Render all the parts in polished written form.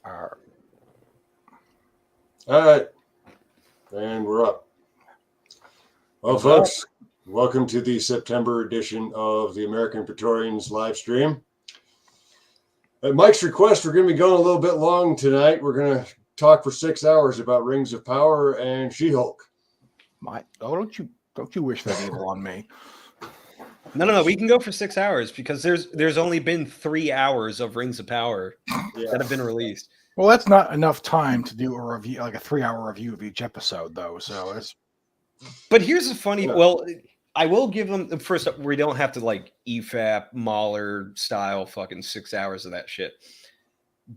Uh, All right. And we're up. Well, folks, welcome to the September edition of the American Praetorians live stream. At Mike's request, we're going to be going a little bit long tonight. We're going to talk for 6 hours about Rings of Power and She-Hulk. don't you wish that evil on me? No. We can go for 6 hours because there's only been 3 hours of Rings of Power that have been released. Well, that's not enough time to do a review, like a 3-hour review of each episode, though. So it's. But here's the funny. Well, I will give them first up. We don't have to like EFAP Mahler style fucking 6 hours of that shit.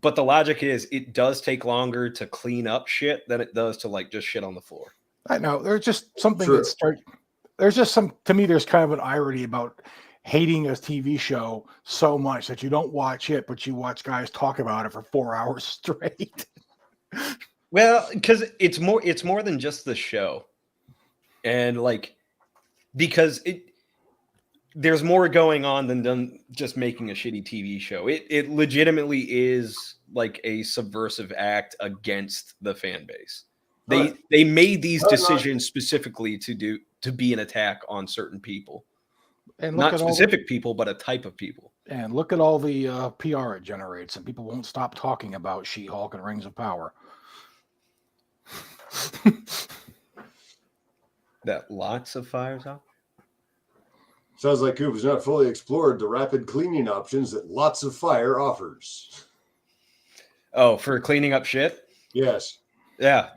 But the logic is, it does take longer to clean up shit than it does to like just shit on the floor. I know there's just something there's just some, to me, there's kind of an irony about hating a TV show so much that you don't watch it, but you watch guys talk about it for 4 hours straight. Well, because it's more than just the show. And like, because there's more going on than just making a shitty TV show. It legitimately is like a subversive act against the fan base. They made these decisions specifically to be an attack on certain people, And not specific people, but a type of people. And look at all the PR it generates, and people won't stop talking about She-Hulk and Rings of Power. That lots of fires out. Sounds like Coop has not fully explored the rapid cleaning options that Lots of Fire offers. Oh, for cleaning up shit? Yes. Yeah,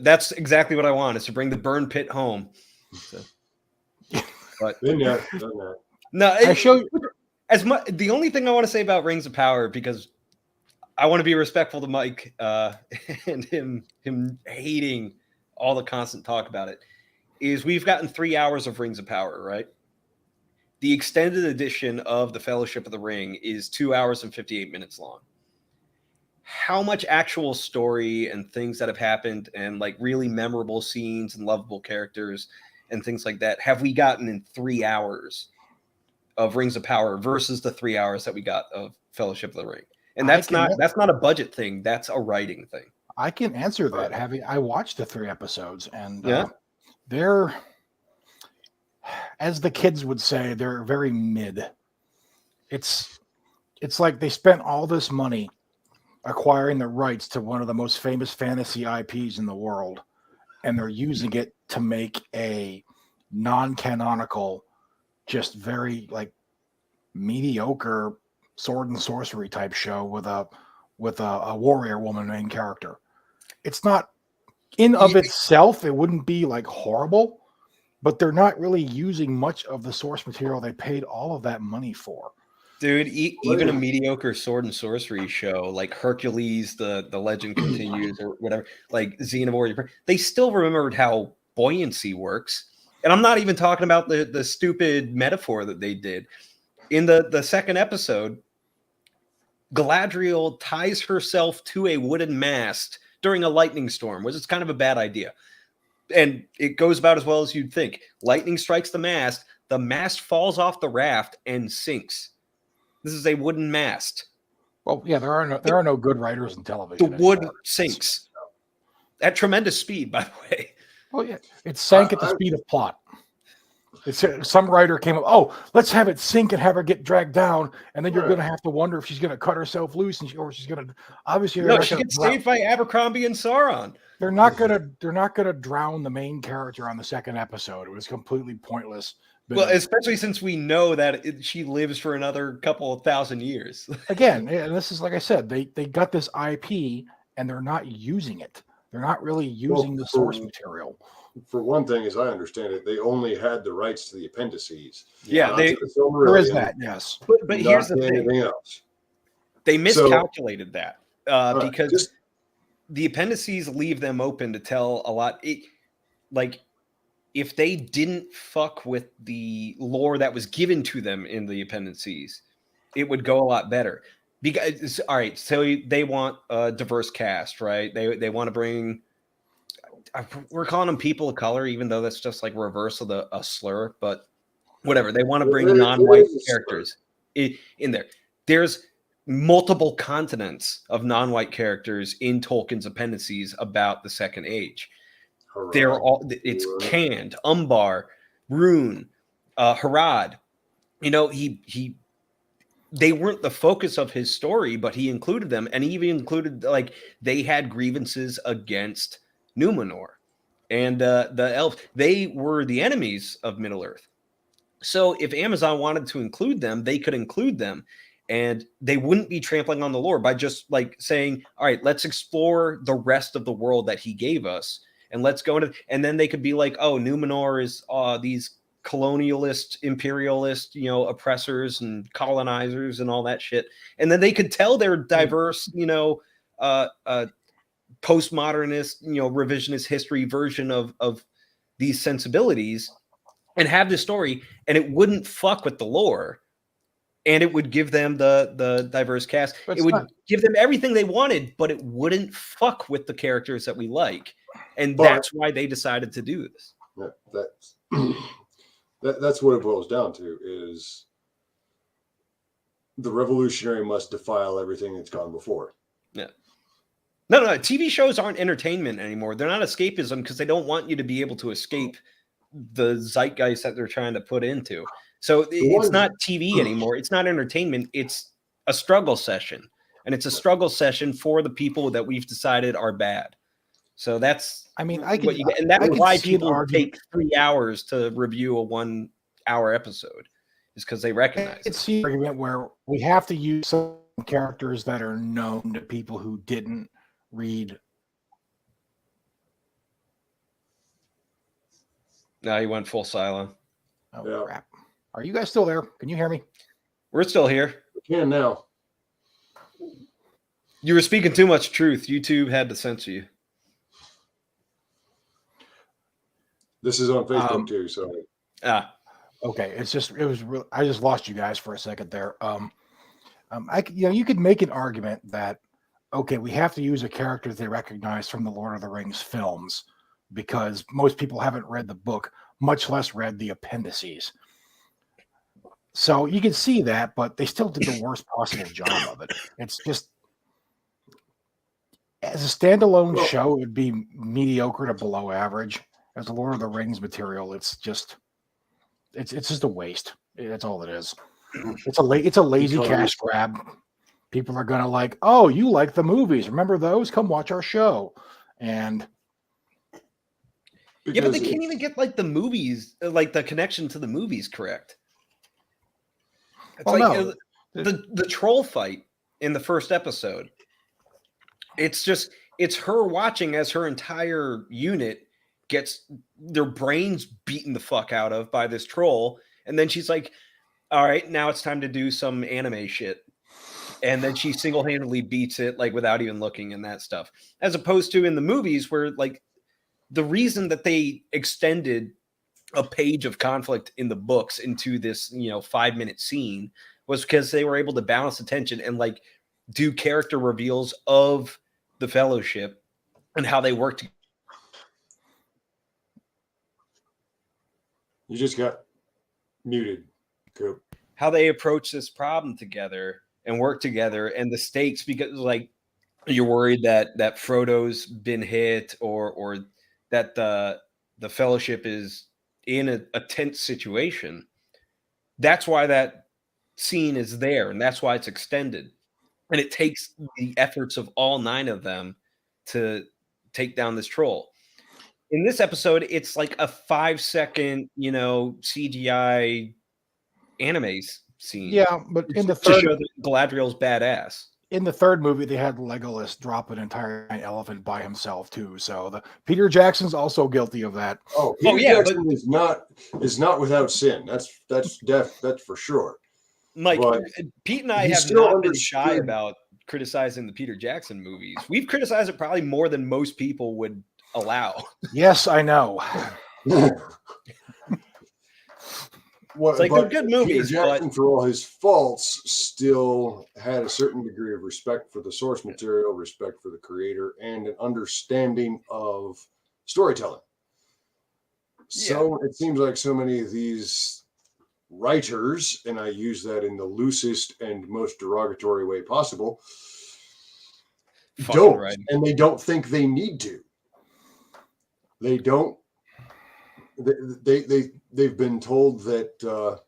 that's exactly what I want, is to bring the burn pit home. So, but Been there, done that. No, I show you as much. The only thing I want to say about Rings of Power, because I want to be respectful to Mike and him hating all the constant talk about it, is we've gotten 3 hours of Rings of Power, right? The extended edition of the Fellowship of the Ring is 2 hours and 58 minutes long. How much actual story and things that have happened and like really memorable scenes and lovable characters and things like that have we gotten in 3 hours of Rings of Power versus the 3 hours that we got of Fellowship of the Ring? And that's not a budget thing. That's a writing thing. I can answer that. I watched the 3 episodes, and yeah. They're, as the kids would say, they're very mid. It's like they spent all this money acquiring the rights to one of the most famous fantasy IPs in the world, and they're using it to make a non-canonical, just very like mediocre sword and sorcery type show with a warrior woman main character. It's not in of itself, it wouldn't be like horrible, but they're not really using much of the source material they paid all of that money for. Dude, even a mediocre sword and sorcery show like Hercules, the Legend Continues, or whatever, like Xenomorph, they still remembered how buoyancy works. And I'm not even talking about the stupid metaphor that they did. In the second episode, Galadriel ties herself to a wooden mast during a lightning storm, which is kind of a bad idea. And it goes about as well as you'd think. Lightning strikes the mast falls off the raft and sinks. This is a wooden mast. Well, yeah, there are no good writers in television. The wood sinks at tremendous speed, by the way. Oh yeah, it sank at the speed of plot. Some writer came up, oh, let's have it sink and have her get dragged down, and then you're going to have to wonder if she's going to cut herself loose, or she's going to obviously. No, she gets saved by Abercrombie and Sauron. They're not gonna drown the main character on the second episode. It was completely pointless. Well, especially since we know that she lives for another couple of thousand years. Again, and this is like I said, they got this IP and they're not using it. They're not really using the source material. For one thing, as I understand it, they only had the rights to the appendices. Yeah, there is that, yes. But here's the thing. Else. They miscalculated that because the appendices leave them open to tell a lot. If they didn't fuck with the lore that was given to them in the appendices, it would go a lot better. Because all right, so they want a diverse cast, right? They want to bring. We're calling them people of color, even though that's just like reverse of a slur. But whatever, they want to bring non-white characters in there. There's multiple continents of non-white characters in Tolkien's appendices about the Second Age. They're all, it's canned. Umbar, Rune, Harad. You know, they weren't the focus of his story, but he included them, and he even included like they had grievances against Numenor and the elves. They were the enemies of Middle Earth. So if Amazon wanted to include them, they could include them, and they wouldn't be trampling on the lore by just like saying, "All right, let's explore the rest of the world that he gave us, and let's go into." And then they could be like, "Oh, Numenor is these colonialist, imperialist, you know, oppressors and colonizers and all that shit." And then they could tell their diverse, you know, postmodernist, you know, revisionist history version of these sensibilities and have this story, and it wouldn't fuck with the lore, and it would give them the diverse cast. It would give them everything they wanted, but it wouldn't fuck with the characters that we like, and that's why they decided to do this. Yeah, that's what it boils down to, is the revolutionary must defile everything that's gone before. Yeah. No. TV shows aren't entertainment anymore. They're not escapism because they don't want you to be able to escape the zeitgeist that they're trying to put into. So it's not TV anymore. It's not entertainment. It's a struggle session. And it's a struggle session for the people that we've decided are bad. So that's, I mean, and that's why people take 3 hours to review a 1 hour episode, is because they recognize it's the argument where we have to use some characters that are known to people who didn't read. Now you went full silent. Oh, crap. Are you guys still there? Can you hear me? We're still here. We can now. You were speaking too much truth. YouTube had to censor you. This is on Facebook too, so. Okay, I just lost you guys for a second there. You could make an argument that, okay, we have to use a character they recognize from the Lord of the Rings films because most people haven't read the book, much less read the appendices. So you can see that, but they still did the worst possible job of it. It's just, as a standalone show, it would be mediocre to below average. As the Lord of the Rings material, it's just a waste. That's all it is. It's a lazy cash grab. People are gonna like, oh, you like the movies? Remember those? Come watch our show. And yeah, but they can't even get like the movies, like the connection to the movies correct. It's the troll fight in the first episode. It's her watching as her entire unit gets their brains beaten the fuck out of by this troll. And then she's like, all right, now it's time to do some anime shit. And then she single-handedly beats it like without even looking and that stuff. As opposed to in the movies where like the reason that they extended a page of conflict in the books into this, 5-minute scene was because they were able to balance the tension and like do character reveals of the Fellowship and how they work together. You just got muted, Coop. How they approach this problem together and work together, and the stakes, because like you're worried that Frodo's been hit or that the Fellowship is in a tense situation. That's why that scene is there, and that's why it's extended. And it takes the efforts of all 9 of them to take down this troll. In this episode, it's like a 5-second, CGI anime scene. Yeah, but in the third, to show that Galadriel's badass. In the third movie, they had Legolas drop an entire elephant by himself too. So Peter Jackson's also guilty of that. Peter Jackson is not without sin. That's for sure. Mike, Pete and I have not been shy about criticizing the Peter Jackson movies. We've criticized it probably more than most people would allow. Yes, I know. It's like they're good movies, Peter Jackson, for all his faults, still had a certain degree of respect for the source material, respect for the creator, and an understanding of storytelling. So it seems like so many of these writers, and I use that in the loosest and most derogatory way possible, Fucking don't, right. and they don't think they need to. They don't. They've been told that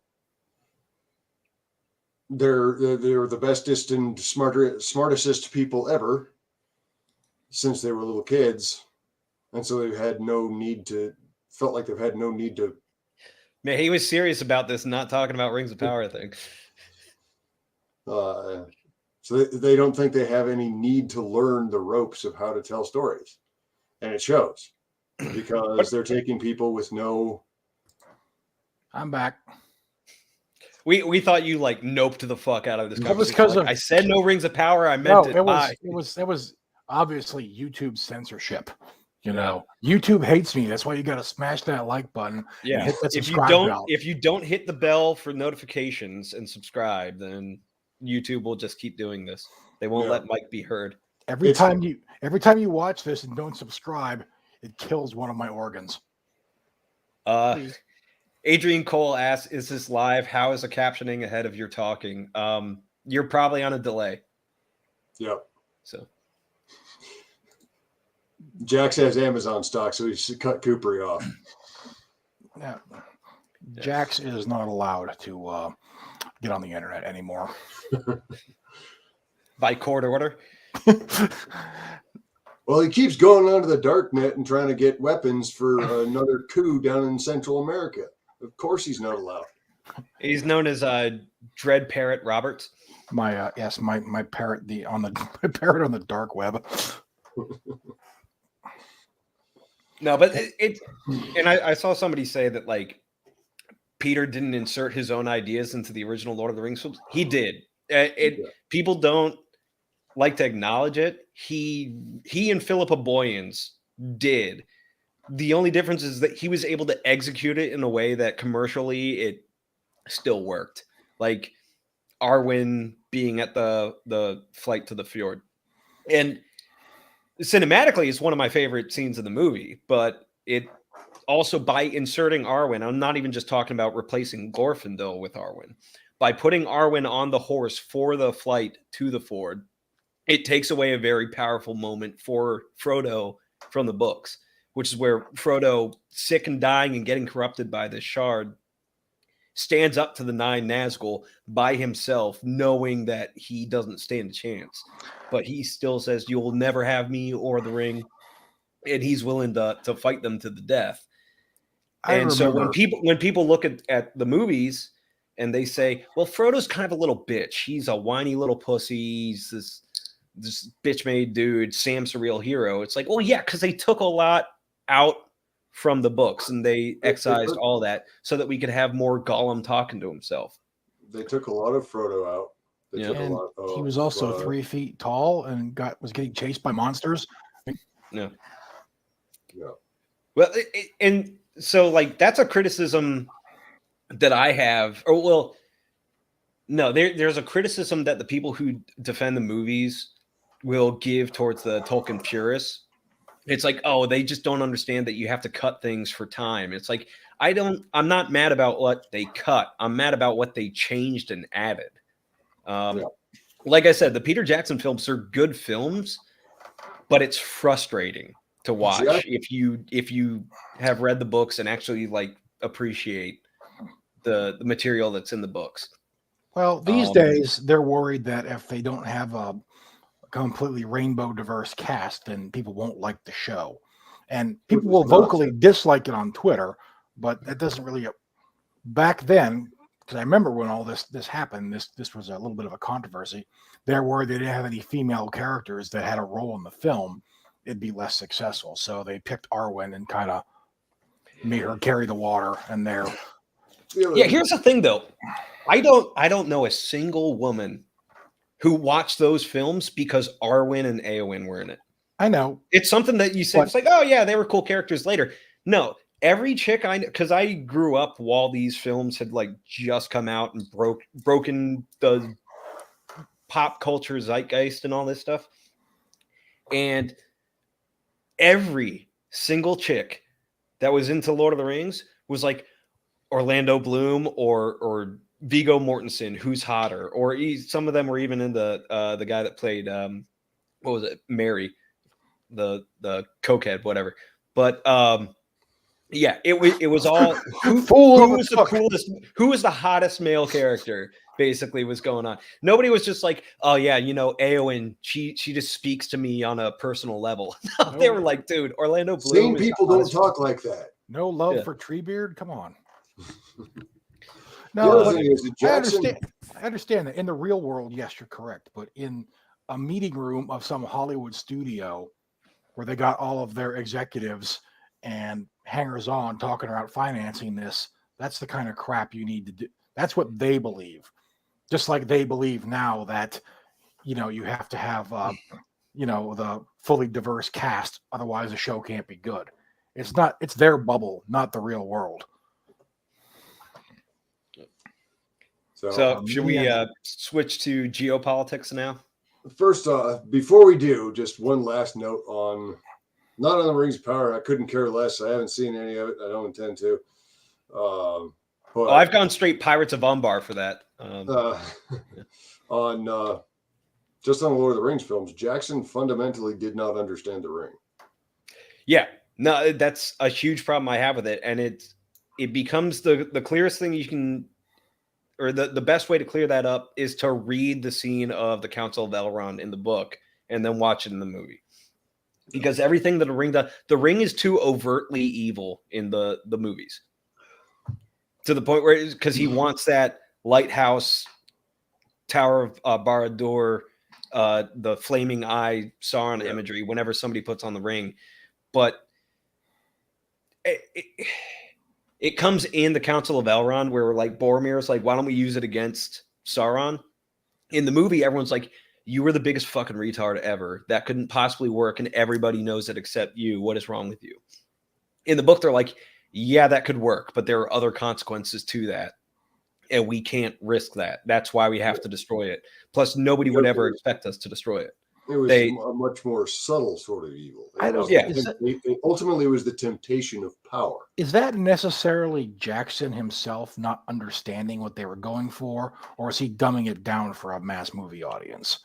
they're the bestest and smartest people ever since they were little kids, and so they've had no need to. Felt like they've had no need to. Man, he was serious about this, not talking about Rings of Power thing. So they don't think they have any need to learn the ropes of how to tell stories, and it shows because they're taking people with no. I'm back. We thought you like noped the fuck out of this That was conversation. 'cause Like, of- I said no Rings of Power. I meant it. Bye. It was obviously YouTube censorship. You know, YouTube hates me. That's why you got to smash that like button. Yeah. And hit that If you subscribe bell. if you don't hit the bell for notifications and subscribe, then YouTube will just keep doing this. They won't let Mike be heard. Every time you watch this and don't subscribe, it kills one of my organs. Adrian Cole asks, "Is this live? How is the captioning ahead of your talking?" You're probably on a delay. Yep. So Jax has Amazon stock, so he's cut Coopery off. Yeah. Jax is not allowed to get on the internet anymore. By court order. Well, he keeps going onto the dark net and trying to get weapons for another coup down in Central America. Of course, he's not allowed. He's known as Dread Parrot Roberts. My my parrot my parrot on the dark web. No, but I saw somebody say that like Peter didn't insert his own ideas into the original Lord of the Rings films. He did. People don't like to acknowledge it. He and Philippa Boyens did. The only difference is that he was able to execute it in a way that commercially it still worked. Like Arwen being at the flight to the fjord. And cinematically, it's one of my favorite scenes in the movie, but it also, by inserting Arwen, I'm not even just talking about replacing Glorfindel with Arwen. By putting Arwen on the horse for the flight to the ford, it takes away a very powerful moment for Frodo from the books, which is where Frodo, sick and dying and getting corrupted by this shard, stands up to the Nine Nazgul by himself, knowing that he doesn't stand a chance. But he still says, "You will never have me or the ring," and he's willing to fight them to the death. So when people look at the movies and they say, "Well, Frodo's kind of a little bitch. He's a whiny little pussy. He's this bitch-made dude. Sam's a real hero." It's like, well, yeah, because they took a lot out from the books and they excised all that so that we could have more Gollum talking to himself. They took a lot of Frodo out. They took a And lot of, he was also 3 feet tall and was getting chased by monsters. Yeah. Yeah. Well, and so like that's a criticism that I have, or well, no, there's a criticism that the people who defend the movies will give towards the Tolkien purists. It's like, oh, they just don't understand that you have to cut things for time. It's like, I'm not mad about what they cut. I'm mad about what they changed and added. Like I said, the Peter Jackson films are good films, but it's frustrating to watch if you have read the books and actually like appreciate the material that's in the books. Well, these days they're worried that if they don't have a completely rainbow diverse cast, then people won't like the show, and people will vocally dislike it on Twitter. But that doesn't really. Back then, because I remember when all this happened, this was a little bit of a controversy. They're worried they didn't have any female characters that had a role in the film. It'd be less successful, so they picked Arwen and kind of made her carry the water. And here's the thing, though. I don't know a single woman who watched those films because Arwen and Éowyn were in it. I know. It's something that you say, it's like, oh yeah, they were cool characters later. No, every chick I know, because I grew up while these films had like just come out and broken the pop culture zeitgeist and all this stuff. And every single chick that was into Lord of the Rings was like, Orlando Bloom or Viggo Mortensen, who's hotter, or some of them were even in the guy that played what was it, Mary, the cokehead, whatever. But yeah, it was all who was the coolest, who was the hottest male character, basically, was going on. Nobody was just like, oh yeah, Eowyn, she just speaks to me on a personal level. They were like, dude, Orlando Bloom. Same people don't talk like that. No love for Treebeard? Come on. No, but Jackson, I understand that in the real world, yes, you're correct. But in a meeting room of some Hollywood studio where they got all of their executives and hangers-on talking about financing this, that's the kind of crap you need to do. That's what they believe. Just like they believe now that, you have to have, the fully diverse cast. Otherwise, the show can't be good. It's their bubble, not the real world. So should we switch to geopolitics now? First, before we do, just one last note on, not on the Rings of Power. I couldn't care less. I haven't seen any of it. I don't intend to. But I've gone straight Pirates of Umbar for that. On just on the Lord of the Rings films, Jackson fundamentally did not understand the ring. Yeah, no, that's a huge problem I have with it, and it becomes the clearest thing you can, or the best way to clear that up is to read the scene of the Council of Elrond in the book and then watch it in the movie. Because everything that the ring is too overtly evil in the movies. To the point where, because he wants that lighthouse, Tower of Barad-dûr, the flaming eye Sauron imagery whenever somebody puts on the ring. But it comes in the Council of Elrond where like Boromir's like, why don't we use it against Sauron? In the movie, everyone's like, you were the biggest fucking retard ever. That couldn't possibly work, and everybody knows it except you. What is wrong with you? In the book, they're like, yeah, that could work, but there are other consequences to that, and we can't risk that. That's why we have to destroy it. Plus, nobody would ever expect us to destroy it. It was a much more subtle sort of evil. Ultimately, it was the temptation of power. Is that necessarily Jackson himself not understanding what they were going for, or is he dumbing it down for a mass movie audience?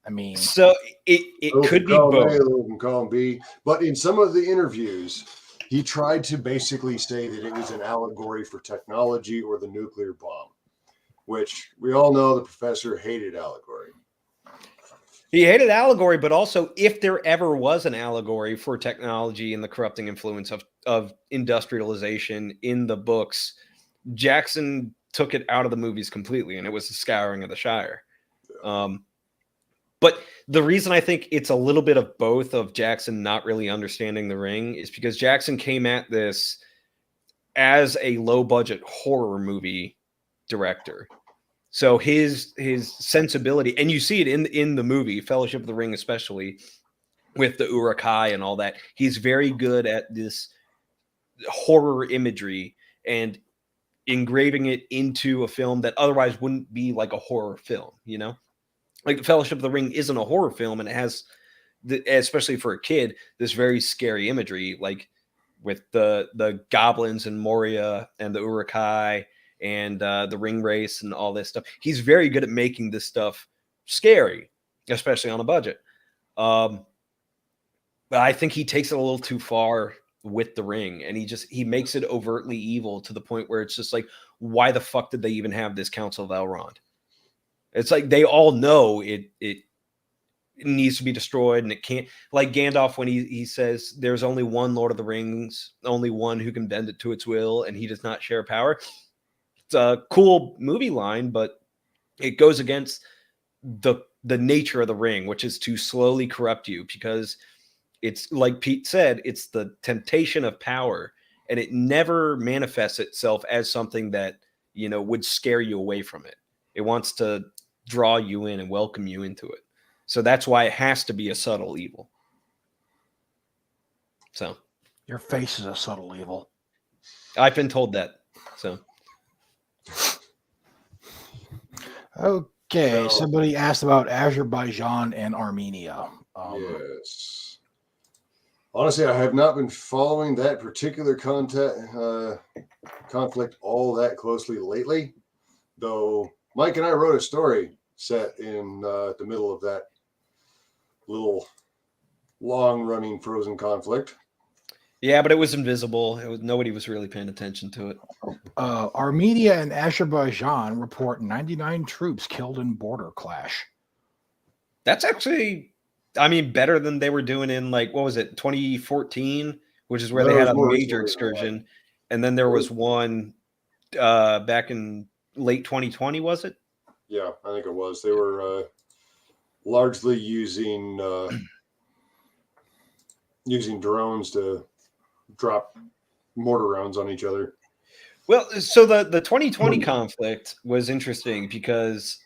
I mean, so it could be both. A, call him B. But in some of the interviews, he tried to basically say that it was an allegory for technology or the nuclear bomb, which we all know the professor hated allegory. He hated allegory, but also if there ever was an allegory for technology and the corrupting influence of industrialization in the books, Jackson took it out of the movies completely, and it was the scouring of the Shire. But the reason I think it's a little bit of both of Jackson not really understanding the ring is because Jackson came at this as a low-budget horror movie director. So his sensibility, and you see it in the movie, Fellowship of the Ring, especially with the Uruk-hai and all that. He's very good at this horror imagery and engraving it into a film that otherwise wouldn't be like a horror film, Like the Fellowship of the Ring isn't a horror film, and it has, especially for a kid, this very scary imagery, like with the goblins and Moria and the Uruk-hai and the ring race and all this stuff. He's very good at making this stuff scary, especially on a budget. But I think he takes it a little too far with the ring, and he makes it overtly evil to the point where it's just like, why the fuck did they even have this Council of Elrond? It's like they all know it needs to be destroyed, and it can't. Like Gandalf when he says there's only one Lord of the Rings, only one who can bend it to its will, and he does not share power. It's a cool movie line, but it goes against the nature of the ring, which is to slowly corrupt you, because it's like Pete said, it's the temptation of power, and it never manifests itself as something that would scare you away from it. It wants to draw you in and welcome you into it. So that's why it has to be a subtle evil. So your face is a subtle evil. I've been told that. So okay, somebody asked about Azerbaijan and Armenia. Yes. Honestly, I have not been following that particular conflict all that closely lately, though Mike and I wrote a story set in the middle of that little long-running frozen conflict. Yeah, but it was invisible. Nobody was really paying attention to it. Armenia and Azerbaijan report 99 troops killed in border clash. That's actually, I mean, better than they were doing in like, what was it, 2014, which is where That they had was a more major recently than that. excursion. And then there was one back in late 2020, was it? Yeah, I think it was. They were largely using drones to drop mortar rounds on each other. Well, so the 2020 conflict was interesting because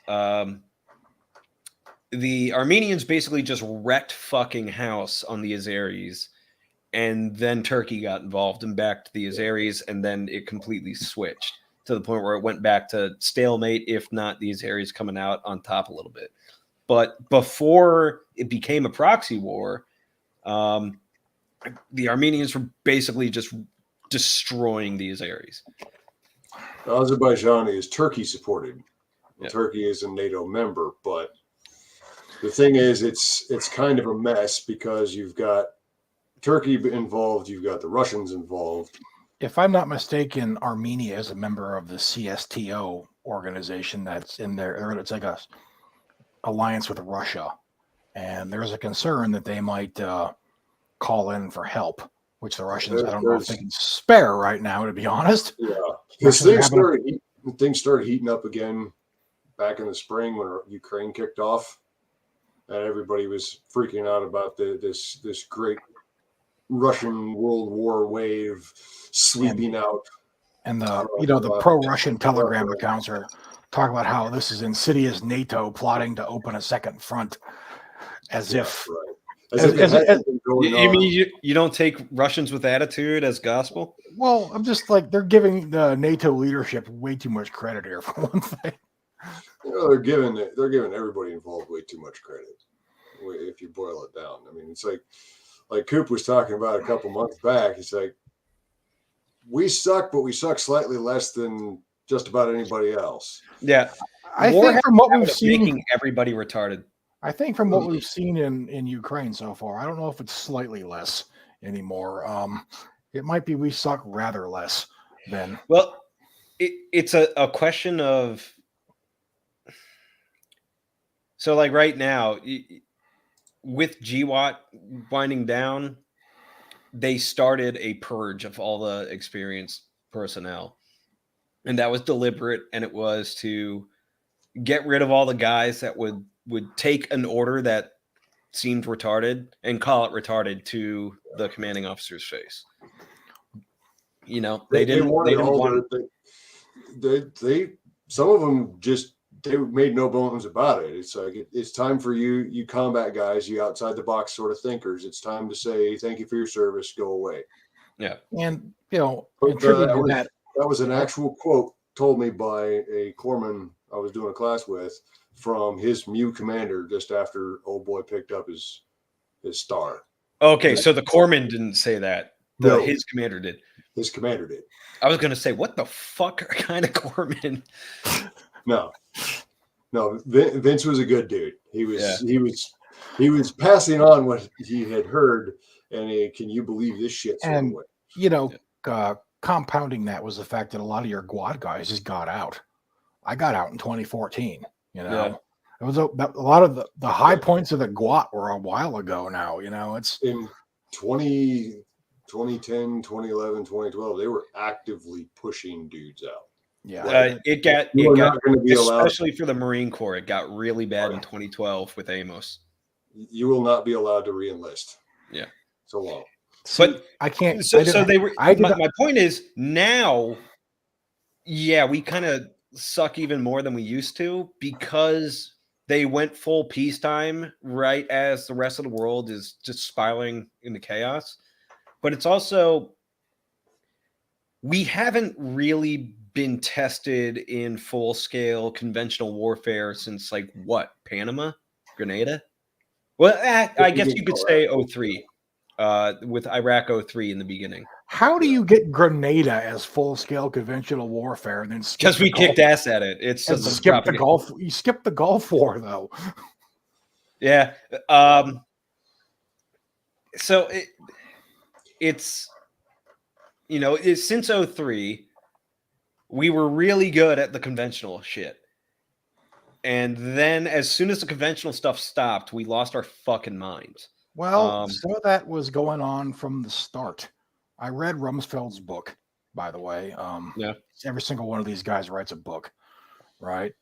the Armenians basically just wrecked fucking house on the Azeris, and then Turkey got involved and backed the Azeris, and then it completely switched to the point where it went back to stalemate, if not the Azeris coming out on top a little bit. But before it became a proxy war, the Armenians were basically just destroying the Azeris. Azerbaijan is Turkey supported. Yeah. Turkey is a NATO member, but the thing is, it's kind of a mess because you've got Turkey involved, you've got the Russians involved. If I'm not mistaken, Armenia is a member of the CSTO organization that's in there. It's like a alliance with Russia, and there's a concern that they might call in for help, which the Russians, I don't know if they can spare right now, to be honest. Yeah, because things started heating up again back in the spring when Ukraine kicked off, and everybody was freaking out about this great Russian World War wave sweeping out. And the pro-Russian Telegram accounts are talking about how this is insidious NATO plotting to open a second front, as if. Right. You mean you don't take Russians with attitude as gospel? Well, I'm just like, they're giving the NATO leadership way too much credit here for one thing. They're giving everybody involved way too much credit if you boil it down. I mean, it's like Coop was talking about a couple months back. It's like, we suck, but we suck slightly less than just about anybody else. Yeah, I think from what we've seen, making everybody retarded. I think from what we've seen in Ukraine so far, I don't know if it's slightly less anymore. It might be we suck rather less than. Well, it's a question of. So, like right now, with GWAT winding down, they started a purge of all the experienced personnel. And that was deliberate, and it was to get rid of all the guys that would take an order that seemed retarded and call it retarded to the commanding officer's face. You know, they didn't want they some of them just, they made no bones about it. It's like, it's time for you combat guys, you outside the box sort of thinkers. It's time to say, thank you for your service, go away. Yeah. And, that was an actual quote told me by a corpsman I was doing a class with, from his MU commander just after old boy picked up his star. Okay, so the corpsman didn't say that. His commander did. His commander did. I was going to say, what the fuck kind of corpsman? No, Vince was a good dude. He was passing on what he had heard, and can you believe this shit? And compounding that was the fact that a lot of your GWAT guys just got out. I got out in 2014. It was a lot of the high points of the GWAT were a while ago now. It's in 2010, 2011, 2012. They were actively pushing dudes out. Yeah, it got especially for the Marine Corps. It got really bad in 2012 with Amos. You will not be allowed to re-enlist. Yeah, so long. But I can't. So they were. My point is now. Yeah, we kind of suck even more than we used to because they went full peacetime right as the rest of the world is just spiraling into chaos. But it's also, we haven't really been tested in full scale conventional warfare since Panama, Grenada. Well, I guess you could say 03. with Iraq 03 in the beginning. How do you get Grenada as full-scale conventional warfare and then Because we kicked ass at it. It's and some skip the propaganda. Gulf? You skipped the Gulf War though. Yeah. So it's since 03, we were really good at the conventional shit. And then as soon as the conventional stuff stopped, we lost our fucking minds. Well, some of that was going on from the start. I read Rumsfeld's book, by the way. Yeah. Every single one of these guys writes a book, right?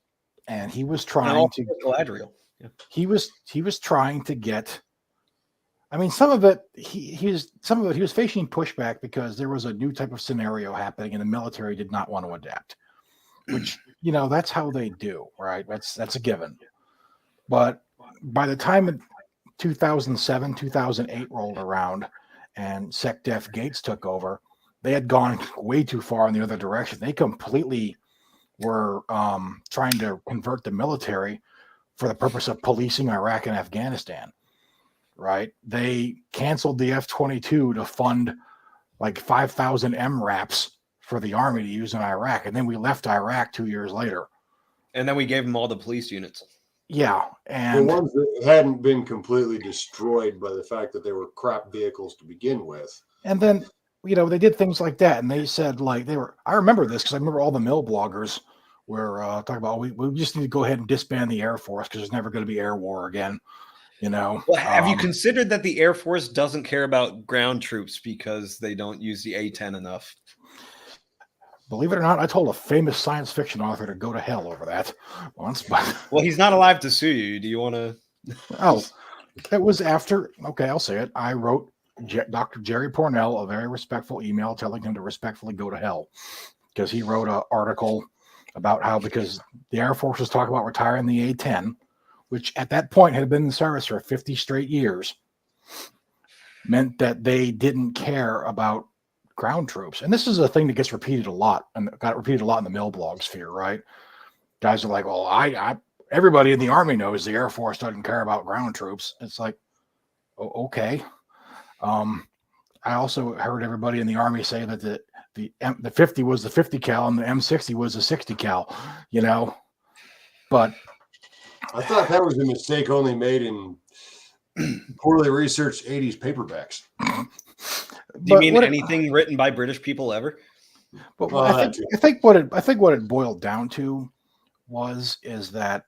And he was trying to Galadriel. Yeah. He was trying to get. I mean, some of it he was facing pushback because there was a new type of scenario happening, and the military did not want to adapt. Which that's how they do, right? That's a given. But by the time 2007, 2008 rolled around, and SecDef Gates took over, they had gone way too far in the other direction. They completely were trying to convert the military for the purpose of policing Iraq and Afghanistan, right? They canceled the F-22 to fund like 5,000 MRAPs for the army to use in Iraq. And then we left Iraq 2 years later. And then we gave them all the police units. Yeah. And the ones that hadn't been completely destroyed by the fact that they were crap vehicles to begin with. And then, they did things like that. And they said, like, I remember this because I remember all the mill bloggers were talking about, we just need to go ahead and disband the Air Force because there's never going to be air war again. Well, have you considered that the Air Force doesn't care about ground troops because they don't use the A-10 enough? Believe it or not, I told a famous science fiction author to go to hell over that once. But well, he's not alive to sue you. Do you want to? Oh, it was after. Okay, I'll say it. I wrote Dr. Jerry Pornell a very respectful email telling him to respectfully go to hell because he wrote an article about how because the Air Force was talking about retiring the A-10, which at that point had been in service for 50 straight years, meant that they didn't care about ground troops. And this is a thing that gets repeated a lot and got repeated a lot in the mill blog sphere, right? Guys are like, well, I everybody in the Army knows the Air Force doesn't care about ground troops. It's like, oh, okay. I also heard everybody in the Army say that the 50 was the 50 cal and the M60 was the 60 cal, but I thought that was a mistake only made in poorly researched 80s paperbacks. Do you mean anything written by British people ever? But I think what it boiled down to is that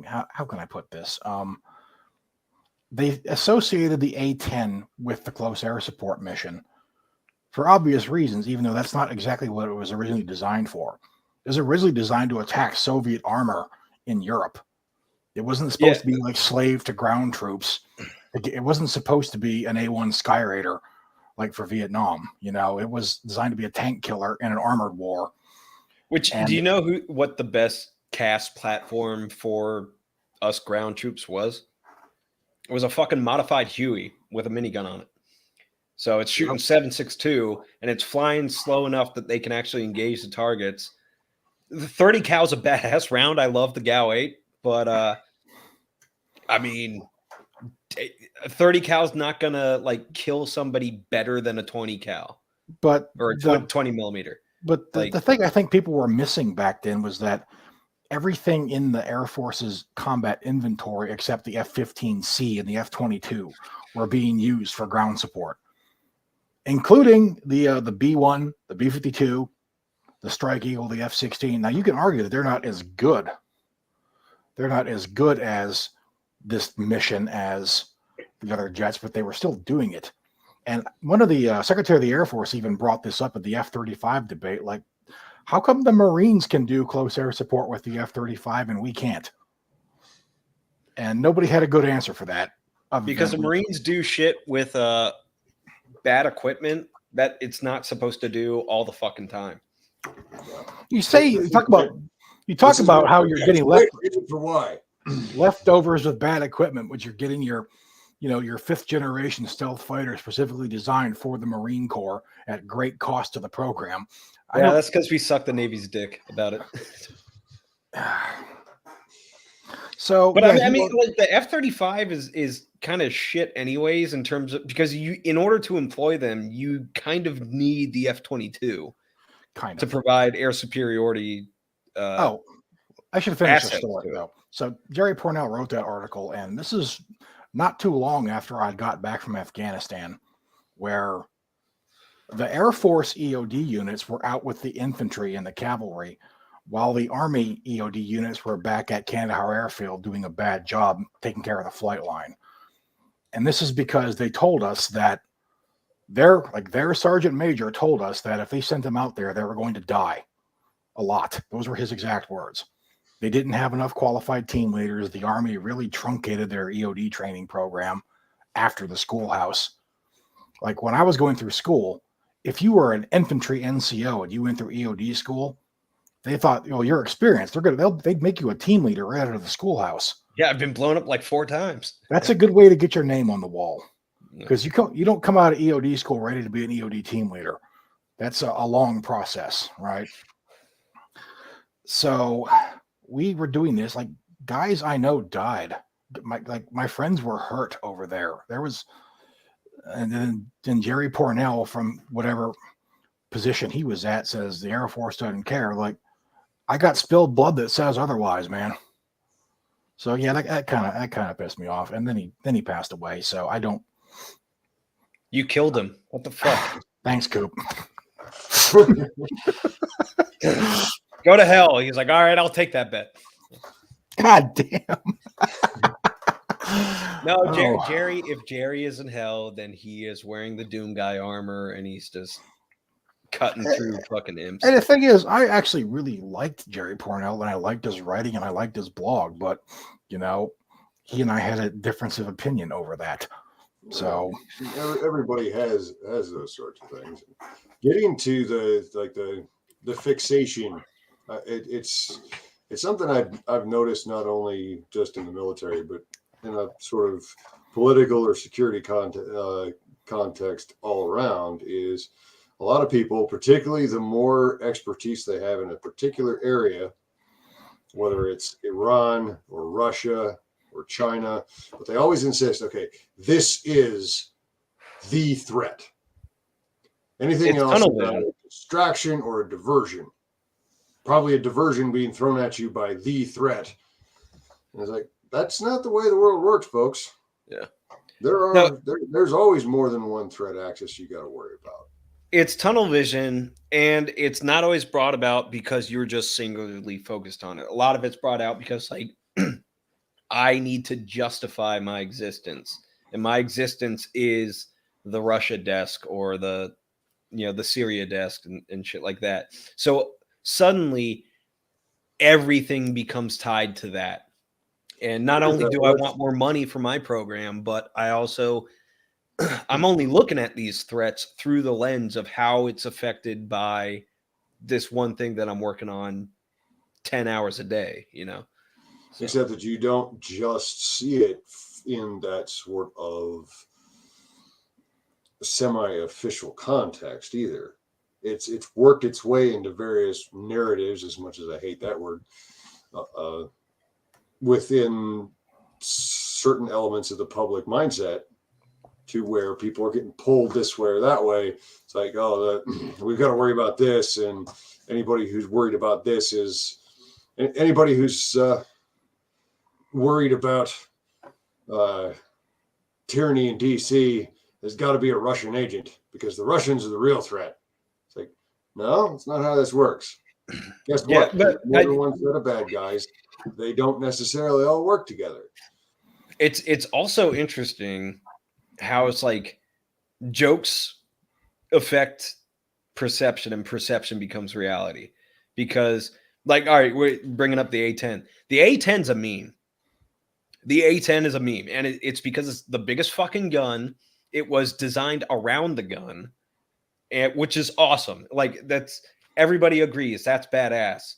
how can I put this? They associated the A-10 with the close air support mission for obvious reasons, even though that's not exactly what it was originally designed for. It was originally designed to attack Soviet armor in Europe. It wasn't supposed to be like slave to ground troops. It wasn't supposed to be an A-1 Sky Raider like for Vietnam. It was designed to be a tank killer in an armored war. Do you know what the best cast platform for us ground troops was? It was a fucking modified Huey with a minigun on it. So it's shooting 7.62 and it's flying slow enough that they can actually engage the targets. The 30 cal is a badass round. I love the GAU 8, but I mean, 30 cal is not gonna like kill somebody better than a 20 cal, but or a 20 millimeter. But the thing I think people were missing back then was that everything in the Air Force's combat inventory except the F-15C and the F-22 were being used for ground support, including the B-1, the B-52, the Strike Eagle, the F-16. Now you can argue that they're not as good. They're not as good as this mission as the other jets, but they were still doing it. And one of the Secretary of the Air Force even brought this up at the F-35 debate. Like, how come the Marines can do close air support with the F-35 and we can't? And nobody had a good answer for that. Because the Marines do shit with bad equipment that it's not supposed to do all the fucking time. You talk about how you're getting leftovers with bad equipment, which you're getting your fifth generation stealth fighter specifically designed for the Marine Corps at great cost to the program. Yeah, that's because we suck the Navy's dick about it. So, but I mean, like, the F-35 is kind of shit anyways in terms of because in order to employ them, you kind of need the F-22 kind to of. provide air superiority. I should finish the assets story to it. though. So Jerry Pournelle wrote that article, and this is not too long after I got back from Afghanistan, where the Air Force EOD units were out with the infantry and the cavalry, while the Army EOD units were back at Kandahar Airfield doing a bad job taking care of the flight line. And this is because they told us that their sergeant major told us that if they sent them out there, they were going to die a lot. Those were his exact words. They didn't have enough qualified team leaders. The Army really truncated their EOD training program after the schoolhouse. Like when I was going through school, if you were an infantry NCO and you went through EOD school, they thought, you're experienced. They'd make you a team leader right out of the schoolhouse. Yeah, I've been blown up like 4 times. That's a good way to get your name on the wall, because you don't come out of EOD school ready to be an EOD team leader. That's a long process, right? So we were doing this. Like guys I know died. My friends were hurt over there. And then Jerry Pournelle, from whatever position he was at, says the Air Force doesn't care. Like, I got spilled blood that says otherwise, man. So yeah, that kind of pissed me off. And then he passed away. So I don't. You killed him. What the fuck? Thanks, Coop. Go to hell. He's like, all right, I'll take that bet. God damn. No, Jerry, if Jerry is in hell, then he is wearing the Doom Guy armor and he's just cutting through fucking imps. And the thing is, I actually really liked Jerry Pournelle, and I liked his writing and I liked his blog, but he and I had a difference of opinion over that. So everybody has those sorts of things. Getting to the fixation, it's something I've noticed not only just in the military, but in a sort of political or security context all around, is a lot of people, particularly the more expertise they have in a particular area, whether it's Iran or Russia or China, but they always insist, okay, this is the threat. Anything else is a distraction or a diversion. Probably a diversion being thrown at you by the threat. And it's like, that's not the way the world works, folks. Yeah. There's always more than one threat axis you got to worry about. It's tunnel vision, and it's not always brought about because you're just singularly focused on it. A lot of it's brought out because, like, I need to justify my existence, and my existence is the Russia desk or the Syria desk and shit like that. So suddenly everything becomes tied to that. And not only do I want more money for my program, but I also I'm only looking at these threats through the lens of how it's affected by this one thing that I'm working on 10 hours a day, So. Except that you don't just see it in that sort of semi-official context either. It's worked its way into various narratives, as much as I hate that word, within certain elements of the public mindset, to where people are getting pulled this way or that way. It's like, we've got to worry about this, and anybody who's worried about this is anybody who's worried about tyranny in DC has got to be a Russian agent, because the Russians are the real threat. It's like, no, it's not how this works. Guess what? More than one set of bad guys. They don't necessarily all work together. It's also interesting how it's like jokes affect perception and perception becomes reality, because, like, all right, we're bringing up the A-10. The A-10's a meme. The A-10 is a meme, and it's because it's the biggest fucking gun. It was designed around the gun, which is awesome. Like, that's, everybody agrees that's badass.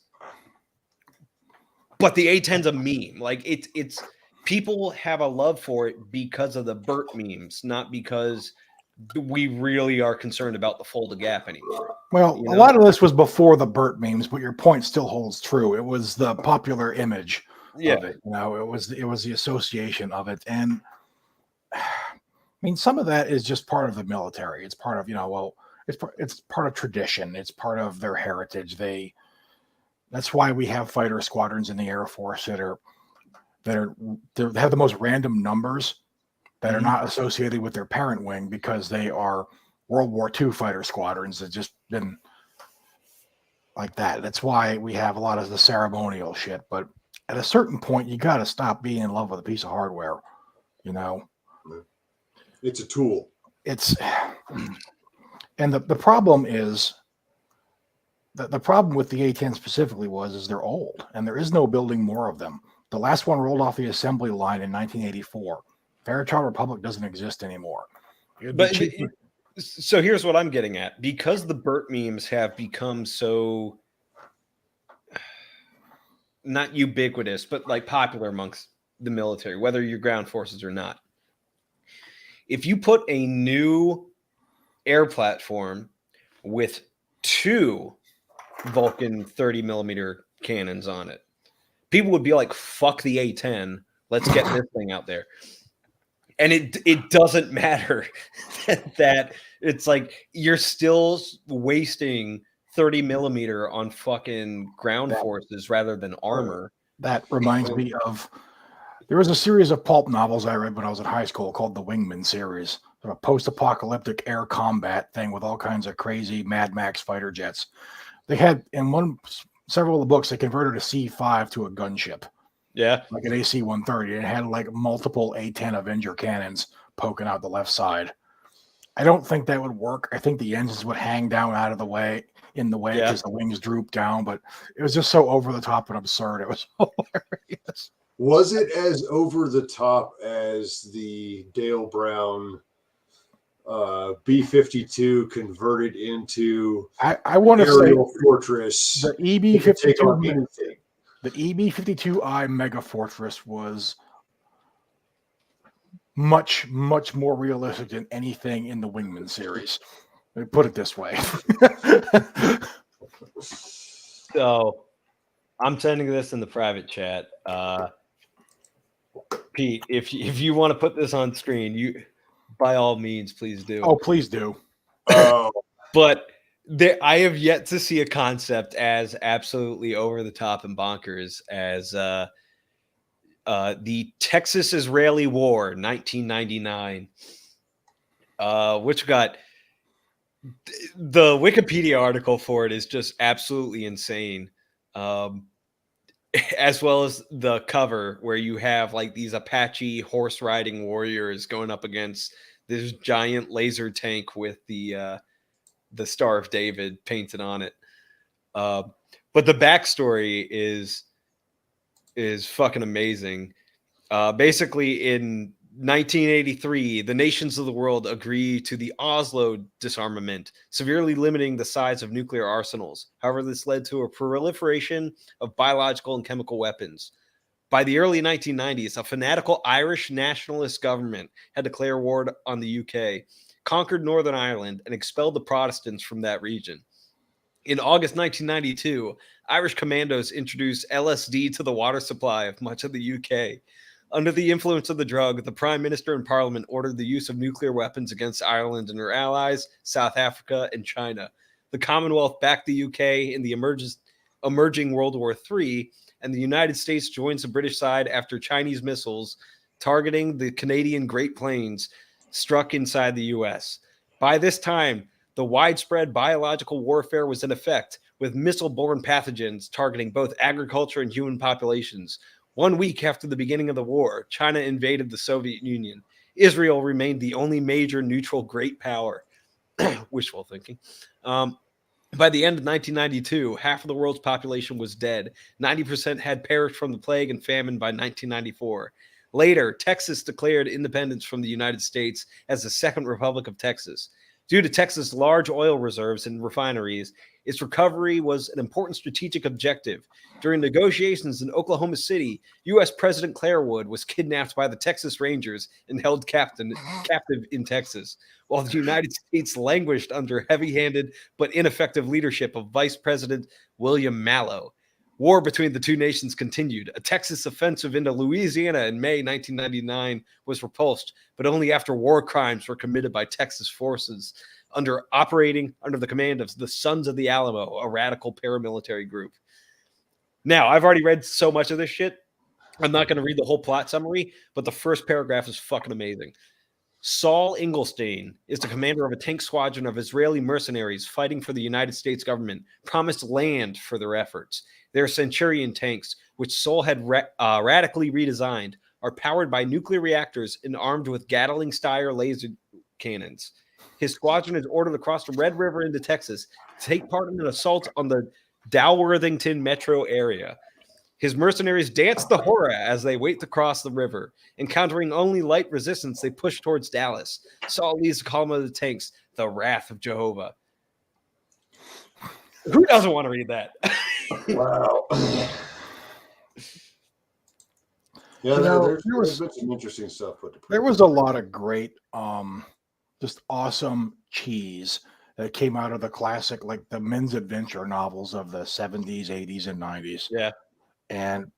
But the A-10's a meme. Like, it's people have a love for it because of the Burt memes, not because we really are concerned about the Fulda Gap anymore. Well, a lot of this was before the Burt memes, but your point still holds true. It was the popular image of it. It was the association of it. And I mean, some of that is just part of the military. It's part of, it's part of tradition. It's part of their heritage. That's why we have fighter squadrons in the Air Force they have the most random numbers that are not associated with their parent wing because they are World War II fighter squadrons that just been like that. That's why we have a lot of the ceremonial shit. But at a certain point, you got to stop being in love with a piece of hardware. It's a tool. And the problem is that the problem with the A-10 specifically is they're old and there is no building more of them. The last one rolled off the assembly line in 1984. Fairchild Republic doesn't exist anymore. So here's what I'm getting at. Because the Burt memes have become so not ubiquitous, but like popular amongst the military, whether you're ground forces or not. If you put a new air platform with 2 Vulcan 30 millimeter cannons on it, people would be like, fuck the A-10. Let's get this thing out there. And it doesn't matter that it's like you're still wasting 30 millimeter on fucking ground forces rather than armor. That reminds me of, there was a series of pulp novels I read when I was in high school called the Wingman series, a post-apocalyptic air combat thing with all kinds of crazy Mad Max fighter jets. They had several of the books, they converted a C-5 to a gunship. Yeah. Like an AC-130. It had like multiple A-10 Avenger cannons poking out the left side. I don't think that would work. I think the engines would hang down out of the way, because the wings droop down, but it was just so over the top and absurd. It was hilarious. Was it as over the top as the Dale Brown B-52 converted into I want to say fortress? The EB-52 The EB-52I Mega Fortress was much, much more realistic than anything in the Wingman series. Let me put it this way. So I'm sending this in the private chat. Pete, if you want to put this on screen, you by all means, please do. Oh, please do. But I have yet to see a concept as absolutely over the top and bonkers as the Texas-Israeli War, 1999, which got the Wikipedia article for it is just absolutely insane, as well as the cover where you have like these Apache horse riding warriors going up against this giant laser tank with the Star of David painted on it. But the backstory is fucking amazing. Basically, in 1983, the nations of the world agree to the Oslo disarmament, severely limiting the size of nuclear arsenals. However, this led to a proliferation of biological and chemical weapons. By the early 1990s, a fanatical Irish nationalist government had declared war on the UK, conquered Northern Ireland, and expelled the Protestants from that region. In August 1992, Irish commandos introduced LSD to the water supply of much of the UK. Under the influence of the drug, the Prime Minister and Parliament ordered the use of nuclear weapons against Ireland and her allies, South Africa, and China. The Commonwealth backed the UK in the emerging World War III, and the United States joins the British side after Chinese missiles targeting the Canadian Great Plains struck inside the U.S. By this time, the widespread biological warfare was in effect, with missile-borne pathogens targeting both agriculture and human populations. 1 week after the beginning of the war, China invaded the Soviet Union. Israel remained the only major neutral great power. Wishful thinking. By the end of 1992, half of the world's population was dead. 90% had perished from the plague and famine by 1994. Later, Texas declared independence from the United States as the Second Republic of Texas. Due to Texas' large oil reserves and refineries, its recovery was an important strategic objective. During negotiations in Oklahoma City, U.S. President Clairwood was kidnapped by the Texas Rangers and held captive in Texas, while the United States languished under heavy-handed but ineffective leadership of Vice President William Mallow. War between the two nations continued. A Texas offensive into Louisiana in May 1999 was repulsed, but only after war crimes were committed by Texas forces operating under the command of the Sons of the Alamo, a radical paramilitary group. Now, I've already read so much of this shit. I'm not going to read the whole plot summary, but the first paragraph is fucking amazing. Saul Inglestein is the commander of a tank squadron of Israeli mercenaries fighting for the United States government, promised land for their efforts. Their Centurion tanks, which Saul had radically redesigned, are powered by nuclear reactors and armed with Gatling-style laser cannons. His squadron is ordered across the Red River into Texas to take part in an assault on the Dalworthington metro area. His mercenaries dance the hora as they wait to cross the river. Encountering only light resistance, they push towards Dallas. Saul leads the column of the tanks, the wrath of Jehovah. Who doesn't want to read that? Wow. Yeah, there's been some interesting stuff put to play. There was a lot of great, just awesome cheese that came out of the classic, like the men's adventure novels of the 70s, 80s, and 90s. Yeah. And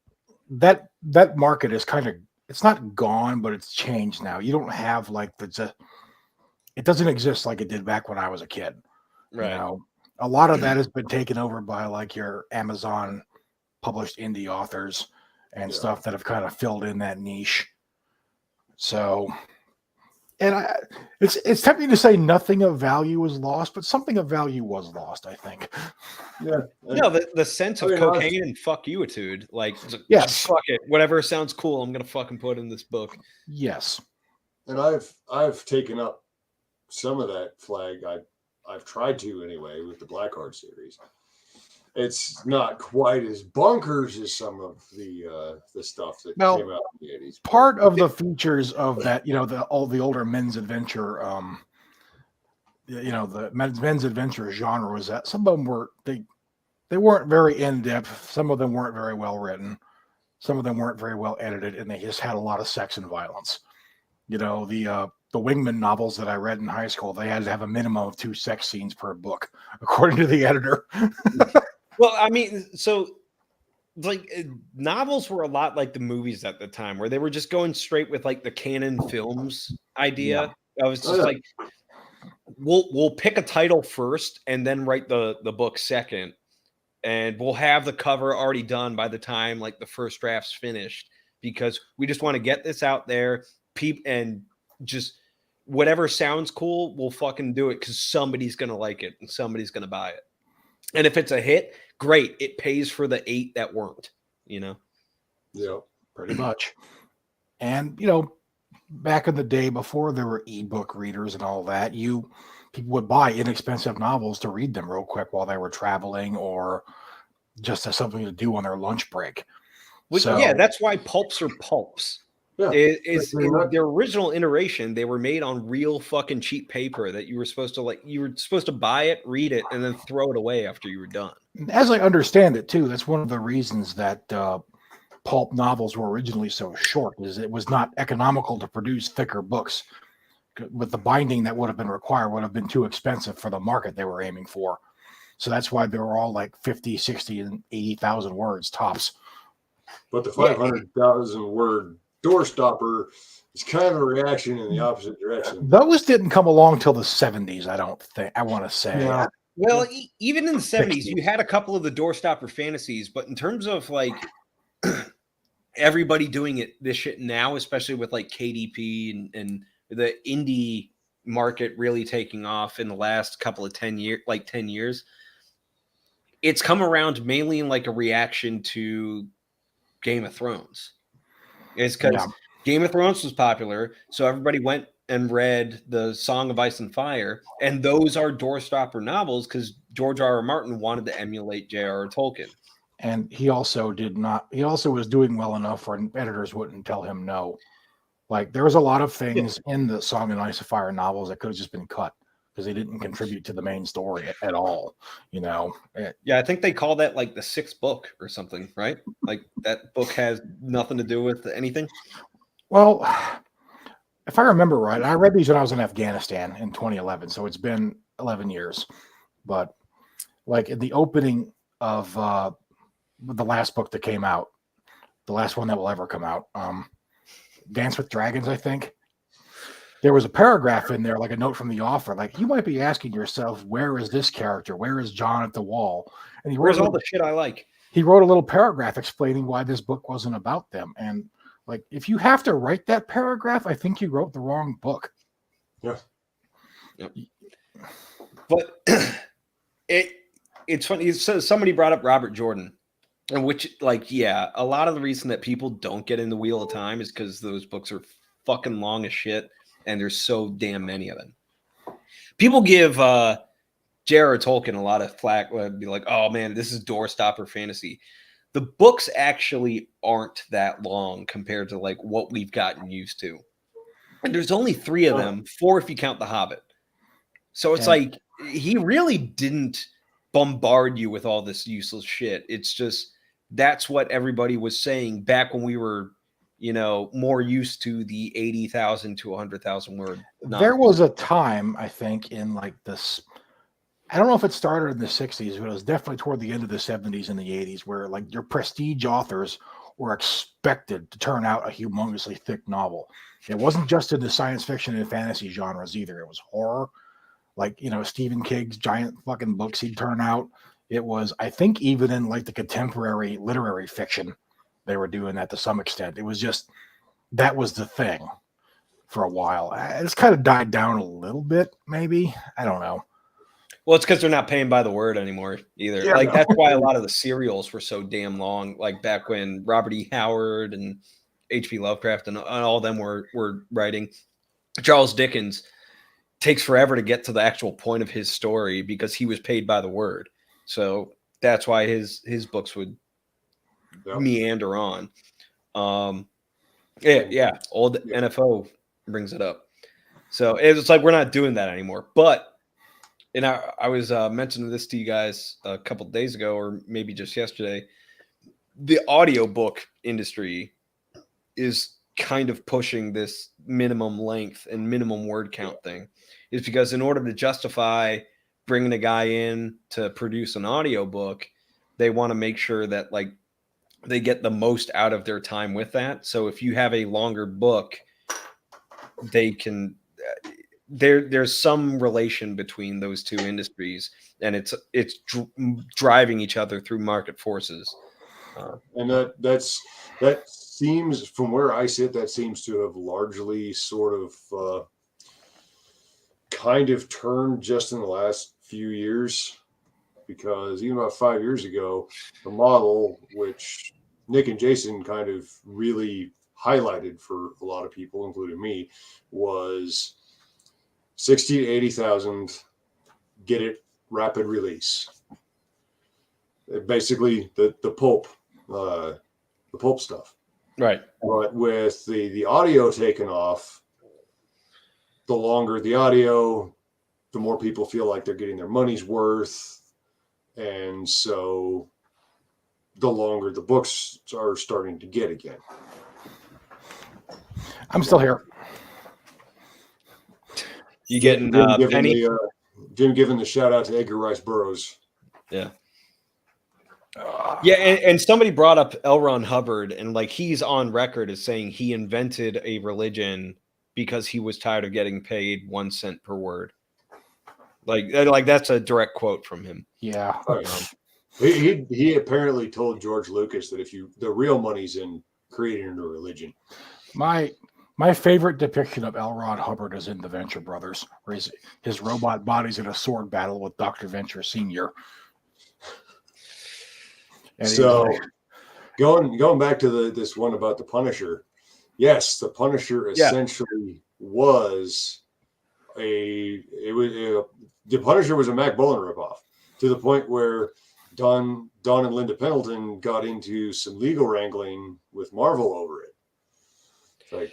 that market is kind of, it's not gone, but it's changed now. You don't have like it doesn't exist like it did back when I was a kid. Right. You know, a lot of that has been taken over by like your Amazon published indie authors and stuff that have kind of filled in that niche. So, and it's tempting to say nothing of value was lost, but something of value was lost, I think. Yeah. No, the sense of cocaine and fuck you-itude. Like, yes, fuck it. Whatever sounds cool, I'm going to fucking put in this book. Yes. And I've taken up some of that flag. I've tried to anyway with the Blackheart series. It's not quite as bonkers as some of the stuff that came out in the 80s. Part of the features of that, you know, all the older men's adventure, you know, the men's adventure genre was that some of them were they weren't very in depth. Some of them weren't very well written. Some of them weren't very well edited, and they just had a lot of sex and violence. You know, the Wingman novels that I read in high school, they had to have a minimum of 2 sex scenes per book, according to the editor. Well, I mean, so like novels were a lot like the movies at the time, where they were just going straight with like the canon films idea. I was just like, we'll pick a title first and then write the book second, and we'll have the cover already done by the time like the first draft's finished, because we just want to get this out there, and just whatever sounds cool, we'll fucking do it because somebody's gonna like it and somebody's gonna buy it. And if it's a hit, great. It pays for the 8 that weren't, you know? Yeah, pretty much. And, you know, back in the day before there were ebook readers and all that, people would buy inexpensive novels to read them real quick while they were traveling or just as something to do on their lunch break. Well, yeah, that's why pulps are pulps. Yeah, in their original iteration, they were made on real fucking cheap paper that you were supposed to buy it, read it, and then throw it away after you were done. As I understand it, too, that's one of the reasons that pulp novels were originally so short, is it was not economical to produce thicker books. With the binding that would have been required would have been too expensive for the market they were aiming for. So that's why they were all like 50, 60, and 80,000 words tops. But the 500,000 word doorstopper is kind of a reaction in the opposite direction. Those didn't come along till the 70s, I don't think. I want to say. Yeah. Well, even in the 70s, you had a couple of the doorstopper fantasies, but in terms of like everybody doing this shit now, especially with like KDP and the indie market really taking off in the last couple of 10 years, it's come around mainly in like a reaction to Game of Thrones. It's because Game of Thrones was popular, so everybody went and read the Song of Ice and Fire, and those are doorstopper novels because George R.R. Martin wanted to emulate J.R.R. Tolkien. And he also was doing well enough where editors wouldn't tell him no. Like, there was a lot of things in the Song of Ice and Fire novels that could have just been cut because they didn't contribute to the main story at all, you know? Yeah, I think they call that like the 6th book or something, right? Like that book has nothing to do with anything. Well, if I remember right, I read these when I was in Afghanistan in 2011, so it's been 11 years. But like in the opening of the last book that came out, the last one that will ever come out, Dance with Dragons, I think. There was a paragraph in there, like a note from the author, like, you might be asking yourself, where is this character? Where is John at the wall? And Where's all the shit I like? He wrote a little paragraph explaining why this book wasn't about them. And like, if you have to write that paragraph, I think you wrote the wrong book. Yeah. Yep. But it's funny. So somebody brought up Robert Jordan, and which, like, yeah, a lot of the reason that people don't get in the Wheel of Time is because those books are fucking long as shit, and there's so damn many of them. People give J.R.R. Tolkien a lot of flack. Be like, oh man, this is doorstopper fantasy. The books actually aren't that long compared to like what we've gotten used to. And there's only 3 of them, 4 if you count The Hobbit. So it's like he really didn't bombard you with all this useless shit. It's just that's what everybody was saying back when we were, more used to the 80,000 to 100,000 word novel. There was a time, I think, in like this, I don't know if it started in the 60s, but it was definitely toward the end of the 70s and the 80s, where like your prestige authors were expected to turn out a humongously thick novel. It wasn't just in the science fiction and fantasy genres either. It was horror, like, Stephen King's giant fucking books he'd turn out. It was, I think, even in like the contemporary literary fiction, they were doing that to some extent. It was just, that was the thing for a while. It's kind of died down a little bit, maybe. I don't know. Well, it's because they're not paying by the word anymore either. Yeah, like, that's why a lot of the serials were so damn long. Like back when Robert E. Howard and H.P. Lovecraft and all of them were writing. Charles Dickens takes forever to get to the actual point of his story because he was paid by the word. So that's why his books would meander on. Old NFO brings it up. So it's like we're not doing that anymore. But I was mentioning this to you guys a couple of days ago, or maybe just yesterday. The audiobook industry is kind of pushing this minimum length and minimum word count thing. Is because in order to justify bringing a guy in to produce an audiobook, they want to make sure that like they get the most out of their time with that. So if you have a longer book, they can there's some relation between those two industries, and it's driving each other through market forces. And that seems, from where I sit, that seems to have largely sort of kind of turned just in the last few years, because even about 5 years ago, the model, which Nick and Jason kind of really highlighted for a lot of people, including me, was 60 to 80,000, get it rapid release. Basically the pulp stuff. Right. But with the audio taken off, the longer the audio, the more people feel like they're getting their money's worth. And so the longer the books are starting to get again. I'm still here. You getting Jim giving the shout out to Edgar Rice Burroughs. Yeah. Yeah, and somebody brought up L. Ron Hubbard, and like he's on record as saying he invented a religion because he was tired of getting paid 1 cent per word. Like that's a direct quote from him. Yeah. He apparently told George Lucas that the real money's in creating a religion. My favorite depiction of L. Ron Hubbard is in The Venture Brothers, where his robot body's in a sword battle with Dr. Venture Sr. And so going back to this one about the Punisher, yes, the Punisher essentially was the Punisher was a Mac Bullen ripoff, to the point where Don and Linda Pendleton got into some legal wrangling with Marvel over it. Like,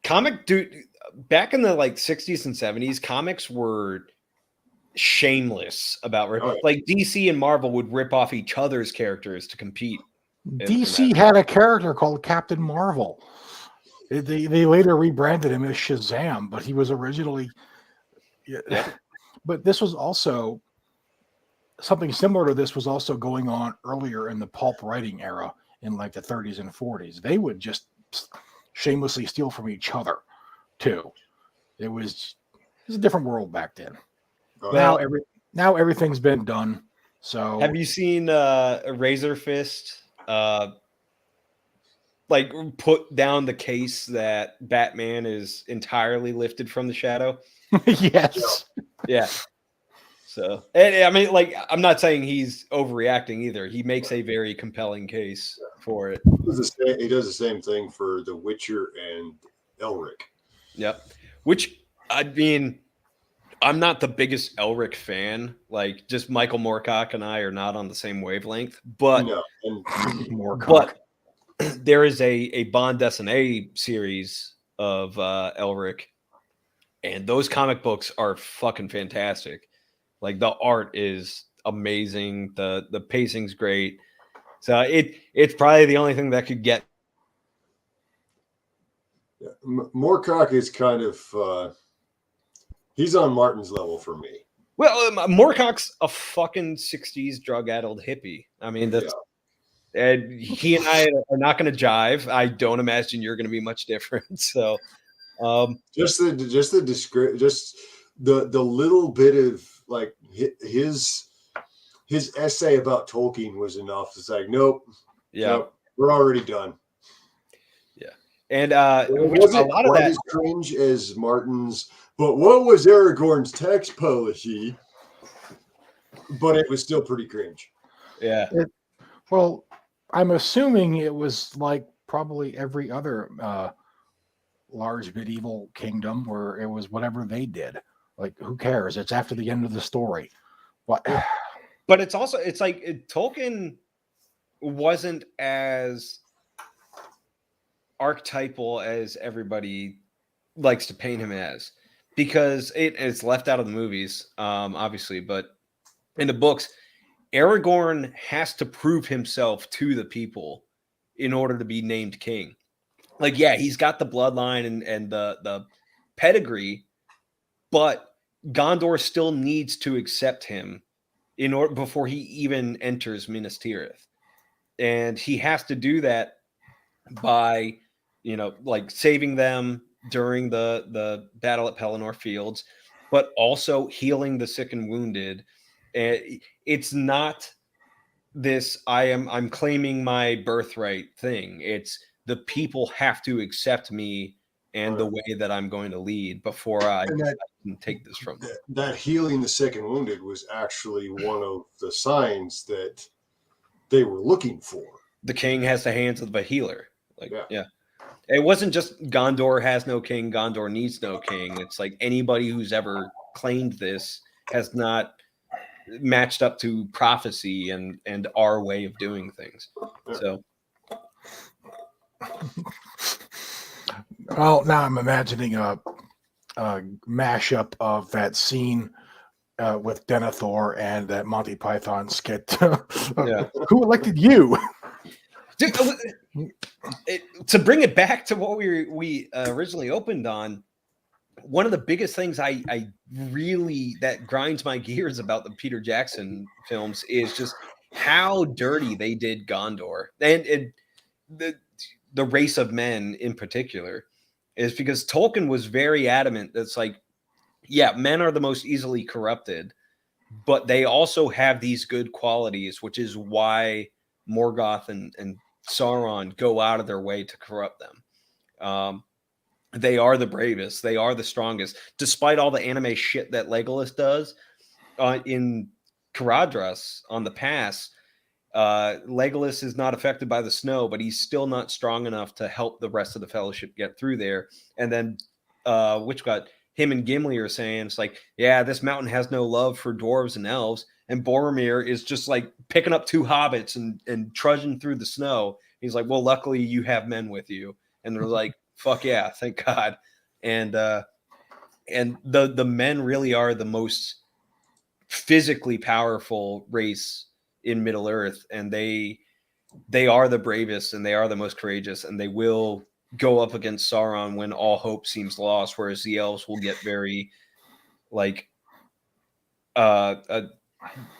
comic dude back in the like 60s and 70s, comics were shameless about like DC and Marvel would rip off each other's characters to compete. DC had a character called Captain Marvel. They later rebranded him as Shazam, but he was originally. Yeah. But this was also something similar to this was also going on earlier in the pulp writing era in like the 30s and 40s. They would just shamelessly steal from each other too. It was a different world back then. Oh, Well, Now everything's been done. So have you seen a Razor Fist like put down the case that Batman is entirely lifted from the shadow? yes. Yeah. So, and I mean, like, I'm not saying he's overreacting either. He makes a very compelling case for it. he does the same thing for The Witcher and Elric. Yep. Which, I mean, I'm not the biggest Elric fan. Like, just Michael Moorcock and I are not on the same wavelength. But No, and More cock. there is a bande dessinée series of Elric, and those comic books are fucking fantastic. Like, the art is amazing, the pacing's great. So it's probably the only thing that could get. Moorcock is kind of he's on Martin's level for me. Well, Moorcock's a fucking 60s drug-addled hippie. I mean, that's and he and I are not going to jive. I don't imagine you're going to be much different. So, Just the little bit of like his essay about Tolkien was enough. It's like, nope, yeah, nope, we're already done. yeah, and It wasn't quite as cringe as Martin's. But what was Aragorn's tax policy? But it was still pretty cringe. Yeah. Well, I'm assuming it was like probably every other large medieval kingdom where it was whatever they did. Like, who cares? It's after the end of the story. What? But it's also, it's like Tolkien wasn't as archetypal as everybody likes to paint him as, because it's left out of the movies, obviously, but in the books, Aragorn has to prove himself to the people in order to be named king. Like, yeah, he's got the bloodline and the pedigree, but Gondor still needs to accept him in order before he even enters Minas Tirith. And he has to do that by, like saving them during the battle at Pelennor Fields, but also healing the sick and wounded. And it's not this I'm claiming my birthright thing. It's the people have to accept me and the way that I'm going to lead before I can take this from them. That healing the sick and wounded was actually one of the signs that they were looking for. The king has the hands of a healer. Like, yeah. It wasn't just Gondor has no king, Gondor needs no king. It's like anybody who's ever claimed this has not matched up to prophecy and our way of doing things. So, well, now I'm imagining a mashup of that scene with Denethor and that Monty Python skit. Who elected you? Dude, to bring it back to what we originally opened on, one of the biggest things I really that grinds my gears about the Peter Jackson films is just how dirty they did Gondor, and the race of men in particular, is because Tolkien was very adamant that's like, yeah, men are the most easily corrupted, but they also have these good qualities, which is why Morgoth and Sauron go out of their way to corrupt them. They are the bravest. They are the strongest. Despite all the anime shit that Legolas does in Caradhras on the pass, Legolas is not affected by the snow, but he's still not strong enough to help the rest of the Fellowship get through there. And then him and Gimli are saying, it's like, yeah, this mountain has no love for dwarves and elves. And Boromir is just like picking up two hobbits and trudging through the snow. He's like, well, luckily you have men with you. And they're like, fuck yeah, thank God. And the men really are the most physically powerful race in Middle Earth, and they are the bravest and they are the most courageous, and they will go up against Sauron when all hope seems lost, whereas the elves will get very like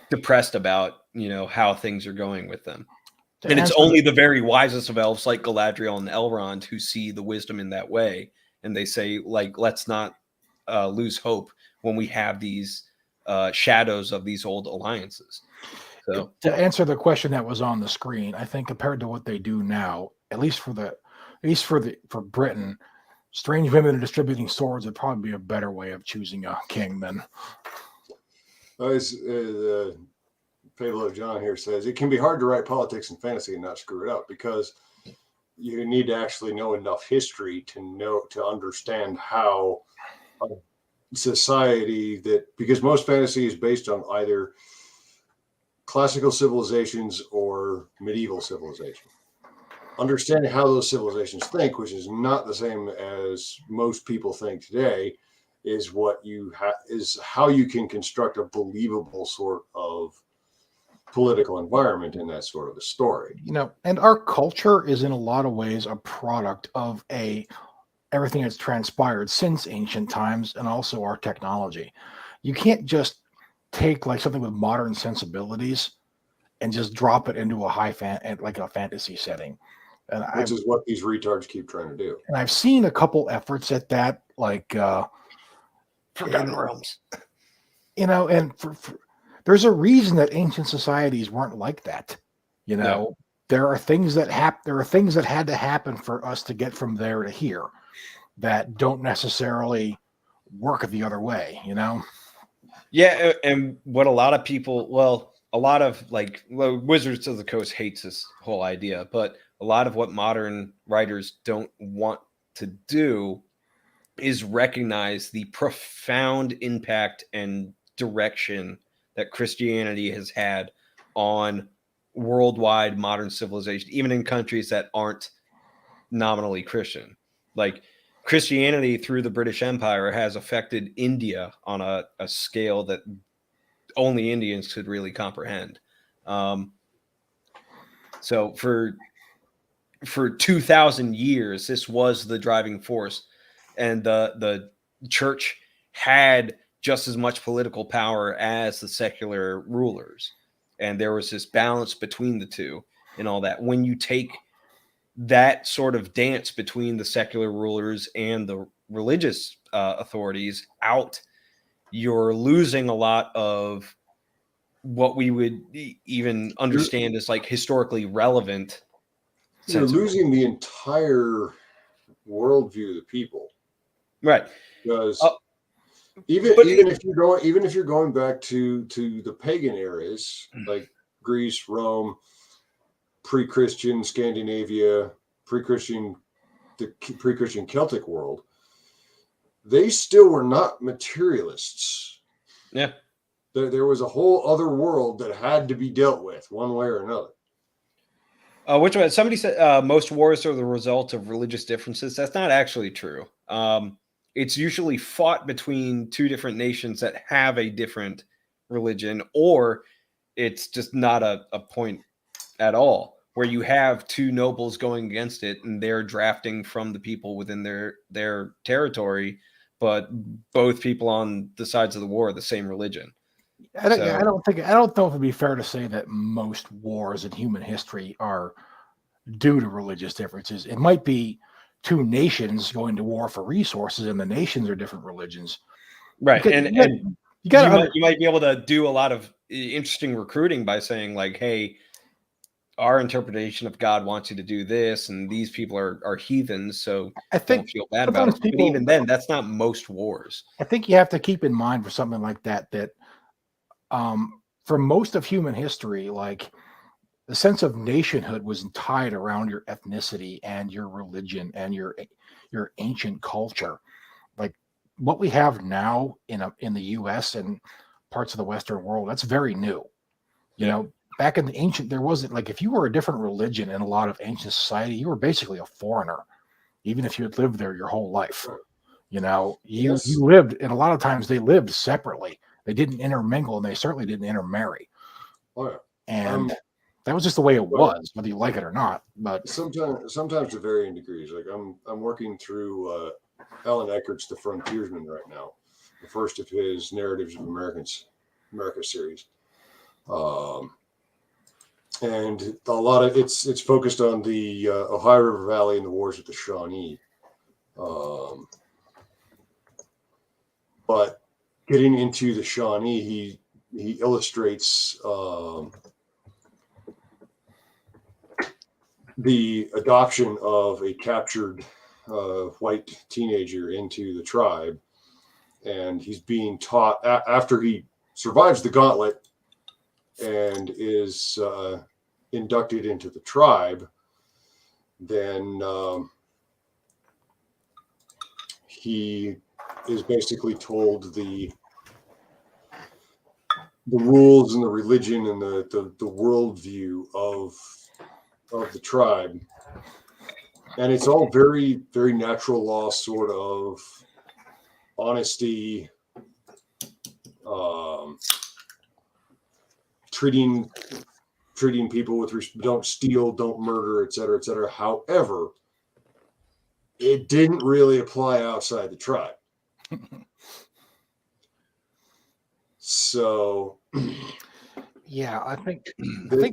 depressed about, how things are going with them. To And it's answer only the very wisest of elves like Galadriel and Elrond who see the wisdom in that way. And they say, like, let's not lose hope when we have these shadows of these old alliances. So to answer the question that was on the screen, I think compared to what they do now, at least for Britain, strange women distributing swords would probably be a better way of choosing a king than. The Fable of John here says it can be hard to write politics and fantasy and not screw it up because you need to actually know enough history to understand how a society because most fantasy is based on either classical civilizations or medieval civilization. Understanding how those civilizations think, which is not the same as most people think today, is is how you can construct a believable sort of political environment in that sort of a story. And our culture is in a lot of ways a product of everything that's transpired since ancient times and also our technology. You can't just take like something with modern sensibilities and just drop it into like a fantasy setting. Which is what these retards keep trying to do. And I've seen a couple efforts at that, like Forgotten Realms. And there's a reason that ancient societies weren't like that. Yeah. There are things that had to happen for us to get from there to here that don't necessarily work the other way. Yeah, and what a lot of people, Wizards of the Coast hates this whole idea, but a lot of what modern writers don't want to do is recognize the profound impact and direction that Christianity has had on worldwide modern civilization, even in countries that aren't nominally Christian. Like Christianity through the British Empire has affected India on a scale that only Indians could really comprehend. So for 2,000 years, this was the driving force, and the church had just as much political power as the secular rulers, and there was this balance between the two and all that. When you take that sort of dance between the secular rulers and the religious authorities out, you're losing a lot of what we would even understand as like historically relevant. You're losing the entire worldview of the people, right? Because even if you're going back to the pagan eras like Greece, Rome, pre-Christian Scandinavia, the pre-Christian Celtic world, they still were not materialists. Yeah. There was a whole other world that had to be dealt with one way or another. Which one? Somebody said most wars are the result of religious differences. That's not actually true. It's usually fought between two different nations that have a different religion, or it's just not a point at all, where you have two nobles going against it and they're drafting from the people within their territory, but both people on the sides of the war are the same religion. I don't know if it'd be fair to say that most wars in human history are due to religious differences. It might be two nations going to war for resources, and the nations are different religions. Right, you might be able to do a lot of interesting recruiting by saying like, "Hey, our interpretation of God wants you to do this, and these people are heathens, so I think don't feel bad about it." But even then, that's not most wars. I think you have to keep in mind for something like that for most of human history, like the sense of nationhood was tied around your ethnicity and your religion and your ancient culture. Like what we have now in the U.S. and parts of the Western world, that's very new. Back in the ancient, there wasn't like if you were a different religion in a lot of ancient society, you were basically a foreigner, even if you had lived there your whole life. You lived, and a lot of times they lived separately. They didn't intermingle, and they certainly didn't intermarry. Oh, yeah. And that was just the way it was, whether you like it or not. But sometimes to varying degrees. Like I'm working through Alan Eckert's The Frontiersman right now, the first of his Narratives of America series. And a lot of it's focused on the Ohio River Valley and the wars with the Shawnee. But getting into the Shawnee, he illustrates the adoption of a captured white teenager into the tribe, and he's being taught after he survives the gauntlet and is inducted into the tribe. Then he is basically told the rules and the religion and the worldview of the tribe, and it's all very, very natural law, sort of honesty, treating people with don't steal, don't murder, etc., etc. However, it didn't really apply outside the tribe. So, yeah, I think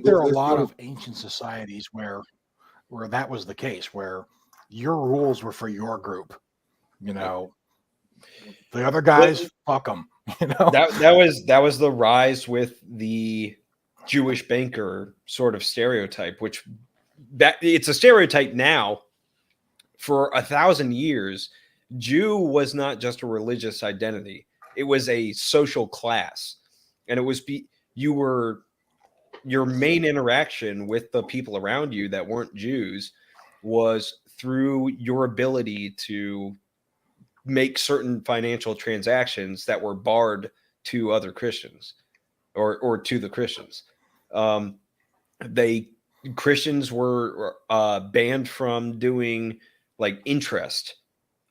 there are a lot of ancient societies where that was the case, where your rules were for your group. You know, the other guys, fuck them. You know, that was the rise with the Jewish banker sort of stereotype, which that it's a stereotype now. For 1,000 years, Jew was not just a religious identity; it was a social class, and it was your main interaction with the people around you that weren't Jews was through your ability to make certain financial transactions that were barred to other Christians or to the Christians. Christians were banned from doing like interest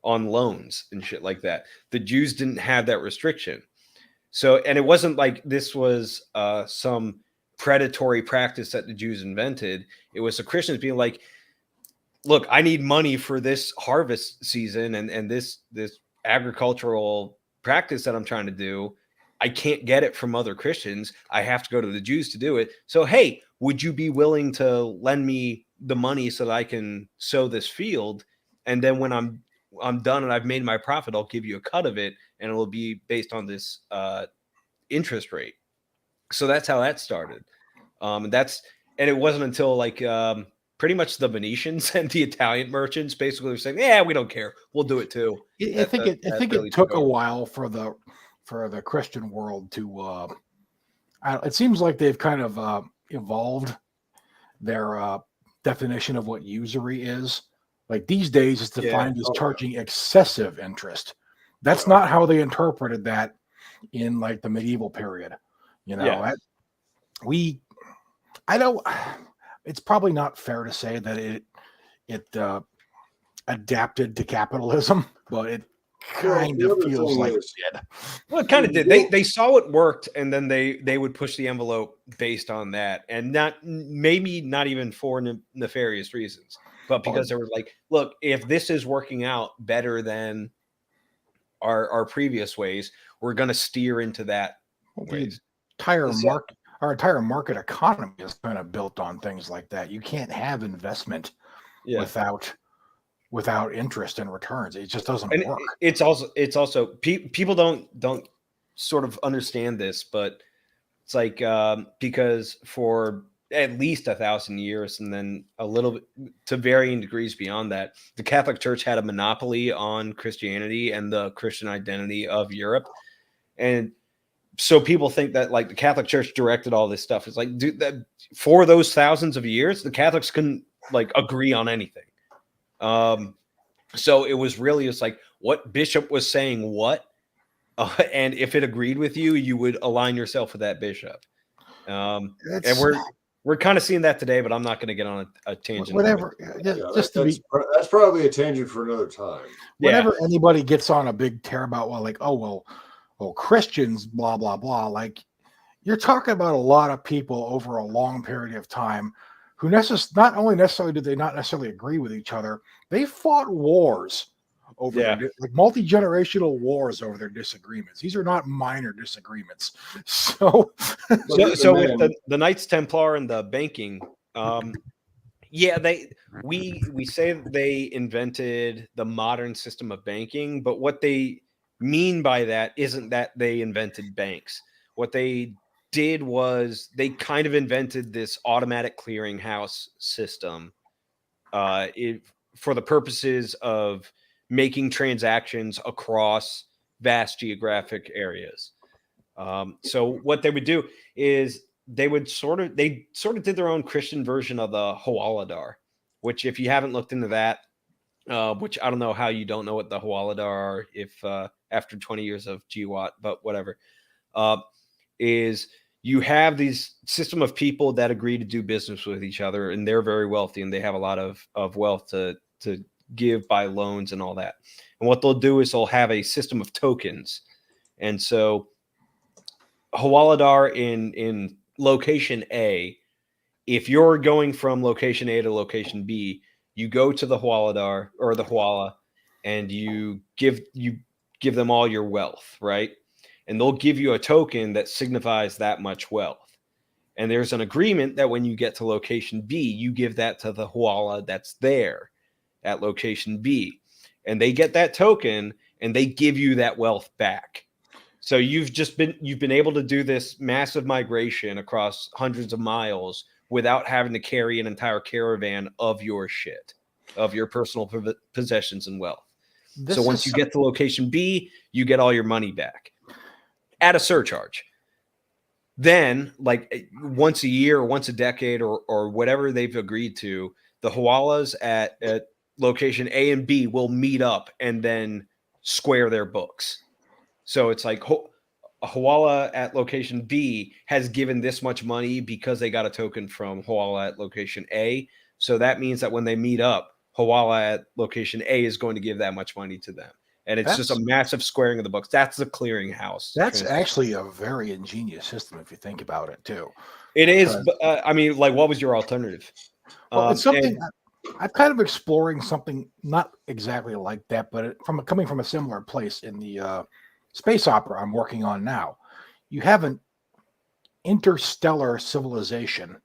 on loans and shit like that. The Jews didn't have that restriction. So, and it wasn't like this was some predatory practice that the Jews invented. It was the Christians being like, look, I need money for this harvest season and this agricultural practice that I'm trying to do. I can't get it from other Christians. I have to go to the Jews to do it. So, hey, would you be willing to lend me the money so that I can sow this field? And then when I'm done and I've made my profit, I'll give you a cut of it, and it will be based on this interest rate. So that's how that started. And it wasn't until like pretty much the Venetians and the Italian merchants basically were saying, "Yeah, we don't care. We'll do it too." I think it took a while for the Christian world to. It seems like they've kind of evolved their definition of what usury is. Like these days, it's defined as charging excessive interest. That's not how they interpreted that in like the medieval period. You know, I know it's probably not fair to say that it adapted to capitalism, but it kind of feels like it did. Well, it kind of did. They saw it worked, and then they would push the envelope based on that, and maybe not even for nefarious reasons, but because they were like, look, if this is working out better than our previous ways, we're going to steer into that ways. Our entire market economy is kind of built on things like that. You can't have investment without interest and returns. It just doesn't work. It's also people don't sort of understand this, but it's like because for at least 1,000 years, and then a little bit to varying degrees beyond that, the Catholic Church had a monopoly on Christianity and the Christian identity of Europe, and so people think that like the Catholic Church directed all this stuff. It's like, dude, that for those thousands of years, the Catholics couldn't like agree on anything. So it was really just like what bishop was saying what, and if it agreed with you, you would align yourself with that bishop. And we're kind of seeing that today, but I'm not going to get on a tangent. Whatever. That's probably a tangent for another time. Whenever anybody gets on a big tear about Christians, blah, blah, blah. Like you're talking about a lot of people over a long period of time who not only necessarily did they not necessarily agree with each other, they fought wars over Yeah. like multi-generational wars over their disagreements. These are not minor disagreements. So, So with the Knights Templar and the banking, yeah, we say that they invented the modern system of banking, but what they mean by that isn't that they invented banks. What they did was they kind of invented this automatic clearinghouse system for the purposes of making transactions across vast geographic areas. So what they would do is they sort of did their own Christian version of the Hawaladar, which if you haven't looked into that, which I don't know how you don't know what the Hawaladar are if after 20 years of GWAT, but whatever, is you have these system of people that agree to do business with each other, and they're very wealthy and they have a lot of wealth to give by loans and all that. And what they'll do is they'll have a system of tokens. And so Hawaladar in location A, if you're going from location A to location B, you go to the Hawaladar or the Hawala and you give them all your wealth, right? And they'll give you a token that signifies that much wealth. And there's an agreement that when you get to location B, you give that to the Hawala that's there at location B. And they get that token and they give you that wealth back. So you've been able to do this massive migration across hundreds of miles without having to carry an entire caravan of your shit, of your personal possessions and wealth. So once you get to location B, you get all your money back at a surcharge. Then, like once a year or once a decade or whatever they've agreed to, the Hawalas at location A and B will meet up and then square their books. So it's like a Hawala at location B has given this much money because they got a token from Hawala at location A. So that means that when they meet up, Hawala at location A is going to give that much money to them. And it's just a massive squaring of the books. That's the clearinghouse. That's actually a very ingenious system if you think about it, too. It is. But, I mean, like, what was your alternative? Well, it's something I'm kind of exploring something not exactly like that, but coming from a similar place in the space opera I'm working on now. You have an interstellar civilization,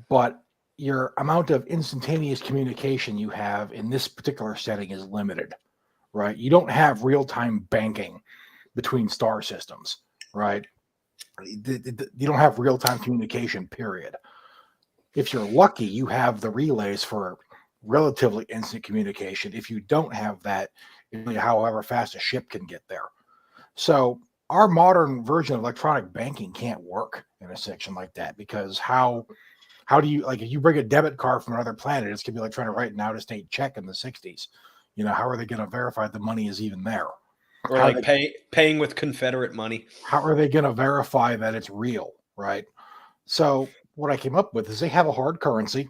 but your amount of instantaneous communication you have in this particular setting is limited, right? You don't have real-time banking between star systems, right? You don't have real-time communication, period. If you're lucky, you have the relays for relatively instant communication. If you don't have that, however fast a ship can get there. So our modern version of electronic banking can't work in a section like that, because how do you, like, if you bring a debit card from another planet, it's gonna be like trying to write an out-of-state check in the 60s. How are they going to verify the money is even there? Or like paying with Confederate money. How are they going to verify that it's real, right? So what I came up with is they have a hard currency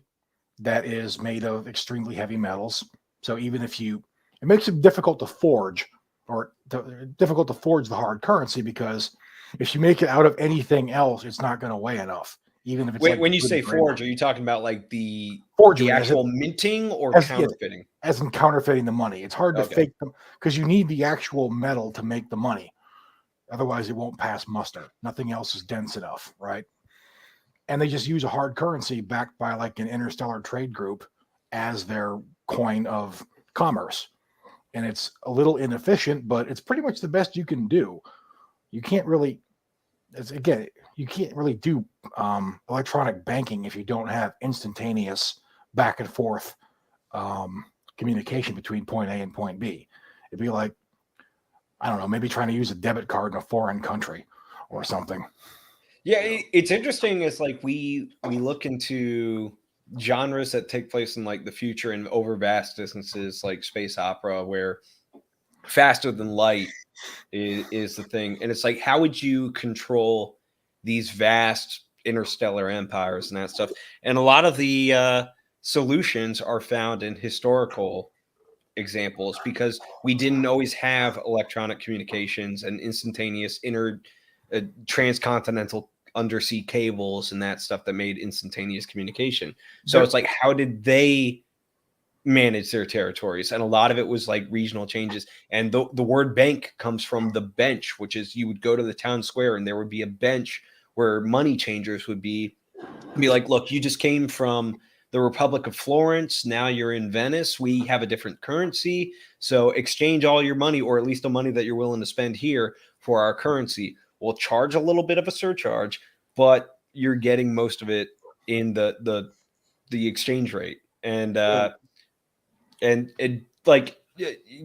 that is made of extremely heavy metals. So even if it makes it difficult to forge, difficult to forge the hard currency, because if you make it out of anything else, it's not going to weigh enough. Even if it's when you say forge, are you talking about like the actual minting or counterfeiting? As in counterfeiting the money. It's hard to fake them because you need the actual metal to make the money. Otherwise, it won't pass muster. Nothing else is dense enough, right? And they just use a hard currency backed by like an interstellar trade group as their coin of commerce. And it's a little inefficient, but it's pretty much the best you can do. You can't really, you can't really do electronic banking if you don't have instantaneous back and forth communication between point A and point B. It'd be like, I don't know, maybe trying to use a debit card in a foreign country or something. Yeah, it's interesting. It's like we look into genres that take place in like the future and over vast distances, like space opera, where faster than light is the thing. And it's like, how would you control these vast interstellar empires and that stuff? And a lot of the solutions are found in historical examples, because we didn't always have electronic communications and instantaneous transcontinental undersea cables and that stuff that made instantaneous communication. So it's like, how did they manage their territories, and a lot of it was like regional changes. And the word bank comes from the bench, which is you would go to the town square and there would be a bench where money changers would be like, look, you just came from the Republic of Florence, now you're in Venice, we have a different currency, so exchange all your money, or at least the money that you're willing to spend here, for our currency. We'll charge a little bit of a surcharge, but you're getting most of it in the exchange rate. And like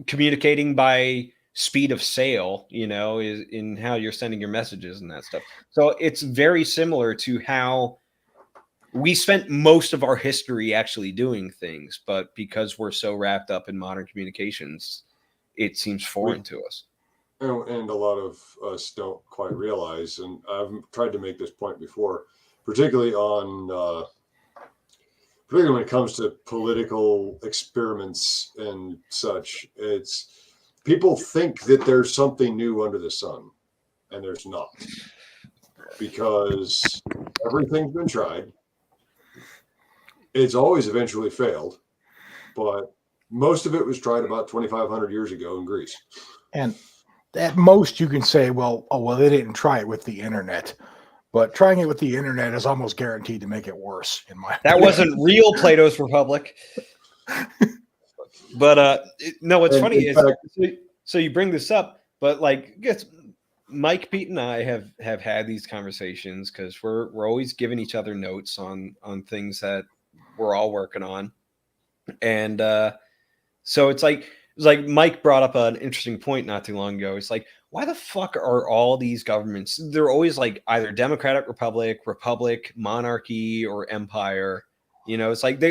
communicating by speed of sail, is in how you're sending your messages and that stuff. So it's very similar to how we spent most of our history actually doing things, but because we're so wrapped up in modern communications, it seems foreign to us. And a lot of us don't quite realize, and I've tried to make this point before, particularly when it comes to political experiments and such. It's people think that there's something new under the sun, and there's not, because everything's been tried. It's always eventually failed, but most of it was tried about 2,500 years ago in Greece. And at most you can say, well, they didn't try it with the internet. But trying it with the internet is almost guaranteed to make it worse, in my That opinion. wasn't real Plato's Republic. But no, what's funny is, so you bring this up, but like, Mike, Pete, and I have had these conversations because we're always giving each other notes on things that we're all working on. And so it's like Mike brought up an interesting point not too long ago. It's like, why the fuck are all these governments? They're always like either democratic republic, monarchy, or empire. It's like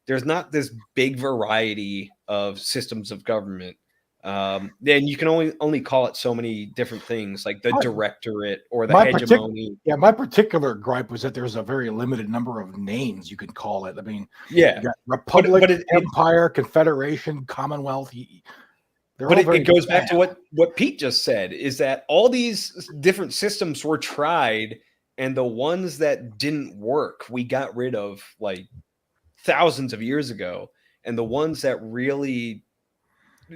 there's not this big variety of systems of government. Then you can only call it so many different things, like the directorate or the hegemony. My particular gripe was that there's a very limited number of names you can call it. I mean, yeah, you got republic, empire, confederation, commonwealth. But it goes back to what Pete just said, is that all these different systems were tried, and the ones that didn't work, we got rid of like thousands of years ago. And the ones that really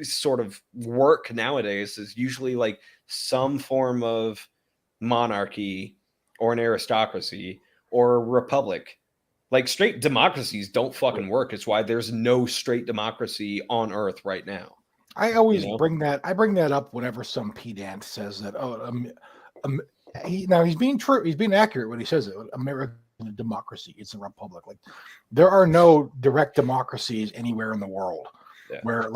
sort of work nowadays is usually like some form of monarchy or an aristocracy or a republic. Like straight democracies don't fucking work. It's why there's no straight democracy on earth right now. I always bring that up whenever some pedant says that. He's being true. He's being accurate when he says it. American democracy, it's a republic. Like there are no direct democracies anywhere in the world where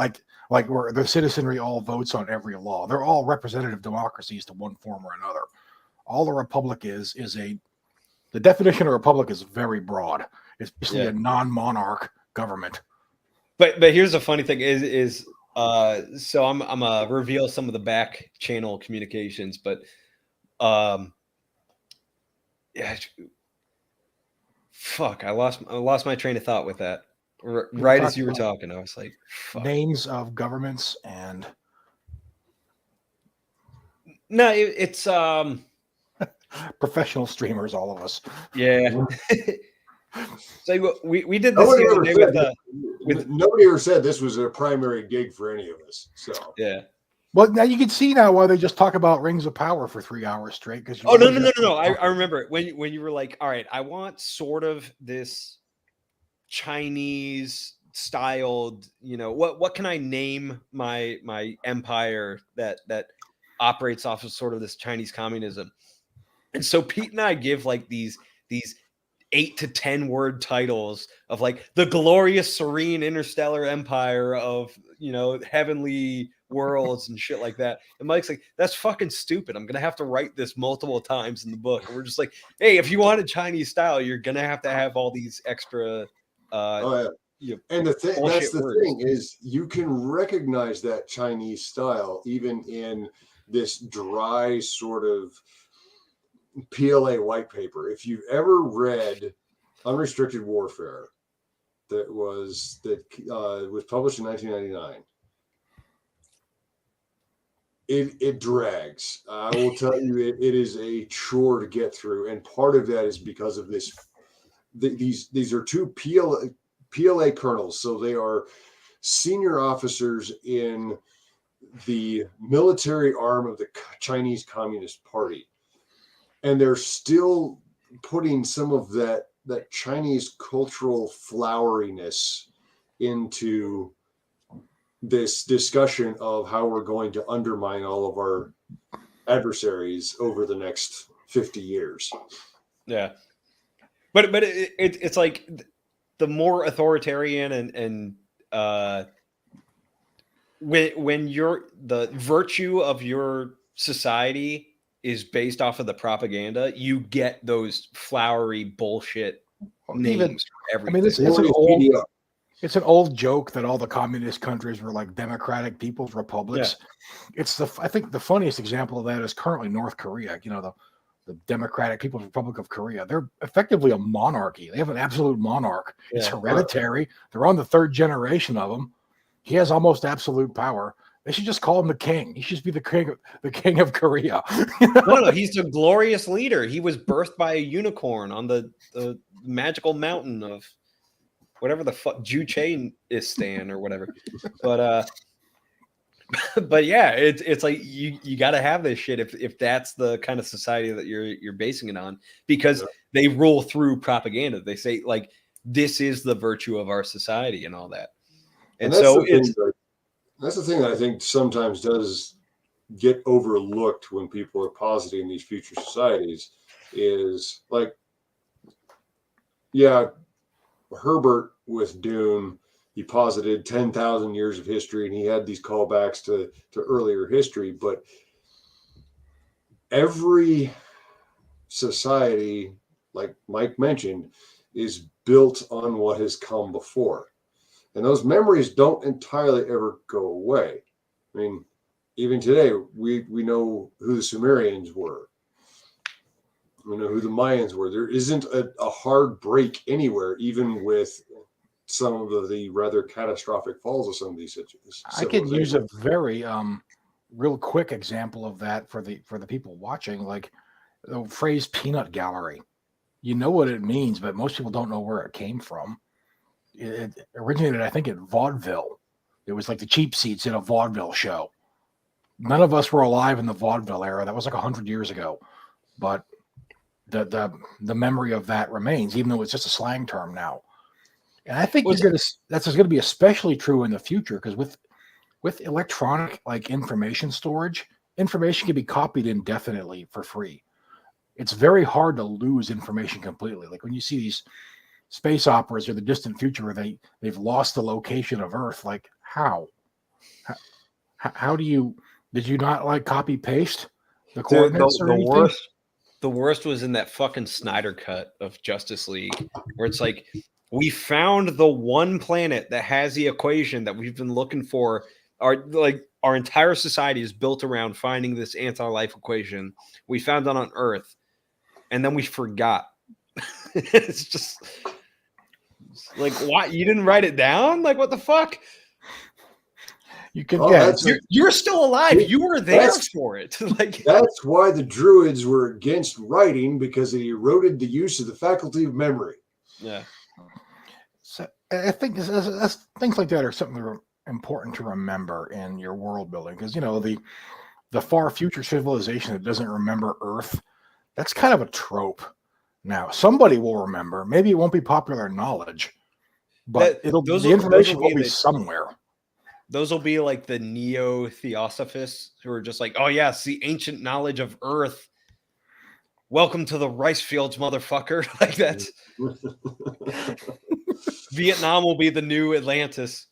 where the citizenry all votes on every law. They're all representative democracies to one form or another. All a republic is the definition of a republic is very broad. It's basically a non-monarch government. But here's the funny thing is so I'm gonna reveal some of the back channel communications, but fuck, I lost my train of thought with that. Right as you were talking, I was like, fuck. Names of governments and no, it's professional streamers, all of us. Yeah. So we did this the other day with nobody ever said this was a primary gig for any of us. So yeah. Well, now you can see now why they just talk about Rings of Power for 3 hours straight. Because no. I remember it when you were like, all right, I want sort of this Chinese styled, what can I name my empire that operates off of sort of this Chinese communism? And so Pete and I give like these 8 to 10 word titles of like the glorious, serene, interstellar empire of, heavenly worlds and shit like that. And Mike's like, that's fucking stupid. I'm going to have to write this multiple times in the book. And we're just like, hey, if you want a Chinese style, you're going to have all these extra. And that's the thing is you can recognize that Chinese style even in this dry sort of PLA white paper. If you've ever read Unrestricted Warfare, that was published in 1999, it drags. I will tell you, it is a chore to get through, and part of that is because of this. These are two PLA kernels, so they are senior officers in the military arm of the Chinese Communist Party. And they're still putting some of that Chinese cultural floweriness into this discussion of how we're going to undermine all of our adversaries over the next 50 years. Yeah. But it's like the more authoritarian and when the virtue of your society is based off of the propaganda, you get those flowery bullshit names for everything. I mean, it's an old joke that all the communist countries were like democratic people's republics. Yeah. I think the funniest example of that is currently North Korea. You know, the Democratic People's Republic of Korea. They're effectively a monarchy. They have an absolute monarch. Yeah. It's hereditary. They're on the third generation of him. He has almost absolute power. They should just call him the king. He should be the king of Korea. No, he's a glorious leader. He was birthed by a unicorn on the magical mountain of whatever the fuck Jucheistan or whatever. But yeah, it's like you got to have this shit if that's the kind of society that you're basing it on, because they rule through propaganda. They say like this is the virtue of our society and all that. And so that's the thing that I think sometimes does get overlooked when people are positing these future societies is like, yeah, Herbert with Dune, he posited 10,000 years of history and he had these callbacks to earlier history, but every society, like Mike mentioned, is built on what has come before. And those memories don't entirely ever go away. I mean, even today, we know who the Sumerians were. We know who the Mayans were. There isn't a hard break anywhere, even with some of the rather catastrophic falls of some of these situations. I could use a very real quick example of that for the people watching, like the phrase peanut gallery. You know what it means, but most people don't know where it came from. It originated, I think, in vaudeville. It was like the cheap seats in a vaudeville show. None of us were alive in the vaudeville era. That was like 100 years ago. But the memory of that remains, even though it's just a slang term now. And I think that's going to be especially true in the future, because with electronic like information storage, information can be copied indefinitely for free. It's very hard to lose information completely. Like when you see these space operas or the distant future where they've lost the location of Earth, like how did you not like copy paste the coordinates? The worst was in that fucking Snyder cut of Justice League, where it's like, we found the one planet that has the equation that we've been looking for. Our entire society is built around finding this anti-life equation. We found it on Earth, and then we forgot. It's just like, what? You didn't write it down? Like, what the fuck? You can you're still alive. You were there for it. Like, that's why the Druids were against writing, because it eroded the use of the faculty of memory. Yeah. So I think things like that are something that are important to remember in your world building, because the far future civilization that doesn't remember Earth, that's kind of a trope. Now somebody will remember. Maybe it won't be popular knowledge, but the information will be somewhere. Those will be like the neo-theosophists who are just like, oh yeah, it's the ancient knowledge of Earth. Welcome to the rice fields, motherfucker. Like that's Vietnam will be the new Atlantis.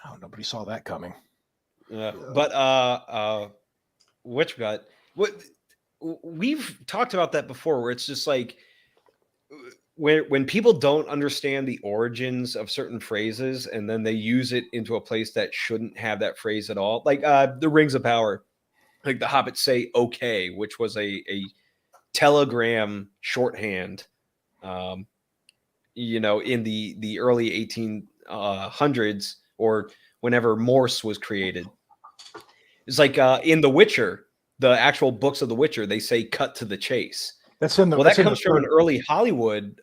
Oh, nobody saw that coming. But Witchgut, we've talked about that before, where it's just like when people don't understand the origins of certain phrases and then they use it into a place that shouldn't have that phrase at all. Like the Rings of Power, like the Hobbits say okay, which was a telegram shorthand, in the early 1800s or whenever Morse was created. It's like in The Witcher, the actual books of The Witcher, they say cut to the chase. That comes from an early Hollywood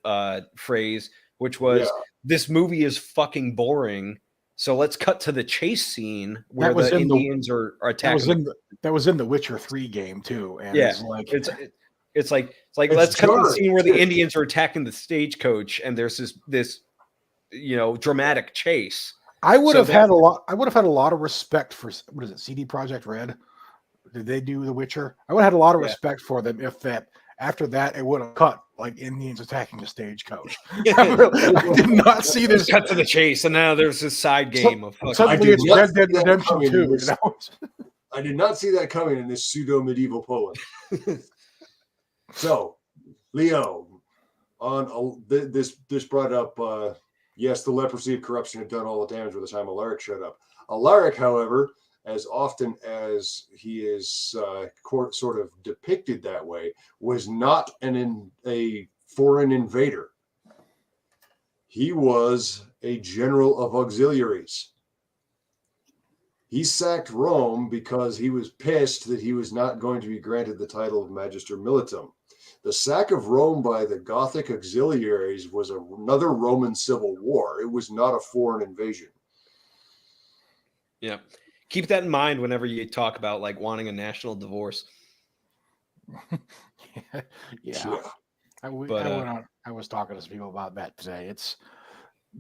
phrase, which was this movie is fucking boring. So let's cut to the chase scene where was the in the- Indians are attacking. That was in the Witcher 3 game too, and Yeah, it's like it's like It's let's cut to the jarring, scene where the too. Indians are attacking the stagecoach, and there's this dramatic chase. I would So have that- had a lot. I would have had a lot of respect for what is it? CD Projekt Red. Did they do The Witcher? I would have had a lot of Yeah. respect for them if that after that it would have cut like Indians attacking a stagecoach. I did not see this. cut to the chase, and now there's this side game of fucking. Suddenly did it's not Red see Dead that Redemption coming 2. in this- You know? I did not see that coming in this pseudo medieval Poland. So, Leo, on this brought up. Yes, the leprosy of corruption had done all the damage by the time Alaric showed up. Alaric, however, as often as he is sort of depicted that way, was not a foreign invader. He was a general of auxiliaries. He sacked Rome because he was pissed that he was not going to be granted the title of Magister Militum. The sack of Rome by the Gothic auxiliaries was another Roman civil war. It was not a foreign invasion. Yeah, keep that in mind whenever you talk about like wanting a national divorce. Yeah. I was talking to some people about that today. It's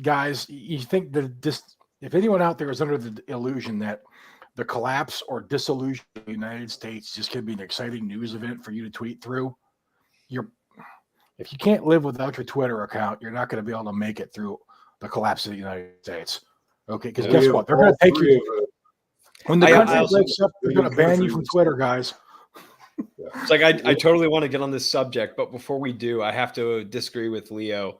guys, you think that if anyone out there is under the illusion that the collapse or dissolution of the United States just can be an exciting news event for you to tweet through, if you can't live without your Twitter account, you're not going to be able to make it through the collapse of the United States. Okay, because guess what? They're going to take you when the country breaks up. They're going to ban you from Twitter, guys. It's like I totally want to get on this subject, but before we do, I have to disagree with Leo.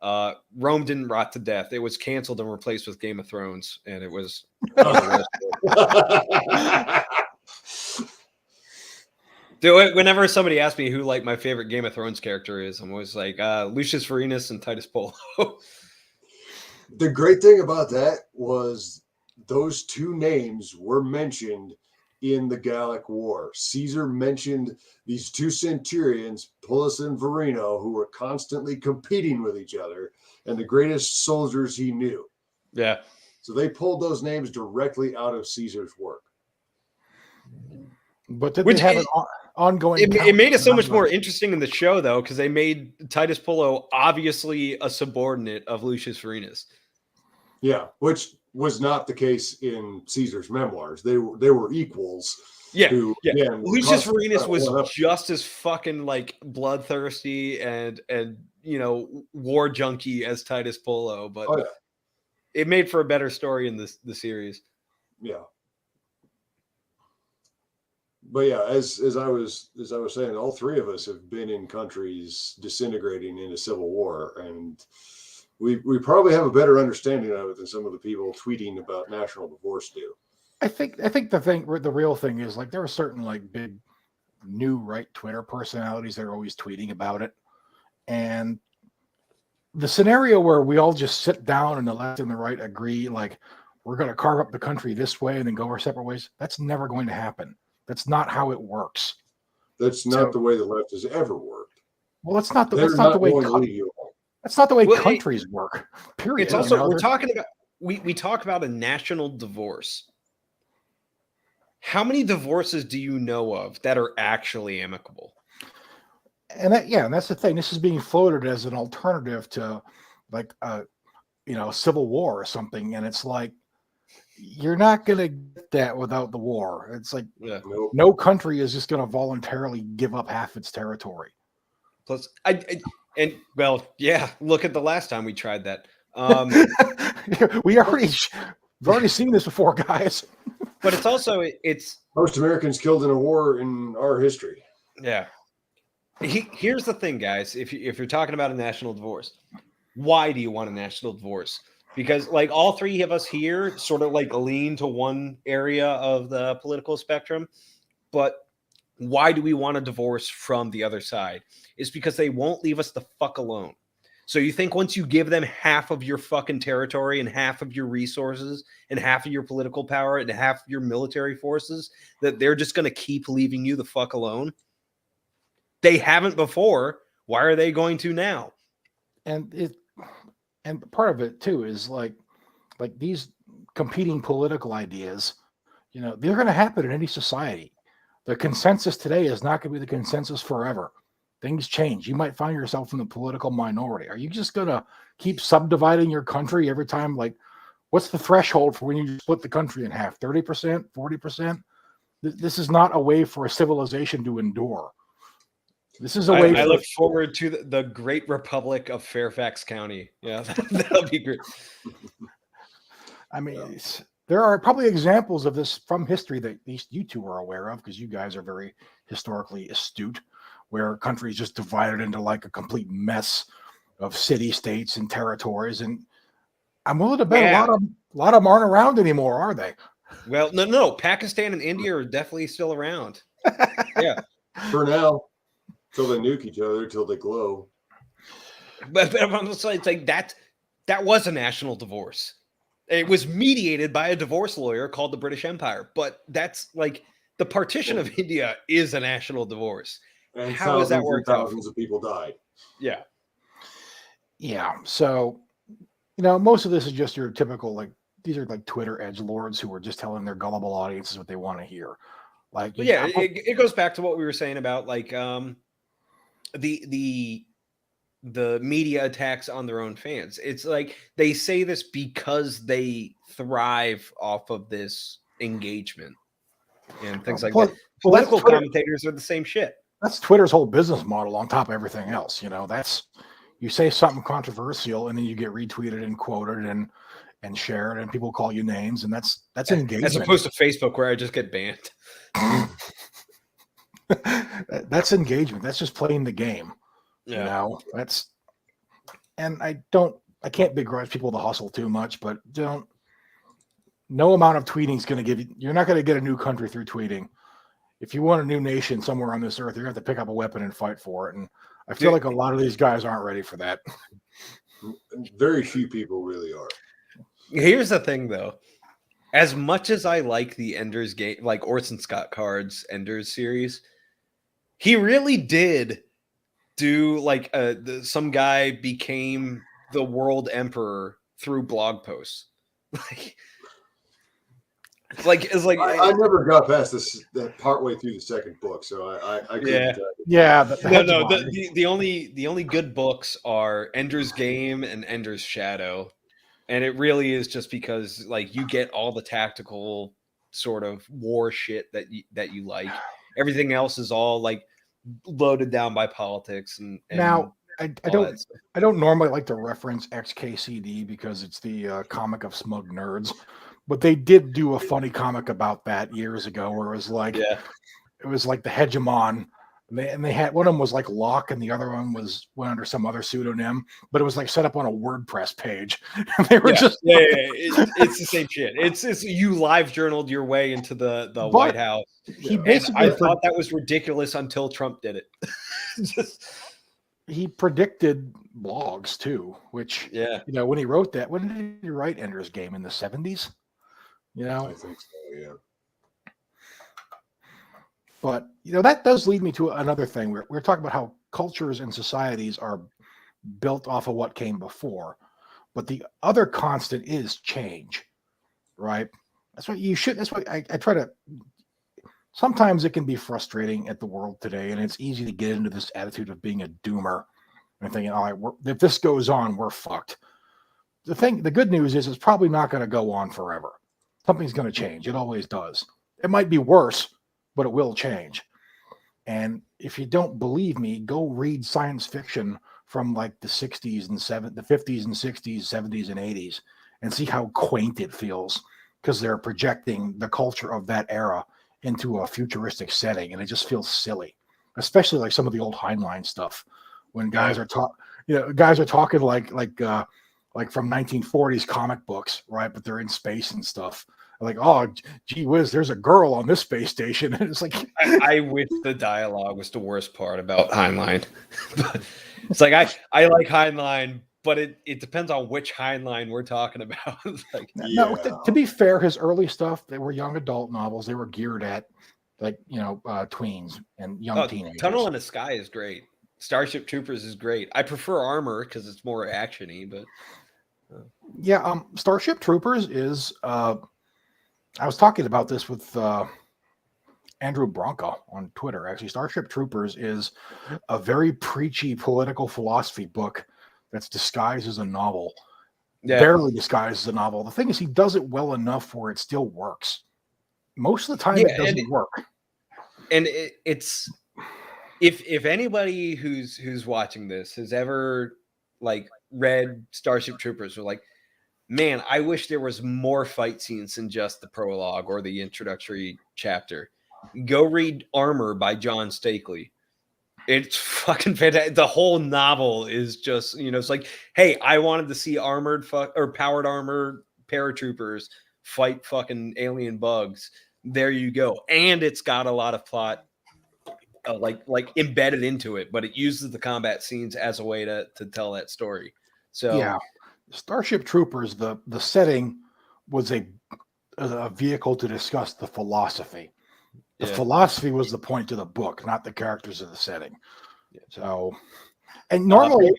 Rome didn't rot to death. It was canceled and replaced with Game of Thrones, and it was. Dude, whenever somebody asks me who like my favorite Game of Thrones character is, I'm always like Lucius Vorenus and Titus Polo. The great thing about that was those two names were mentioned in the Gallic War. Caesar mentioned these two centurions, Pullus and Verino, who were constantly competing with each other, and the greatest soldiers he knew. Yeah. So they pulled those names directly out of Caesar's work. But did they have an ongoing? It made it so much more interesting in the show, though, because they made Titus Polo obviously a subordinate of Lucius Vorenus. Yeah, which was not the case in Caesar's memoirs. They were equals. Yeah, who, yeah. again, Lucius Vorenus was just as fucking like bloodthirsty and war junkie as Titus Polo, but it made for a better story in the series. Yeah. But yeah, as I was saying, all three of us have been in countries disintegrating in a civil war, and we probably have a better understanding of it than some of the people tweeting about national divorce do. I think the real thing is like there are certain like big new right Twitter personalities that are always tweeting about it, and the scenario where we all just sit down and the left and the right agree like we're going to carve up the country this way and then go our separate ways, that's never going to happen. That's not how it works. That's not the way the left has ever worked. Well, that's not the way countries work. Period. It's also we're talking about we talk about a national divorce. How many divorces do you know of that are actually amicable? And that's the thing. This is being floated as an alternative to like civil war or something, and it's like you're not going to get that without the war. It's like no country is just going to voluntarily give up half its territory. Plus, we've look at the last time we tried that. We've already seen this before, guys. But it's also most Americans killed in a war in our history. Yeah. Here's the thing, guys. If you're talking about a national divorce, why do you want a national divorce? Because like all three of us here sort of like lean to one area of the political spectrum, but why do we want a divorce from the other side? It's because they won't leave us the fuck alone. So you think once you give them half of your fucking territory and half of your resources and half of your political power and half of your military forces that they're just going to keep leaving you the fuck alone? They haven't before. Why are they going to now? And And part of it too is like these competing political ideas, they're going to happen in any society. The consensus today is not going to be the consensus forever. Things change. You might find yourself in the political minority. Are you just going to keep subdividing your country every time? Like, what's the threshold for when you split the country in half? 30%, 40%? This is not a way for a civilization to endure. This is a way. I look forward to the Great Republic of Fairfax County. Yeah, that'll be great. I mean, there are probably examples of this from history that at least you two are aware of, because you guys are very historically astute, where countries just divided into like a complete mess of city states and territories. And I'm willing to bet a lot of them aren't around anymore, are they? Well, no. Pakistan and India are definitely still around. Yeah, for now, till they nuke each other, till they glow. but honestly, it's like that was a national divorce. It was mediated by a divorce lawyer called the British Empire, but that's like the partition of India is a national divorce. And how does that work? Thousands of people died. Yeah. So, most of this is just your typical, like, these are like Twitter edgelords who are just telling their gullible audiences what they want to hear. Like, it goes back to what we were saying about like the media attacks on their own fans. It's like they say this because they thrive off of this engagement and things like that. Political commentators are the same shit. That's Twitter's whole business model on top of everything else. That's, you say something controversial and then you get retweeted and quoted and shared, and people call you names, and that's engagement. As opposed to Facebook, where I just get banned. That's engagement. That's just playing the game. Yeah. And I can't begrudge people to hustle too much, but no amount of tweeting is going to you're not going to get a new country through tweeting. If you want a new nation somewhere on this earth, you're going to have to pick up a weapon and fight for it. And I feel like a lot of these guys aren't ready for that. Very few people really are. Here's the thing, though. As much as I like the Ender's Game, like Orson Scott Card's Ender's series, he really did do like some guy became the world emperor through blog posts. I never got past that partway through the second book, so I couldn't. The only good books are Ender's Game and Ender's Shadow. And it really is just because like you get all the tactical sort of war shit that you like. Everything else is all like loaded down by politics and now I don't normally like to reference XKCD because it's the comic of smug nerds, but they did do a funny comic about that years ago where it was like the hegemon. And they had one of them was like Locke, and the other one went under some other pseudonym, but it was like set up on a WordPress page. And they were it's the same shit. It's you live journaled your way into the White House. I thought that was ridiculous until Trump did it. He predicted blogs too, which when he wrote that, when did he write Ender's Game, in the 70s? I think so, yeah. But, that does lead me to another thing. We're talking about how cultures and societies are built off of what came before. But the other constant is change, right? That's what I try to. Sometimes it can be frustrating at the world today, and it's easy to get into this attitude of being a doomer and thinking, all right, if this goes on, we're fucked. The good news is it's probably not going to go on forever. Something's going to change. It always does. It might be worse, but it will change. And if you don't believe me, go read science fiction from like the 60s and the 50s and 60s, 70s and 80s and see how quaint it feels, because they're projecting the culture of that era into a futuristic setting, and it just feels silly, especially like some of the old Heinlein stuff when guys are talking like from 1940s comic books, right? But they're in space and stuff. Like, oh, gee whiz, there's a girl on this space station. And it's like, I wish the dialogue was the worst part about Heinlein. It's like I like Heinlein, but it depends on which Heinlein we're talking about. No, to be fair, his early stuff, they were young adult novels. They were geared at tweens and young teenagers. Tunnel in the Sky is great. Starship Troopers is great. I prefer Armor because it's more actiony, but Yeah, Starship Troopers is. I was talking about this with Andrew Bronco on Twitter. Actually, Starship Troopers is a very preachy political philosophy book that's disguised as a novel. Yeah. Barely disguised as a novel. The thing is, he does it well enough where it still works. Most of the time, it doesn't work. And it's if anybody who's watching this has ever like read Starship Troopers or like, man, I wish there was more fight scenes than just the prologue or the introductory chapter. Go read Armor by John Stakely. It's fucking fantastic. The whole novel is just, it's like, hey, I wanted to see powered armor paratroopers fight fucking alien bugs. There you go. And it's got a lot of plot like embedded into it, but it uses the combat scenes as a way to tell that story. So yeah, Starship Troopers, the setting was a vehicle to discuss the philosophy. The philosophy was the point of the book, not the characters of the setting. So, and normally,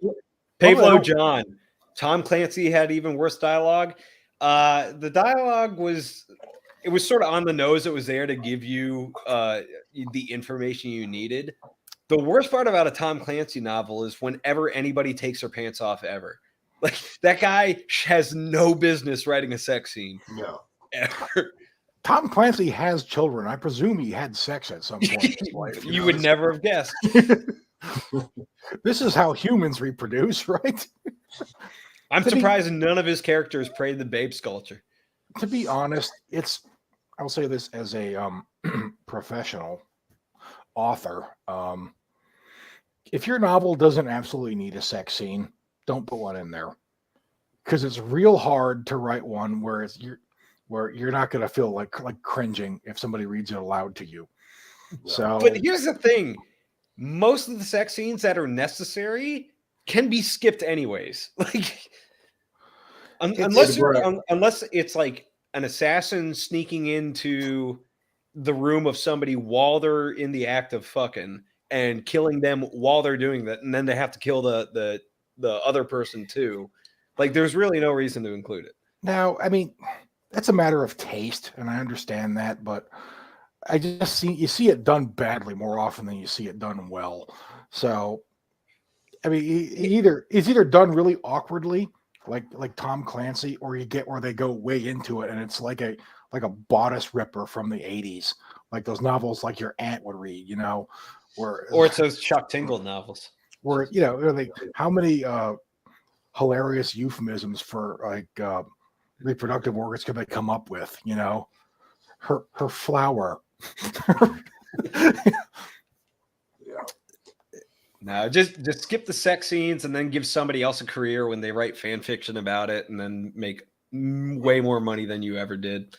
Pavlo John, Tom Clancy had even worse dialogue. The dialogue was sort of on the nose. It was there to give you the information you needed. The worst part about a Tom Clancy novel is whenever anybody takes their pants off ever. Like, that guy has no business writing a sex scene. No. Ever. Tom Clancy has children. I presume he had sex at some point in his life. You would never have guessed. This is how humans reproduce, right? I'm surprised none of his characters prayed the babe sculpture. To be honest, I'll say this as a professional author. If your novel doesn't absolutely need a sex scene, don't put one in there. Because it's real hard to write one where you're not going to feel like cringing if somebody reads it aloud to you. So, but here's the thing: most of the sex scenes that are necessary can be skipped anyways. Like, unless it's like an assassin sneaking into the room of somebody while they're in the act of fucking and killing them while they're doing that, and then they have to kill the other person too. Like, there's really no reason to include it. Now, I mean, that's a matter of taste, and I understand that, but I just you see it done badly more often than you see it done well. So, I mean, it's either done really awkwardly, like Tom Clancy, or you get where they go way into it, and it's like a bodice ripper from the 80s, like those novels like your aunt would read, or it's those Chuck Tingle novels, where how many hilarious euphemisms for like reproductive organs could they come up with? Her flower. No, just skip the sex scenes and then give somebody else a career when they write fan fiction about it, and then make way more money than you ever did.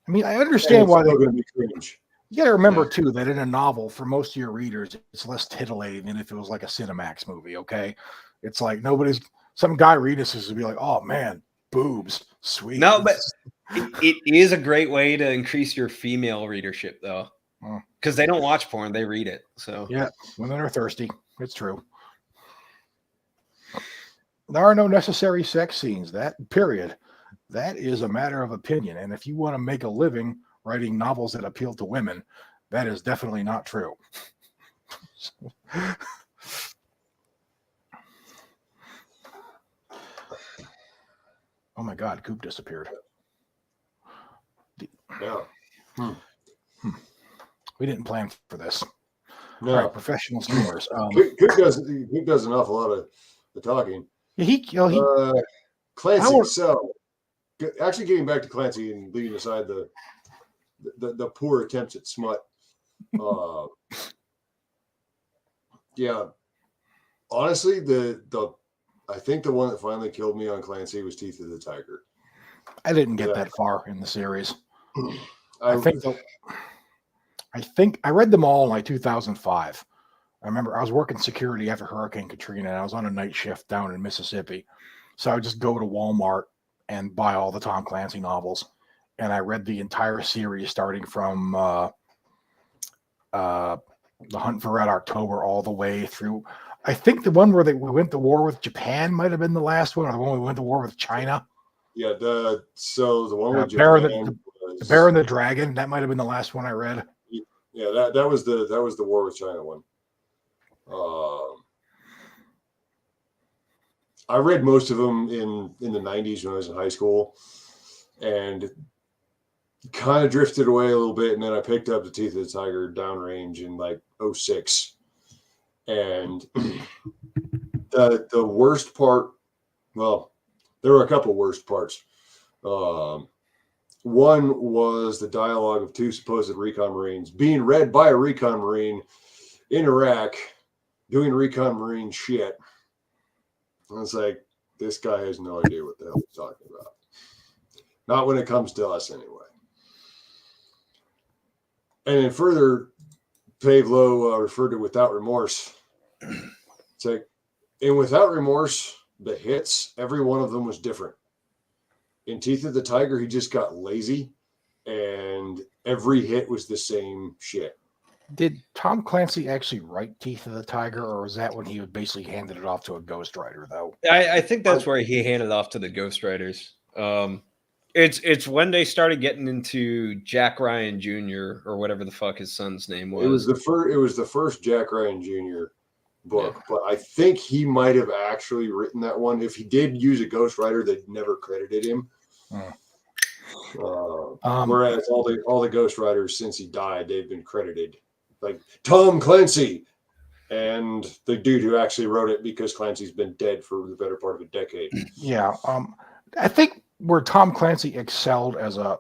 I mean, I understand why they're going to be cringe. You got to remember too that in a novel, for most of your readers, it's less titillating than if it was like a Cinemax movie. Okay, it's like some guy reading this is to be like, oh man, boobs, sweet. No, but it is a great way to increase your female readership, though, because they don't watch porn; they read it. So yeah, women are thirsty. It's true. There are no necessary sex scenes. That is a matter of opinion. And if you want to make a living writing novels that appeal to women, that is definitely not true. Oh my God, Coop disappeared. Yeah. We didn't plan for this. No. All right, professional streamers. Coop does an awful lot of the talking. Clancy. So, actually, getting back to Clancy and leaving aside the poor attempts at smut. Yeah. Honestly, I think the one that finally killed me on Clancy was Teeth of the Tiger. I didn't get that far in the series. I think I read them all in like 2005. I remember I was working security after Hurricane Katrina, and I was on a night shift down in Mississippi. So I would just go to Walmart and buy all the Tom Clancy novels. And I read the entire series starting from The Hunt for Red October all the way through. I think the one where we went to war with Japan might have been the last one, or the one we went to war with China. Yeah, the one with Bear Japan and the was, Bear and the Dragon. That might have been the last one I read. yeah, that was the war with China one. I read most of them in the 90s when I was in high school, and kind of drifted away a little bit, and then I picked up the Teeth of the Tiger downrange in like 06. And the worst part, well, there were a couple worst parts. One was the dialogue of two supposed recon Marines being read by a recon Marine in Iraq doing recon Marine shit. And it's like, this guy has no idea what the hell he's talking about. Not when it comes to us, anyway. And then further, Pavlo referred to Without Remorse. It's like, in Without Remorse, the hits, every one of them was different. In Teeth of the Tiger, he just got lazy, and every hit was the same shit. Did Tom Clancy actually write Teeth of the Tiger, or was that when he would basically handed it off to a ghostwriter, though? I think that's where he handed off to the ghostwriters. It's when they started getting into Jack Ryan Jr. or whatever the fuck his son's name was. It was the first Jack Ryan Jr. book, yeah. But I think he might have actually written that one. If he did use a ghostwriter, they never credited him. Whereas all the ghostwriters since he died, they've been credited, like Tom Clancy, and the dude who actually wrote it, because Clancy's been dead for the better part of a decade. Yeah, I think where Tom Clancy excelled as a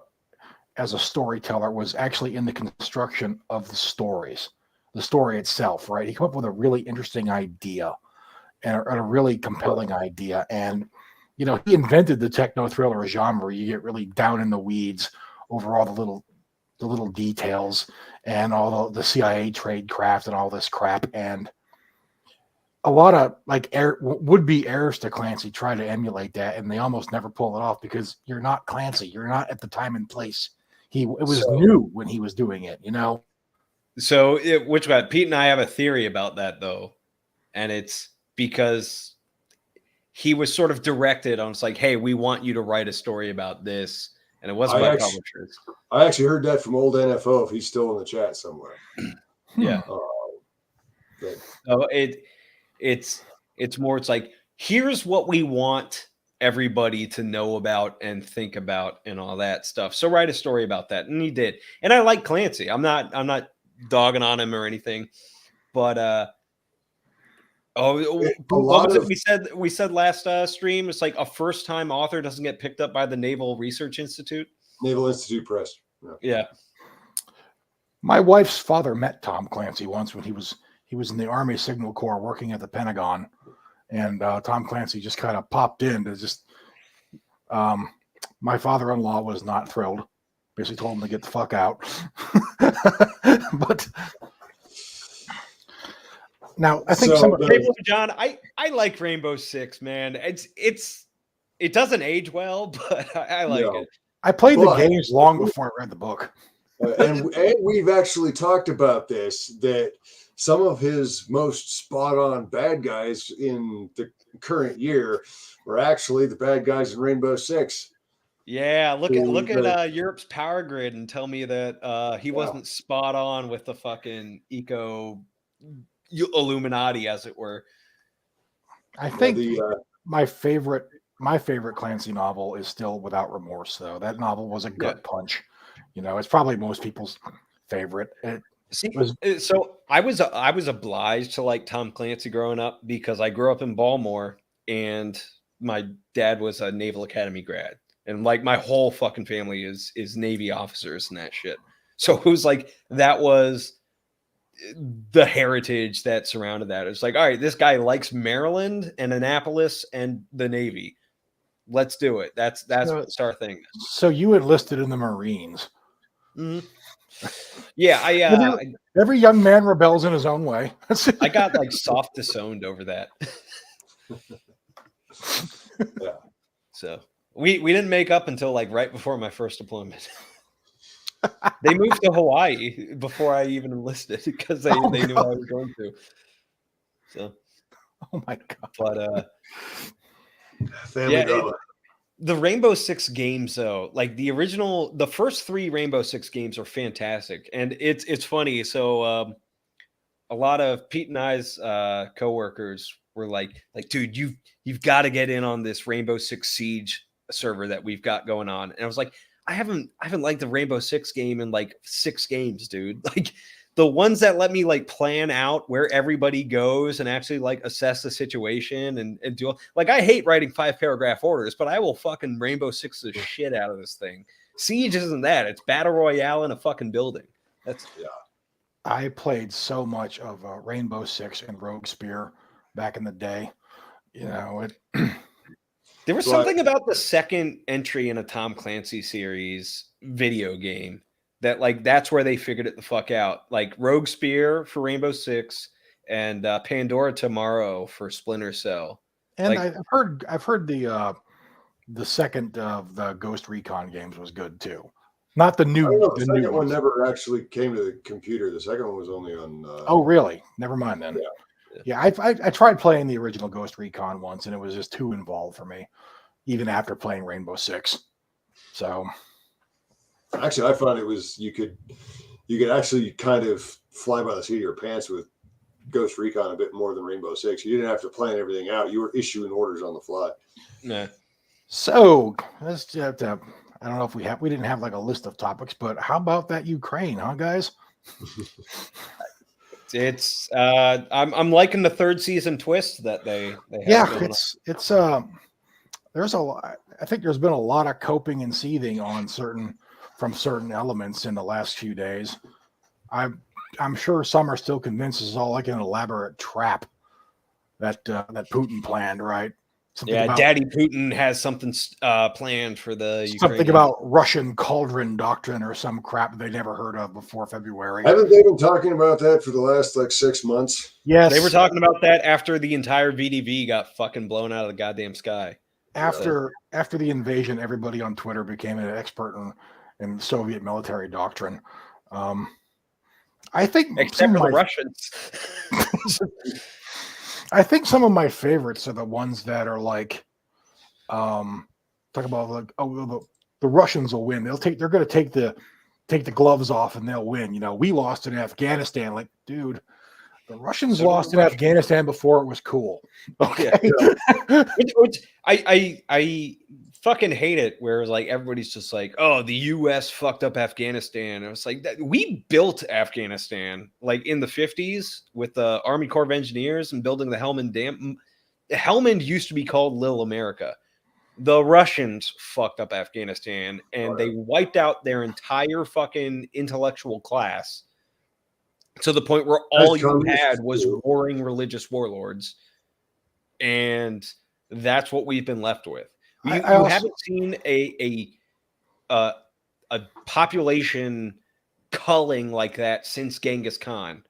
storyteller was actually in the construction of the stories, the story itself. Right, he came up with a really interesting idea and a really compelling idea, and he invented the techno thriller genre. You get really down in the weeds over all the little details and all the CIA tradecraft and all this crap. And a lot of would-be heirs to Clancy try to emulate that, and they almost never pull it off because you're not Clancy. You're not at the time and place. It was new when he was doing it, So Pete and I have a theory about that, though, and it's because he was sort of directed on, it's like, hey, we want you to write a story about this. And it wasn't by publishers. I actually heard that from old NFO, if he's still in the chat somewhere. Yeah. So it's more, it's like, here's what we want everybody to know about and think about and all that stuff. So write a story about that. And he did. And I like Clancy. I'm not dogging on him or anything. But we said last stream, it's like a first-time author doesn't get picked up by the Naval Research Institute. Naval Institute Press. Yeah. My wife's father met Tom Clancy once when he was in the Army Signal Corps working at the Pentagon, and Tom Clancy just kind of popped in to just. My father-in-law was not thrilled. Basically told him to get the fuck out. But. Now I think John, I like Rainbow Six, man. It doesn't age well, but I like it. I played the games long before I read the book. And we've actually talked about this, that some of his most spot-on bad guys in the current year were actually the bad guys in Rainbow Six. Yeah, look at Europe's power grid and tell me that he wasn't spot on with the fucking eco Illuminati, as it were. I think my favorite Clancy novel is still Without Remorse, though. That novel was a gut punch. It's probably most people's favorite. So I was obliged to like Tom Clancy growing up because I grew up in Baltimore and my dad was a Naval Academy grad, and like my whole fucking family is Navy officers and that shit. So it was like that was the heritage that surrounded that. It's like, all right, this guy likes Maryland and Annapolis and the Navy. Let's do it. That's our thing. So you enlisted in the Marines. Mm-hmm. Yeah, every young man rebels in his own way. I got like soft disowned over that. Yeah. So we didn't make up until like right before my first deployment. They moved to Hawaii before I even enlisted because they knew I was going to. So Oh my god! But Family drama. the Rainbow Six games, though, like the first 3 Rainbow Six games are fantastic, and it's funny. So a lot of Pete and I's coworkers were like, dude, you've got to get in on this Rainbow Six Siege server that we've got going on. And I was like, I haven't liked the Rainbow Six game in like 6 games, dude. Like the ones that let me like plan out where everybody goes and actually like assess the situation and do like, I hate writing 5-paragraph orders, but I will fucking Rainbow Six the shit out of this thing. Siege isn't that. It's battle royale in a fucking building. That's I played so much of Rainbow Six and Rogue Spear back in the day. You know, there was something about the second entry in a Tom Clancy series video game that like that's where they figured it the fuck out. Like Rogue Spear for Rainbow Six and Pandora Tomorrow for Splinter Cell. and Like, I've heard the second of the Ghost Recon games was good too. Not the new. I don't know, the new second one ones. never actually came to the computer. The second one was only on. Oh, really? Never mind then. Yeah. Yeah, I tried playing the original Ghost Recon once, and it was just too involved for me, even after playing Rainbow Six. So, Actually, I found it was you could actually kind of fly by the seat of your pants with Ghost Recon a bit more than Rainbow Six. You didn't have to plan everything out. You were issuing orders on the fly. nah. so let's have to. I don't know if we didn't have like a list of topics, but how about that Ukraine, huh, guys? It's I'm liking the 3rd season twist that they have going it's there's a lot. I think there's been a lot of coping and seething on from certain elements in the last few days. I'm sure some are still convinced this is all like an elaborate trap that Putin planned, right? Daddy Putin has something planned for the something Ukrainian. about Russian cauldron doctrine or some crap they never heard of before February. Haven't they been talking about that for the last like 6 months? Yes, They were talking about that after the entire VDV got fucking blown out of the goddamn sky. After the invasion, everybody on Twitter became an expert in Soviet military doctrine. I think Except for the Russians. I think some of my favorites are the ones that are like, talk about like, oh, the Russians will win. They're going to take the gloves off and they'll win. You know, we lost in Afghanistan. Like, dude, the Russians lost in Afghanistan before it was cool. Okay, which I fucking hate it. Where like everybody's just like, oh, the U.S. fucked up Afghanistan. And it's like we built Afghanistan like in the 50s with the Army Corps of Engineers and building the Helmand Dam. Helmand used to be called Little America. The Russians fucked up Afghanistan and they wiped out their entire fucking intellectual class to the point where all you had was warring religious warlords. And that's what we've been left with. You haven't seen a population culling like that since Genghis Khan.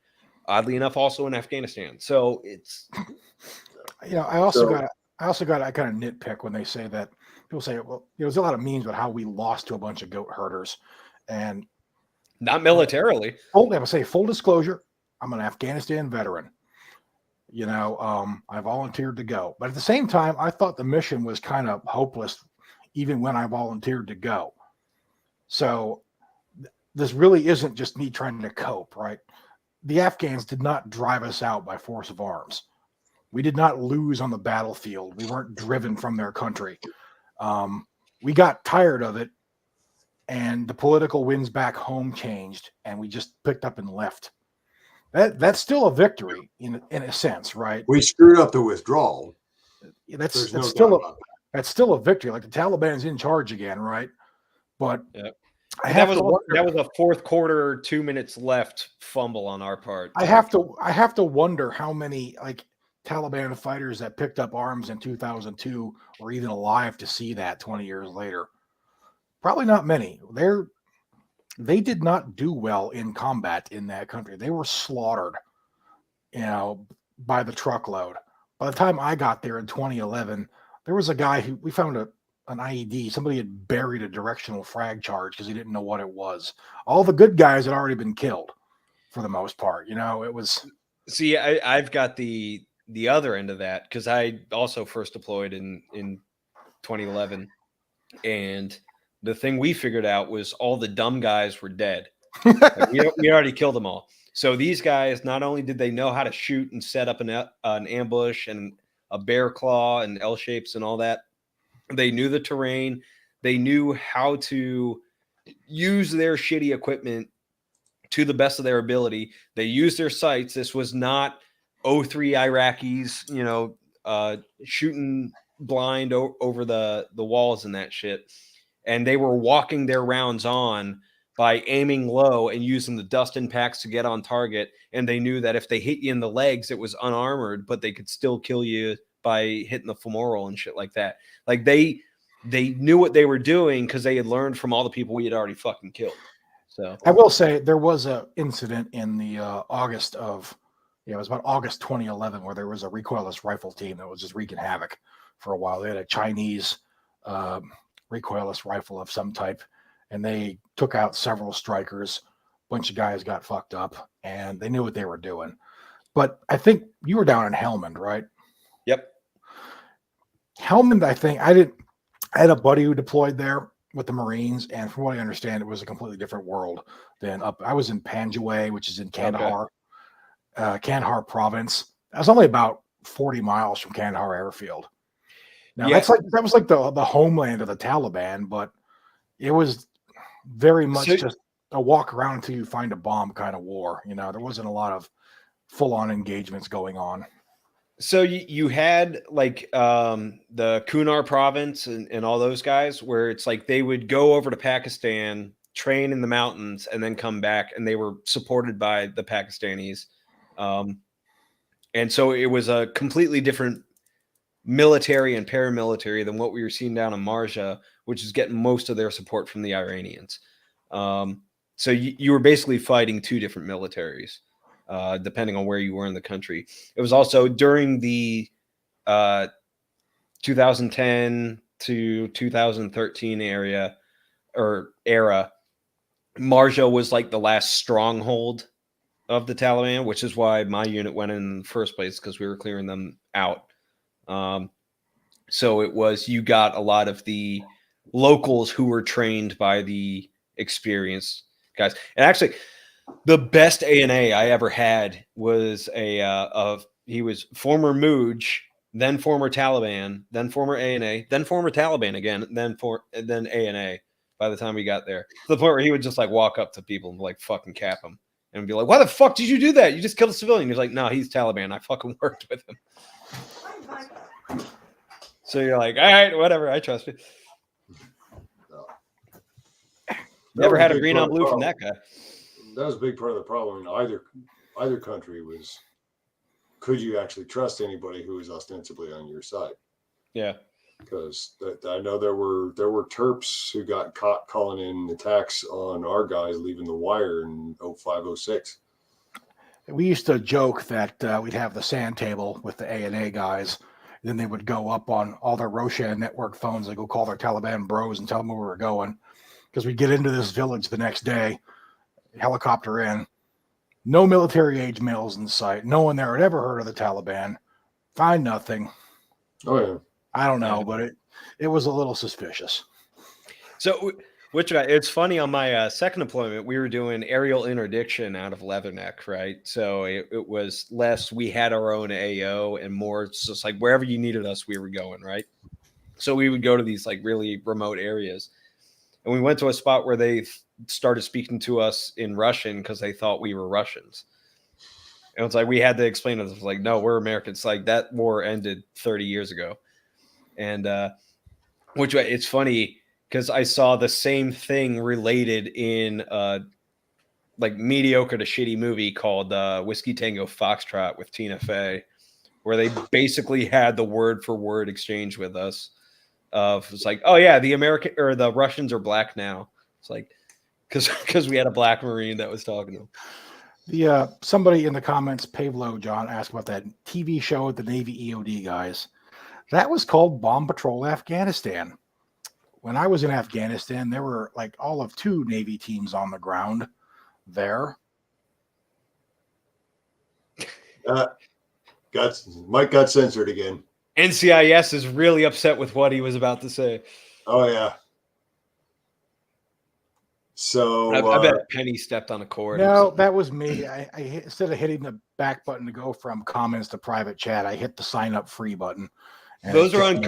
Oddly enough, also in Afghanistan. So it's, I also got I kind of nitpick when they say that. People say, well, there's a lot of memes about how we lost to a bunch of goat herders, and not militarily. I say full disclosure, I'm an Afghanistan veteran. I volunteered to go, but at the same time, I thought the mission was kind of hopeless, even when I volunteered to go. So this really isn't just me trying to cope, right? The Afghans did not drive us out by force of arms. We did not lose on the battlefield. We weren't driven from their country. We got tired of it, and the political winds back home changed, and we just picked up and left. That's still a victory in a sense, right? We screwed up the withdrawal. That's still a victory. Like the Taliban's in charge again, right? But that was a fourth quarter, 2 minutes left fumble on our part. I have to wonder how many like Taliban fighters that picked up arms in 2002 were even alive to see that 20 years later. Probably not many. They did not do well in combat in that country. They were slaughtered, by the truckload. By the time I got there in 2011, there was a guy who we found an IED. Somebody had buried a directional frag charge because he didn't know what it was. All the good guys had already been killed for the most part. It was. See, I've got the the other end of that, because I also first deployed in 2011, and the thing we figured out was all the dumb guys were dead. Like, we already killed them all. So these guys, not only did they know how to shoot and set up an ambush and a bear claw and L shapes and all that, they knew the terrain. They knew how to use their shitty equipment to the best of their ability. They used their sights. This was not 03 Iraqis, shooting blind over the walls and that shit. And they were walking their rounds on by aiming low and using the dust impacts to get on target. And they knew that if they hit you in the legs, it was unarmored, but they could still kill you by hitting the femoral and shit like that. Like they knew what they were doing because they had learned from all the people we had already fucking killed. So I will say there was an incident in the it was about August 2011, where there was a recoilless rifle team that was just wreaking havoc for a while. They had a Chinese recoilless rifle of some type, and they took out several strikers. A bunch of guys got fucked up, and they knew what they were doing. But I think you were down in Helmand, right? Yep. Helmand, I had a buddy who deployed there with the Marines, and from what I understand, it was a completely different world than up. I was in Panjwai, which is in Kandahar, Kandahar province. I was only about 40 miles from Kandahar airfield. Now that was like the homeland of the Taliban, but it was very much just a walk around until you find a bomb kind of war. There wasn't a lot of full-on engagements going on. So you had like the Kunar province and all those guys, where it's like they would go over to Pakistan, train in the mountains, and then come back, and they were supported by the Pakistanis. And so it was a completely different military and paramilitary than what we were seeing down in Marja, which is getting most of their support from the Iranians. So you were basically fighting two different militaries. Depending on where you were in the country. It was also during the 2010 to 2013 era. Marja was like the last stronghold of the Taliban, which is why my unit went in the first place, because we were clearing them out. So it was, you got a lot of the locals who were trained by the experienced guys. And actually, the best ANA I ever had was he was former Mooj, then former Taliban, then former ANA, then former Taliban again, then ANA. By the time we got there, to the point where he would just like walk up to people and like fucking cap them and be like, "Why the fuck did you do that? You just killed a civilian." He's like, "No, he's Taliban. I fucking worked with him." So you're like, "All right, whatever. I trust you." Never had a green on blue from that guy. That was a big part of the problem in either country was, could you actually trust anybody who was ostensibly on your side? Yeah, because I know there were Terps who got caught calling in attacks on our guys leaving the wire in 05, 06. We used to joke that we'd have the sand table with the ANA guys. Then they would go up on all their Roshan network phones. They go call their Taliban bros and tell them where we were going, because we'd get into this village the next day. Helicopter in, no military age males in sight. No one there had ever heard of the Taliban. Find nothing. Oh yeah, I don't know, but it was a little suspicious. So, it's funny, on my second deployment, we were doing aerial interdiction out of Leatherneck, right? So it was less, we had our own AO, and more it's just like wherever you needed us, we were going, right? So we would go to these like really remote areas, and we went to a spot where they started speaking to us in Russian because they thought we were Russians. And it's like, we had to explain to them, like, no, we're Americans. Like, that war ended 30 years ago. And it's funny because I saw the same thing related in like mediocre to shitty movie called Whiskey Tango Foxtrot with Tina Fey, where they basically had the word for word exchange with us. It's like, oh yeah, the Russians are black now. It's like, because we had a black Marine that was talking to them. Somebody in the comments, Pavlo John, asked about that TV show with the Navy EOD guys. That was called Bomb Patrol Afghanistan. When I was in Afghanistan, there were like all of 2 Navy teams on the ground there. Mike got censored again. NCIS is really upset with what he was about to say. Oh yeah. So I bet Penny stepped on a cord. No, that was me. Instead of hitting the back button to go from comments to private chat, I hit the sign up free button. And those are on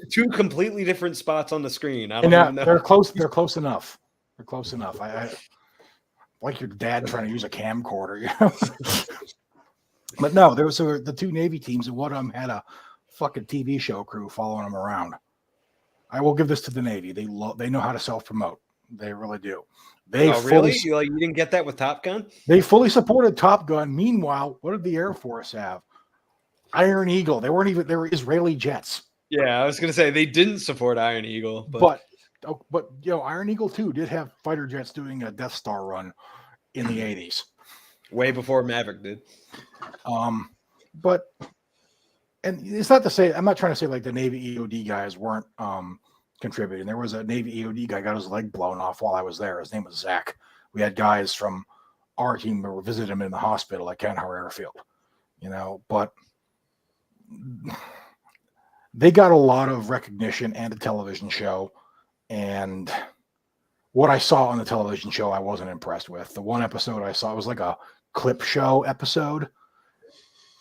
two completely different spots on the screen. I don't even know. They're close. They're close enough. They're close enough. I like your dad trying to use a camcorder, you know. But no, there was the two Navy teams, and one of them had a fucking TV show crew following them around. I will give this to the Navy. They know how to self promote. They really do. Really? You didn't get that with Top Gun? They fully supported Top Gun. Meanwhile, what did the Air Force have? Iron Eagle. They were Israeli jets. Yeah, I was gonna say they didn't support Iron Eagle, but you know, Iron Eagle 2 did have fighter jets doing a Death Star run in the 80s. Way before Maverick did. But and it's not to say, I'm not trying to say like the Navy EOD guys weren't contributing. There was a Navy EOD guy got his leg blown off while I was there. His name was Zach. We had guys from our team who visited him in the hospital at Kandahar Airfield, you know, but they got a lot of recognition and a television show. And what I saw on the television show, I wasn't impressed with. The one episode I saw, it was like a clip show episode.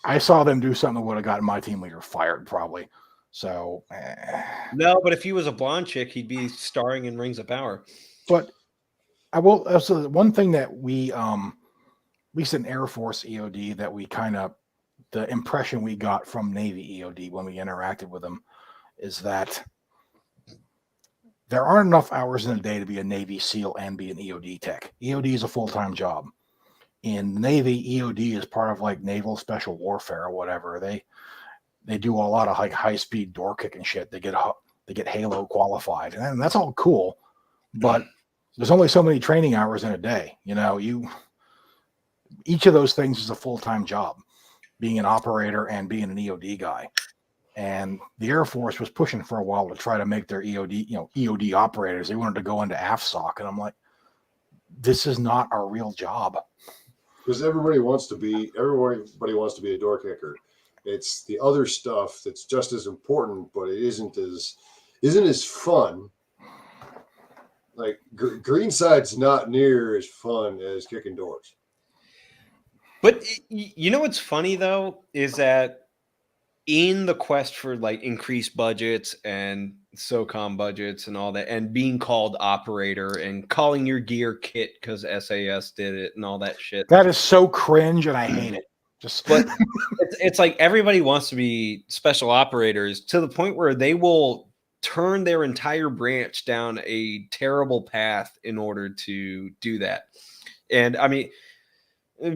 I saw them do something that would have gotten my team leader fired, probably. So no, but if he was a blonde chick, he'd be starring in Rings of Power. But I will also, one thing that we at least in Air Force EOD, that we kind of, the impression we got from Navy EOD when we interacted with them is that there aren't enough hours in a day to be a Navy SEAL and be an EOD tech. EOD is a full-time job. In the Navy, EOD is part of like Naval Special Warfare or whatever. They do a lot of like high-speed door kicking shit. They get Halo qualified, and that's all cool. But there's only so many training hours in a day. You know, each of those things is a full-time job, being an operator and being an EOD guy. And the Air Force was pushing for a while to try to make their EOD operators. They wanted to go into AFSOC, and I'm like, this is not our real job. Because everybody wants to be a door kicker. It's the other stuff that's just as important, but it isn't as fun. Like Greenside's not near as fun as kicking doors. But you know what's funny though is that in the quest for like increased budgets and SOCOM budgets and all that, and being called operator and calling your gear kit because SAS did it and all that shit. That is so cringe, and I hate it. But it's like everybody wants to be special operators to the point where they will turn their entire branch down a terrible path in order to do that. And I mean,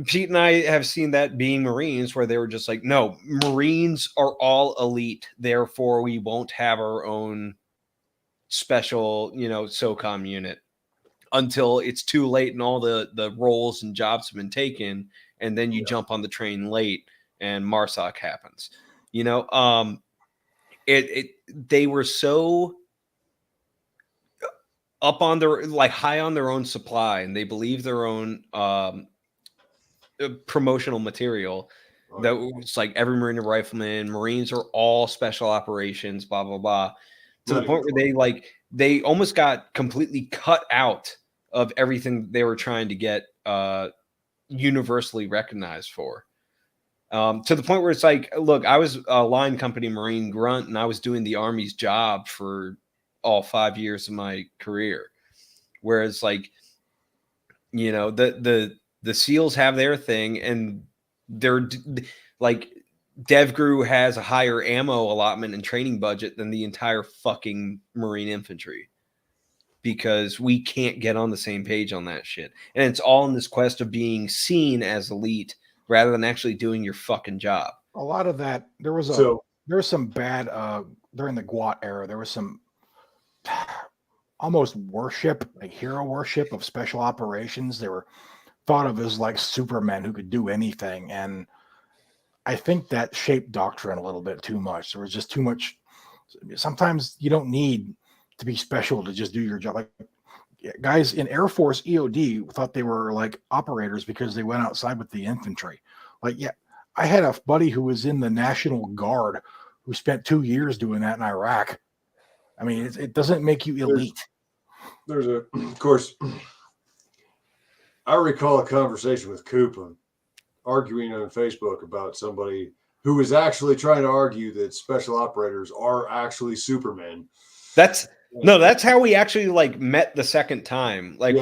Pete and I have seen that being Marines, where they were just like, no, Marines are all elite. Therefore, we won't have our own special, SOCOM unit until it's too late and all the roles and jobs have been taken. And then you jump on the train late and MARSOC happens. They were so up on their, like high on their own supply, and they believe their own promotional material that was like every Marine and Rifleman, Marines are all special operations, blah, blah, blah, to the point where they almost got completely cut out of everything they were trying to get universally recognized for. To the point where it's like, look, I was a line company Marine grunt, and I was doing the Army's job for all 5 years of my career. Whereas like, the SEALs have their thing, and they're like, DevGru has a higher ammo allotment and training budget than the entire fucking Marine infantry, because we can't get on the same page on that shit. And it's all in this quest of being seen as elite rather than actually doing your fucking job. A lot of that, there was some bad, during the GWAT era, there was some almost worship, like hero worship of special operations. They were thought of as like supermen who could do anything. And I think that shaped doctrine a little bit too much. There was just too much. Sometimes you don't need to be special to just do your job. Like guys in Air Force EOD thought they were like operators because they went outside with the infantry. Like, yeah, I had a buddy who was in the National Guard who spent 2 years doing that in Iraq. I mean, it doesn't make you elite. There's of course, I recall a conversation with Coop arguing on Facebook about somebody who was actually trying to argue that special operators are actually Supermen. That's how we actually like met the second time. Like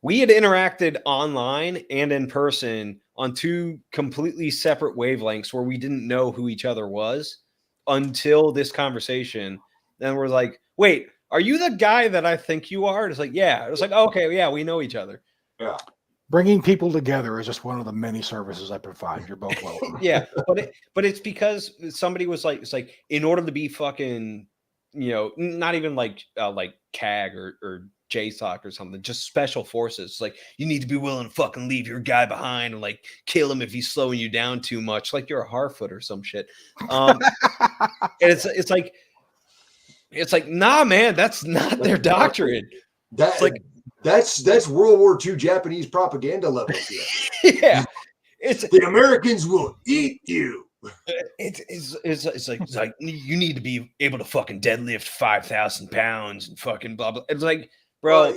we had interacted online and in person on two completely separate wavelengths where we didn't know who each other was until this conversation. Then we're like, wait, are you the guy that I think you are? It's like, yeah. It was like, okay, yeah, we know each other. Yeah. Bringing people together is just one of the many services I provide. You're both welcome. Yeah, but it's because somebody was like, it's like in order to be fucking, not even like CAG or JSOC or something, just special forces. Like you need to be willing to fucking leave your guy behind and like kill him if he's slowing you down too much, like you're a Harfoot or some shit. And it's like, nah, man, that's not their doctrine. That's like that's World War II Japanese propaganda levels here. Yeah, it's the Americans will eat you. It's like you need to be able to fucking deadlift 5,000 pounds and fucking blah blah. It's like, bro,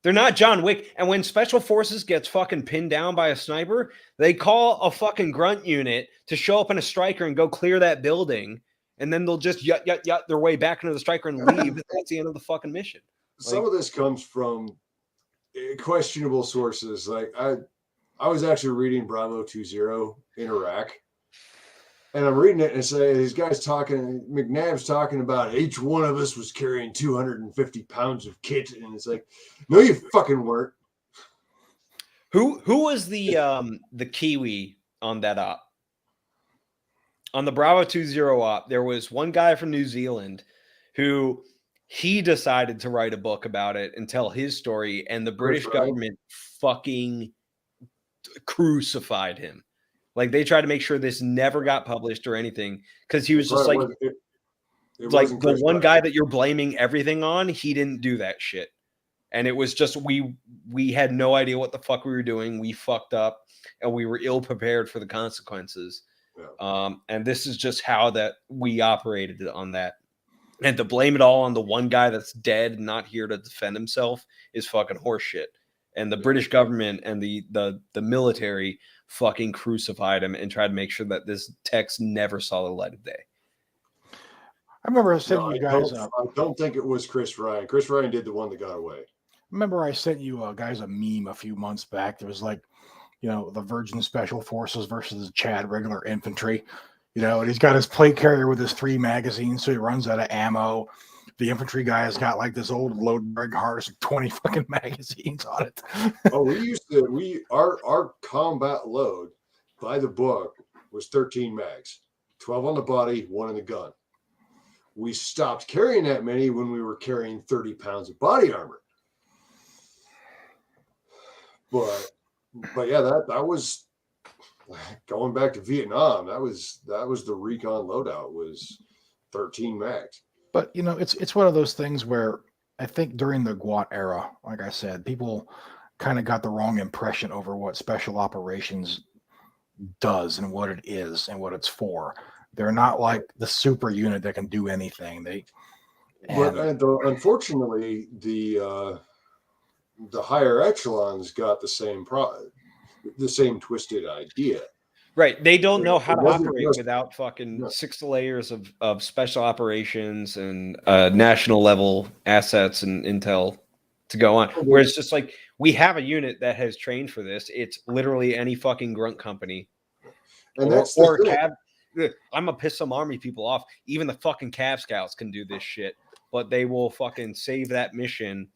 they're not John Wick. And when special forces gets fucking pinned down by a sniper, they call a fucking grunt unit to show up in a striker and go clear that building, and then they'll just yut their way back into the striker and leave. That's the end of the fucking mission. Some of this comes from questionable sources. Like I was actually reading Bravo 20 in Iraq, and I'm reading it and say these guys talking. McNabb's talking about each one of us was carrying 250 pounds of kit, and it's like, no, you fucking weren't. Who was the Kiwi on that op? On the Bravo 20 op, there was one guy from New Zealand who. He decided to write a book about it and tell his story, and the British government fucking crucified him. Like they tried to make sure this never got published or anything because he was just like the one guy that you're blaming everything on. He didn't do that shit, and it was just we had no idea what the fuck we were doing. We fucked up, and we were ill prepared for the consequences. Yeah. And this is just how that we operated on that. And to blame it all on the one guy that's dead and not here to defend himself is fucking horseshit. And the British government and the military fucking crucified him and tried to make sure that this text never saw the light of day. I remember I sent you guys. I don't think it was Chris Ryan. Chris Ryan did the one that got away. Remember I sent you guys a meme a few months back. It was like, the Virgin Special Forces versus the Chad regular infantry. And he's got his plate carrier with his 3 magazines, so he runs out of ammo. The infantry guy has got like this old load bearing harness with 20 fucking magazines on it. Our combat load by the book was 13 mags, 12 on the body, 1 in the gun. We stopped carrying that many when we were carrying 30 pounds of body armor. But yeah, that was. Going back to Vietnam, that was the recon loadout was 13 mags. But it's one of those things where I think during the GWAT era, like I said, people kind of got the wrong impression over what special operations does and what it is and what it's for. They're not like the super unit that can do anything. Unfortunately, the higher echelons got the same twisted idea. Right. They don't know how to operate without fucking 6 layers of special operations and national level assets and intel to go on. Where it's just like, we have a unit that has trained for this. It's literally any fucking grunt company. And or Cav. I'm going to piss some army people off. Even the fucking Cav Scouts can do this shit, but they will fucking save that mission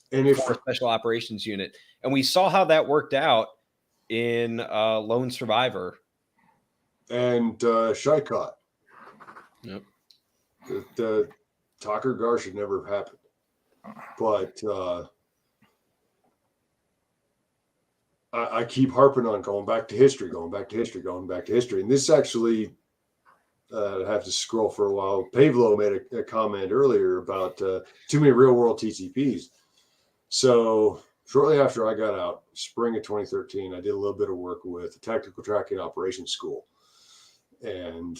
for a special operations unit. And we saw how that worked out in Lone Survivor and Shykot. Yep. The Talker Gar should never have happened, but I keep harping on going back to history, and this actually I have to scroll for a while. Pavlo made a comment earlier about too many real world TCPs. So shortly after I got out, spring of 2013, I did a little bit of work with the Tactical Tracking Operations School, and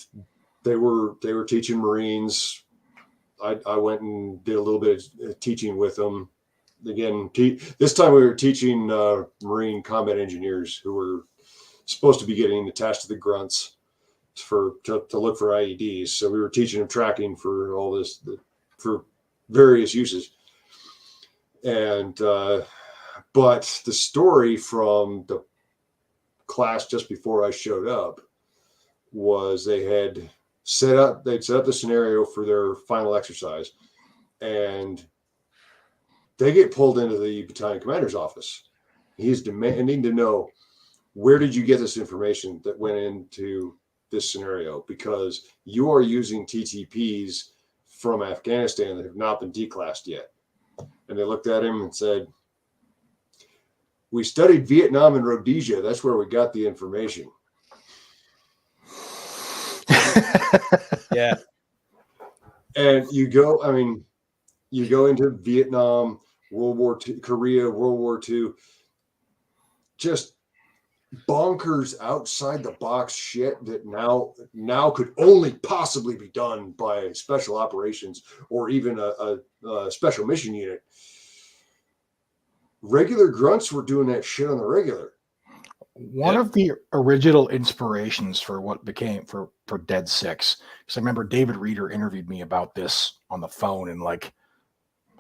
they were teaching Marines. I went and did a little bit of teaching with them. Again, this time we were teaching Marine combat engineers who were supposed to be getting attached to the grunts to look for IEDs. So we were teaching them tracking for all this, for various uses. And but the story from the class just before I showed up was they'd set up the scenario for their final exercise, and they get pulled into the battalion commander's office. He's demanding to know, where did you get this information that went into this scenario? Because you are using TTPs from Afghanistan that have not been declassed yet. And they looked at him and said, we studied Vietnam and Rhodesia. That's where we got the information. Yeah. And you go into Vietnam, World War II, Korea, World War II, just bonkers outside the box shit that now could only possibly be done by special operations or even a special mission unit. Regular grunts were doing that shit on the regular. One of the original inspirations for what became for Dead Six, because I remember David Reeder interviewed me about this on the phone, and I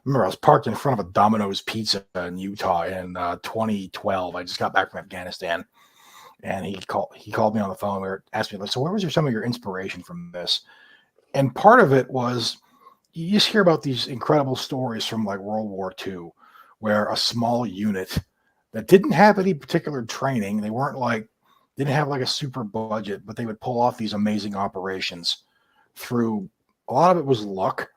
remember I was parked in front of a Domino's Pizza in Utah in 2012. I just got back from Afghanistan, and he called me on the phone and asked me, so where was some of your inspiration from this? And part of it was, you just hear about these incredible stories from World War II, where a small unit that didn't have any particular training, they didn't have a super budget, but they would pull off these amazing operations through, a lot of it was luck,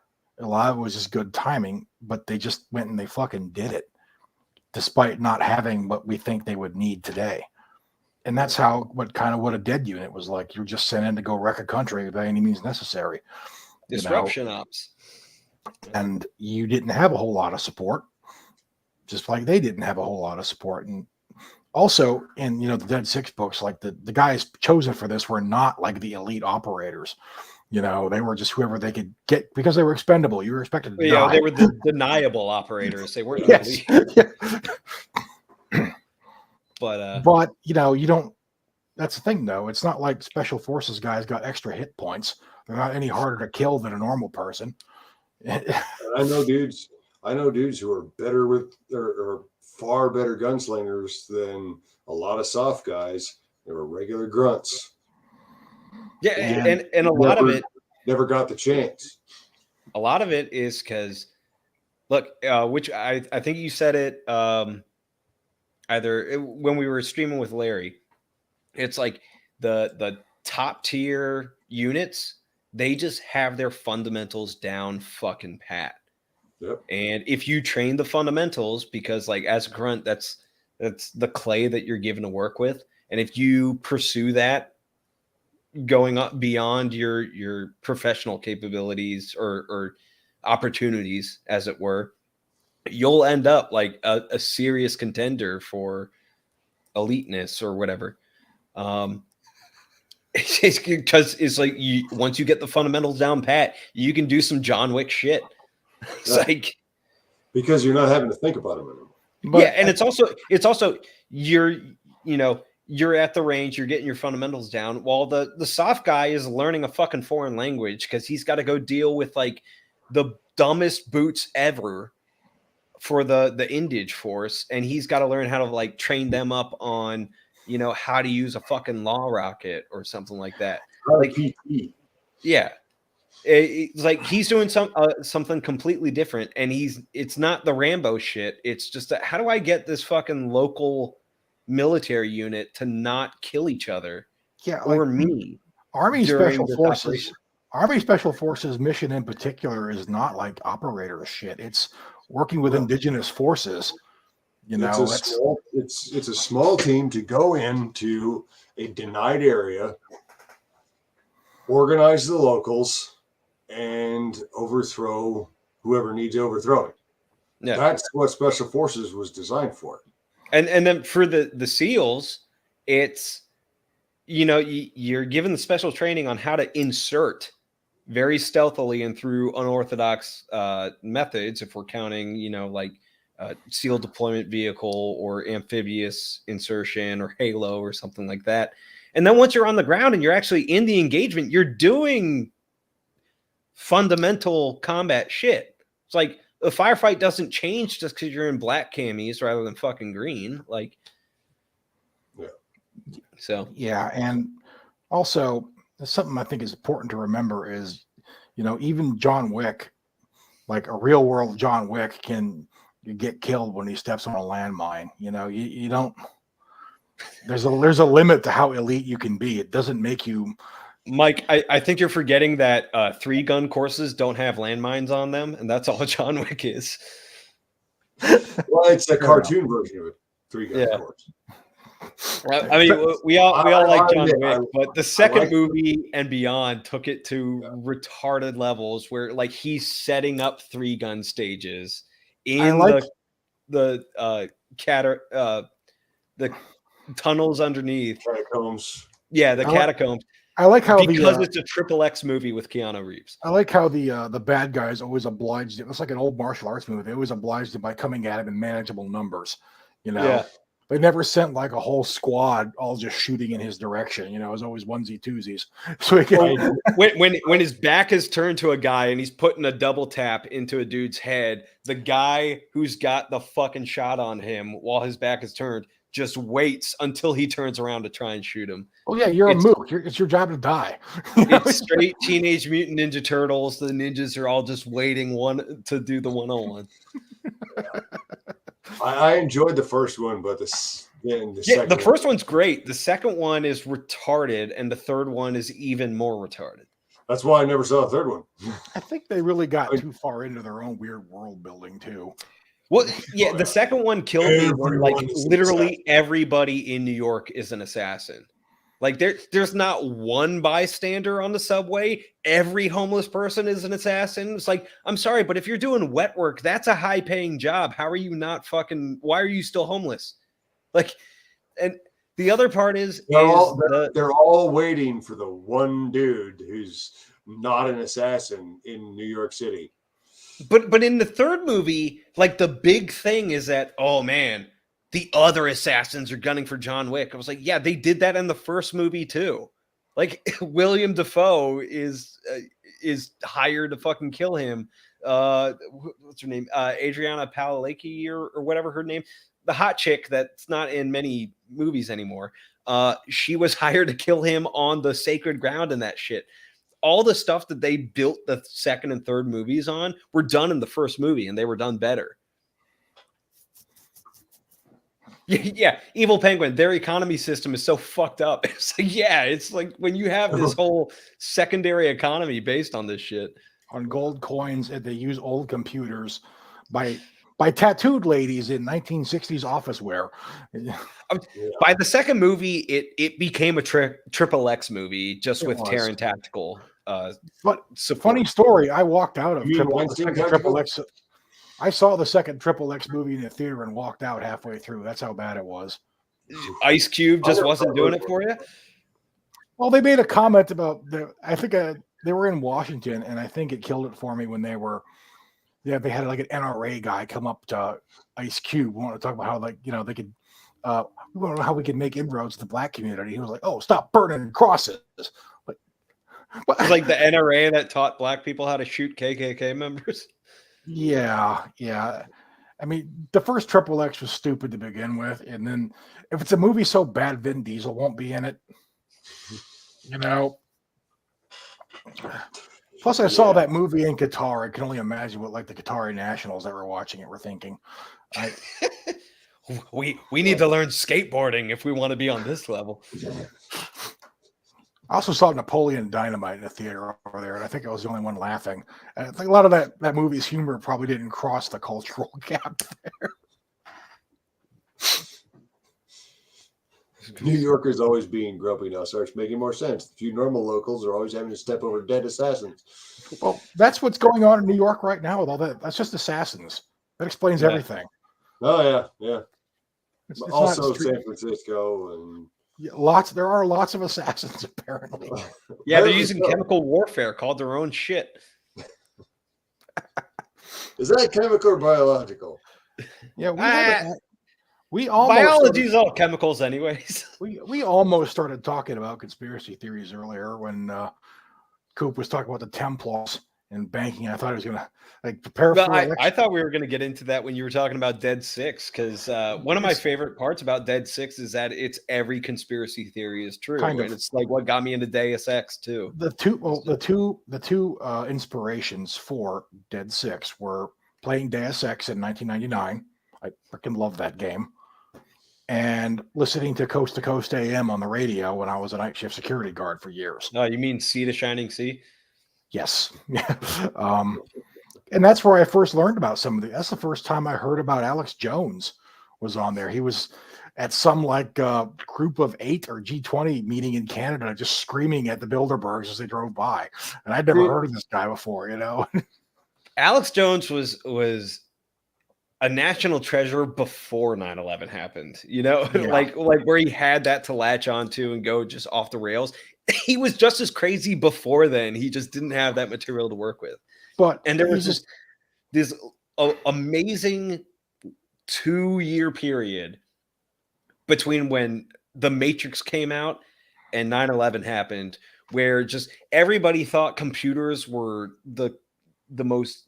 a lot of it was just good timing, but they just went and they fucking did it, despite not having what we think they would need today. And that's what a dead unit was like. You're just sent in to go wreck a country by any means necessary. Disruption ops. And you didn't have a whole lot of support, just like they didn't have a whole lot of support. And also in, the Dead Six books, the guys chosen for this were not the elite operators. They were just whoever they could get because they were expendable. You were expected to die. They were the deniable operators. They weren't yes. elite. But you don't, that's the thing though. It's not like special forces guys got extra hit points. They're not any harder to kill than a normal person. I know dudes who are better or far better gunslingers than a lot of soft guys. They were regular grunts. Yeah, and a lot of it never got the chance. A lot of it is because, look, which I think you said it either when we were streaming with Larry. It's the top tier units, they just have their fundamentals down fucking pat. Yep. And if you train the fundamentals, because as a grunt, that's the clay that you're given to work with. And if you pursue that, going up beyond your professional capabilities or opportunities, as it were, you'll end up a serious contender for eliteness or whatever. It's because it's once you get the fundamentals down pat, you can do some John Wick shit. It's because you're not having to think about it anymore. Yeah, and it's also you're at the range, you're getting your fundamentals down, while the soft guy is learning a fucking foreign language because he's got to go deal with the dumbest boots ever for the Indige force, and he's got to learn how to train them up on how to use a fucking law rocket or something like that. Yeah. It's he's doing something completely different, and it's not the Rambo shit. It's just how do I get this fucking local military unit to not kill each other? Yeah, or me. Army Special Forces mission in particular is not operator shit. It's working with indigenous forces. It's a small team to go into a denied area, organize the locals, and overthrow whoever needs overthrowing. Yeah. That's what Special Forces was designed for. And then for the SEALs, it's, you know, you're given the special training on how to insert very stealthily and through unorthodox methods, if we're counting, you know, like SEAL deployment vehicle or amphibious insertion or Halo or something like that. And then once you're on the ground and you're actually in the engagement, you're doing fundamental combat shit. It's like a firefight doesn't change just because you're in black camis rather than fucking green. Like, Yeah. So Yeah, and also something I think is important to remember is, you know, even John Wick, like a real world John Wick, can get killed when he steps on a landmine. You know, you don't. There's a limit to how elite you can be. It doesn't make you. Mike, I think you're forgetting that 3-gun courses don't have landmines on them, and that's all John Wick is. Well, it's a cartoon version of it. 3-gun course. I mean, we all like John Wick, but the second like movie and beyond took it to retarded levels where, like, he's setting up 3-gun stages in the tunnels underneath. Catacombs. Yeah, the catacombs. I like how because it's a XXX movie with Keanu Reeves. I like how the bad guys always obliged. It's like an old martial arts movie. They always obliged it by coming at him in manageable numbers. You know. Yeah. They never sent like a whole squad all just shooting in his direction. You know, it was always onesie twosies. So he can... when his back is turned to a guy and he's putting a double tap into a dude's head, the guy who's got the fucking shot on him while his back is turned just waits until he turns around to try and shoot him. Oh yeah, you're a mook. It's your job to die. It's straight Teenage Mutant Ninja Turtles. The ninjas are all just waiting to do the 101. I enjoyed the first one, but the second the first one's great. The second one is retarded, and the third one is even more retarded. That's why I never saw the third one. I think they really got too far into their own weird world building too. Well, yeah, the second one killed me when, like, literally everybody in New York is an assassin. Like, there's not one bystander on the subway. Every homeless person is an assassin. It's like, I'm sorry, but if you're doing wet work, that's a high-paying job. How are you not why are you still homeless? Like, and the other part is they're all waiting for the one dude who's not an assassin in New York City. But in the third movie, like, the big thing is that, oh man, the other assassins are gunning for John Wick. I was like, yeah, they did that in the first movie too. Like, William Dafoe is hired to fucking kill him. What's her name? Adriana Palicki or whatever her name. The hot chick that's not in many movies anymore. She was hired to kill him on the sacred ground and that shit. All the stuff that they built the second and third movies on were done in the first movie, and they were done better. Yeah, Evil Penguin, their economy system is so fucked up. It's like, yeah, it's like when you have this whole secondary economy based on this shit. On gold coins, and they use old computers by tattooed ladies in 1960s office wear. By the second movie, it became a XXX movie just with Terran Tactical. But support. Funny story, I walked out of XXX. I saw the second XXX movie in the theater and walked out halfway through. That's how bad it was. Ice Cube just wasn't doing it for you? Well, they made a comment about I think they were in Washington, and I think it killed it for me when they had like an NRA guy come up to Ice Cube. We want to talk about how, like, you know, they could we want to know how we could make inroads to the black community. He was like, "Oh, stop burning crosses." It's like the NRA that taught black people how to shoot KKK members. Yeah. I mean, the first XXX was stupid to begin with, and then if it's a movie so bad, Vin Diesel won't be in it. You know. Plus, I saw that movie in Qatar. I can only imagine what, like, the Qatari nationals that were watching it were thinking. We need to learn skateboarding if we want to be on this level. I also saw Napoleon Dynamite in the theater over there, and I think I was the only one laughing. And I think a lot of that movie's humor probably didn't cross the cultural gap there. New Yorkers always being grumpy now starts making more sense. A few normal locals are always having to step over dead assassins. Well, that's what's going on in New York right now with all that. That's just assassins. That explains Yeah. everything. Oh yeah, yeah. It's Also, not San Francisco and There are lots of assassins apparently. Yeah, they're apparently using so. chemical warfare called their own shit. Is that chemical or biological? Yeah, we Biology is all chemicals, anyways. we almost started talking about conspiracy theories earlier when Coop was talking about the Templars and banking. I thought he was gonna prepare Well, for election. I thought we were going to get into that when you were talking about Dead Six, because one of my favorite parts about Dead Six is that it's every conspiracy theory is true, Kind of. and it's like what got me into Deus Ex too. The two inspirations for Dead Six were playing Deus Ex in 1999. I freaking love that game. And listening to Coast AM on the radio when I was a night shift security guard for years. No, you mean Sea to Shining Sea? Yes. And that's where I first learned about that's the first time I heard about Alex Jones was on there. He was at some group of 8 or G20 meeting in Canada, just screaming at the Bilderbergs as they drove by. And I'd never heard of this guy before, Alex Jones was a national treasure before 9/11 happened, Yeah. like where he had that to latch onto and go just off the rails. He was just as crazy before then. He just didn't have that material to work with. And there was just this amazing 2-year period between when The Matrix came out and 9/11 happened, where just everybody thought computers were the most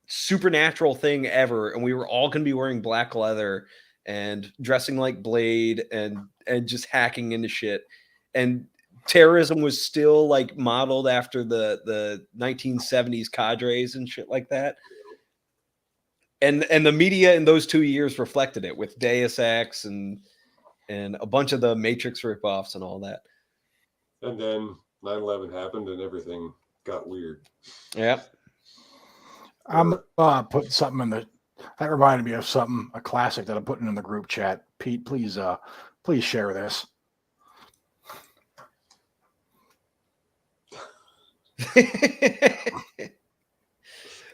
supernatural thing ever, and we were all going to be wearing black leather and dressing like Blade and just hacking into shit, and terrorism was still modeled after the 1970s cadres and shit like that, and the media in those 2 years reflected it with Deus Ex and a bunch of the Matrix ripoffs and all that. And then 9/11 happened and everything got weird. Yeah. I'm putting something that reminded me of a classic that I'm putting in the group chat. Pete, please share this.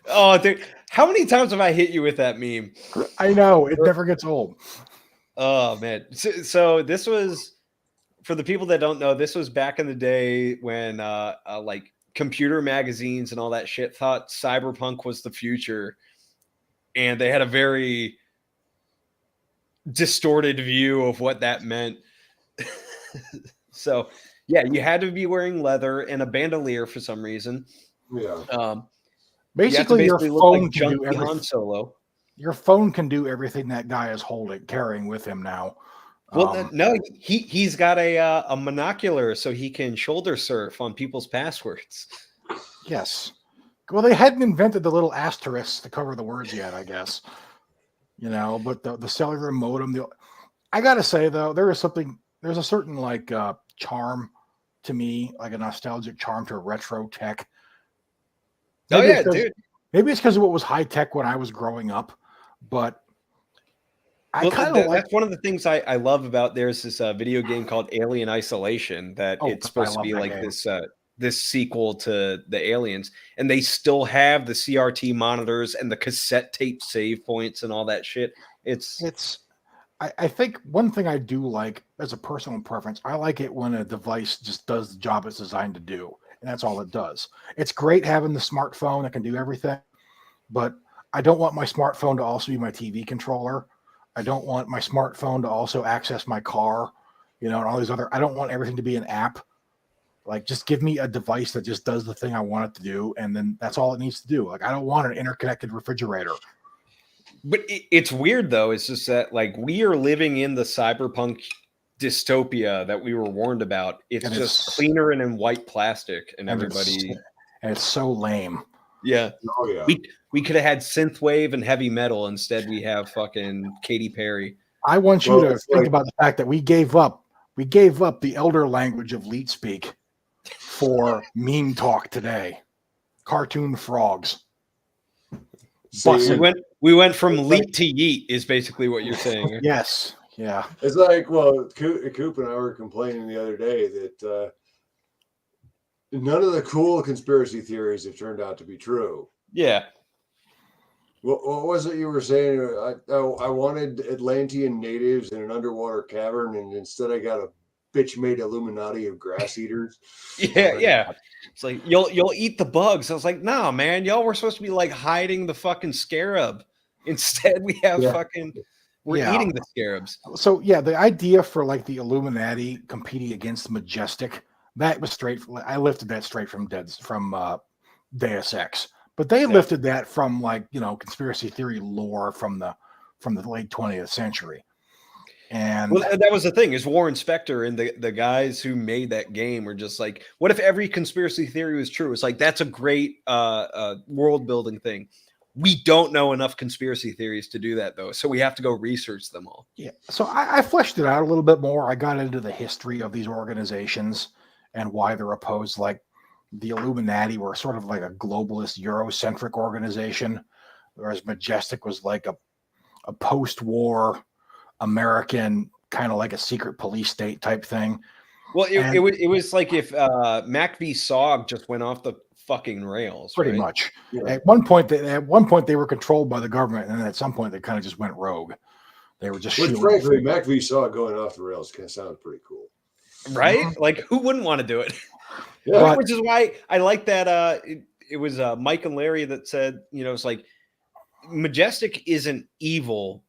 Oh, dude, how many times have I hit you with that meme? I know, it never gets old. Oh man. So this was, for the people that don't know, this was back in the day when computer magazines and all that shit thought cyberpunk was the future, and they had a very distorted view of what that meant. So yeah, you had to be wearing leather and a bandolier for some reason. Yeah. Basically your phone can do everything. Han Solo. Your phone can do everything that guy is carrying with him now. Well, no, he's got a monocular so he can shoulder surf on people's passwords. Yes. Well, they hadn't invented the little asterisks to cover the words yet, I guess. But the cellular modem. I gotta say though, there's a certain charm to me, like a nostalgic charm to retro tech. Maybe dude. Maybe it's because of what was high tech when I was growing up, but that's one of the things I love about. There's this video game called Alien Isolation that it's supposed to be like this sequel to the Aliens, and they still have the CRT monitors and the cassette tape save points and all that shit. I think one thing I do like as a personal preference, I like it when a device just does the job it's designed to do, and that's all it does. It's great having the smartphone that can do everything, but I don't want my smartphone to also be my TV controller. I don't want my smartphone to also access my car, and all these other. I don't want everything to be an app. Just give me a device that just does the thing I want it to do, and then that's all it needs to do. I don't want an interconnected refrigerator. But it's weird though. It's just that we are living in the cyberpunk dystopia that we were warned about. It's just cleaner and in white plastic, and everybody. It's so lame. Yeah. Oh yeah. We could have had synthwave and heavy metal. Instead, we have fucking Katy Perry. I want you to think about the fact that we gave up the elder language of leet speak for meme talk today. Cartoon frogs. We went from leet to yeet is basically what you're saying. Yes. Yeah. It's Coop and I were complaining the other day that none of the cool conspiracy theories have turned out to be true. Yeah. What was it you were saying? I wanted Atlantean natives in an underwater cavern, and instead I got a bitch-made Illuminati of grass eaters. Yeah, Pretty yeah. much. It's like you'll eat the bugs. I was like, nah, man, y'all were supposed to be like hiding the fucking scarab. Instead, we have Yeah. we're Yeah. eating the scarabs. So yeah, the idea for like the Illuminati competing against Majestic, that was straight. I lifted that straight from Deus Ex, but they lifted that from like conspiracy theory lore from the late 20th century. And Well, that was the thing is Warren Spector and the guys who made that game were just like, what if every conspiracy theory was true? It's like, that's a great world building thing. We don't know enough conspiracy theories to do that though. So we have to go research them all. yeah, so I fleshed it out a little bit more. I got into the history of these organizations and why they're opposed. Like the Illuminati were sort of like a globalist Eurocentric organization, whereas Majestic was like a post-war American, kind of like a secret police state type thing. Well, And it was like if Mac v. Sog just went off the fucking rails, pretty right? much. Yeah. At one point they were controlled by the government, and then at some point they kind of just went rogue. They were just Which, shielded. frankly, Mac V saw going off the rails kind of sounded pretty cool. Right? Like, who wouldn't want to do it? Yeah. But- Which is why I like that. It was Mike and Larry that said, it's like Majestic isn't evil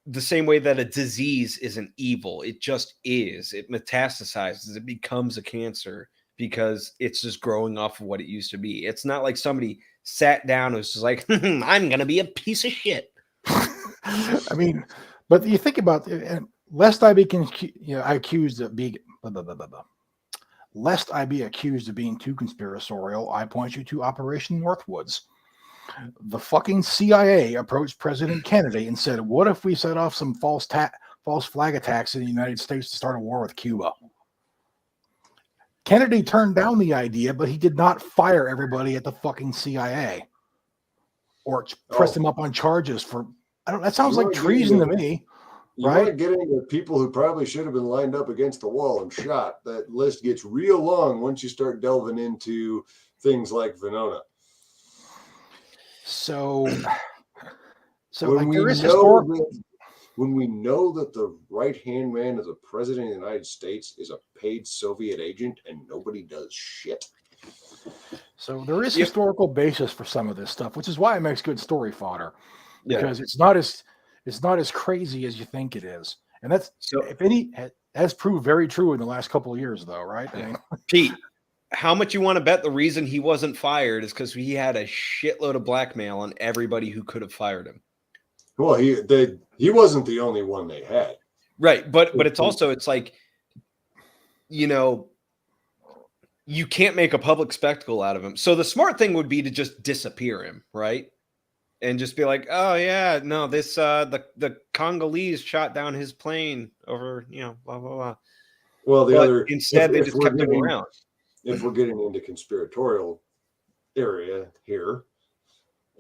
the same way that a disease isn't evil. It just is. It metastasizes. It becomes a cancer because it's just growing off of what it used to be. It's not like somebody sat down and was just like, I'm going to be a piece of shit. I mean, but you think about it, and lest I be accused of being blah, blah, blah, blah, blah. Lest I be accused of being too conspiratorial, I point you to Operation Northwoods. The fucking CIA approached President Kennedy and said, "What if we set off some false flag attacks in the United States to start a war with Cuba?" Kennedy turned down the idea, but he did not fire everybody at the fucking CIA or press them up on charges for. That sounds like treason to me. You Right? want to get into people who probably should have been lined up against the wall and shot. That list gets real long once you start delving into things like Venona. So when like we there is know that, when we know that the right-hand man of the president of the United States is a paid Soviet agent and nobody does shit. So there is historical basis for some of this stuff, which is why it makes good story fodder, because it's not as crazy as you think it is, and that's has proved very true in the last couple of years, though, right? Yeah. I mean, Pete, how much you want to bet the reason he wasn't fired is because he had a shitload of blackmail on everybody who could have fired him. Well, he wasn't the only one they had, right? But it's like, you can't make a public spectacle out of him. So the smart thing would be to just disappear him, right? And just be like, oh yeah, no, this the Congolese shot down his plane over, blah blah blah. Well, instead they just kept him around. If we're getting into conspiratorial area here,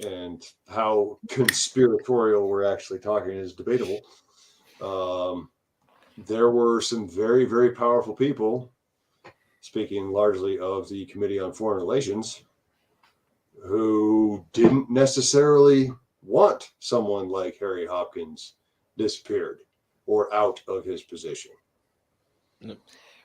and how conspiratorial we're actually talking is debatable. There were some very, very powerful people, speaking largely of the Committee on Foreign Relations, who didn't necessarily want someone like Harry Hopkins disappeared or out of his position.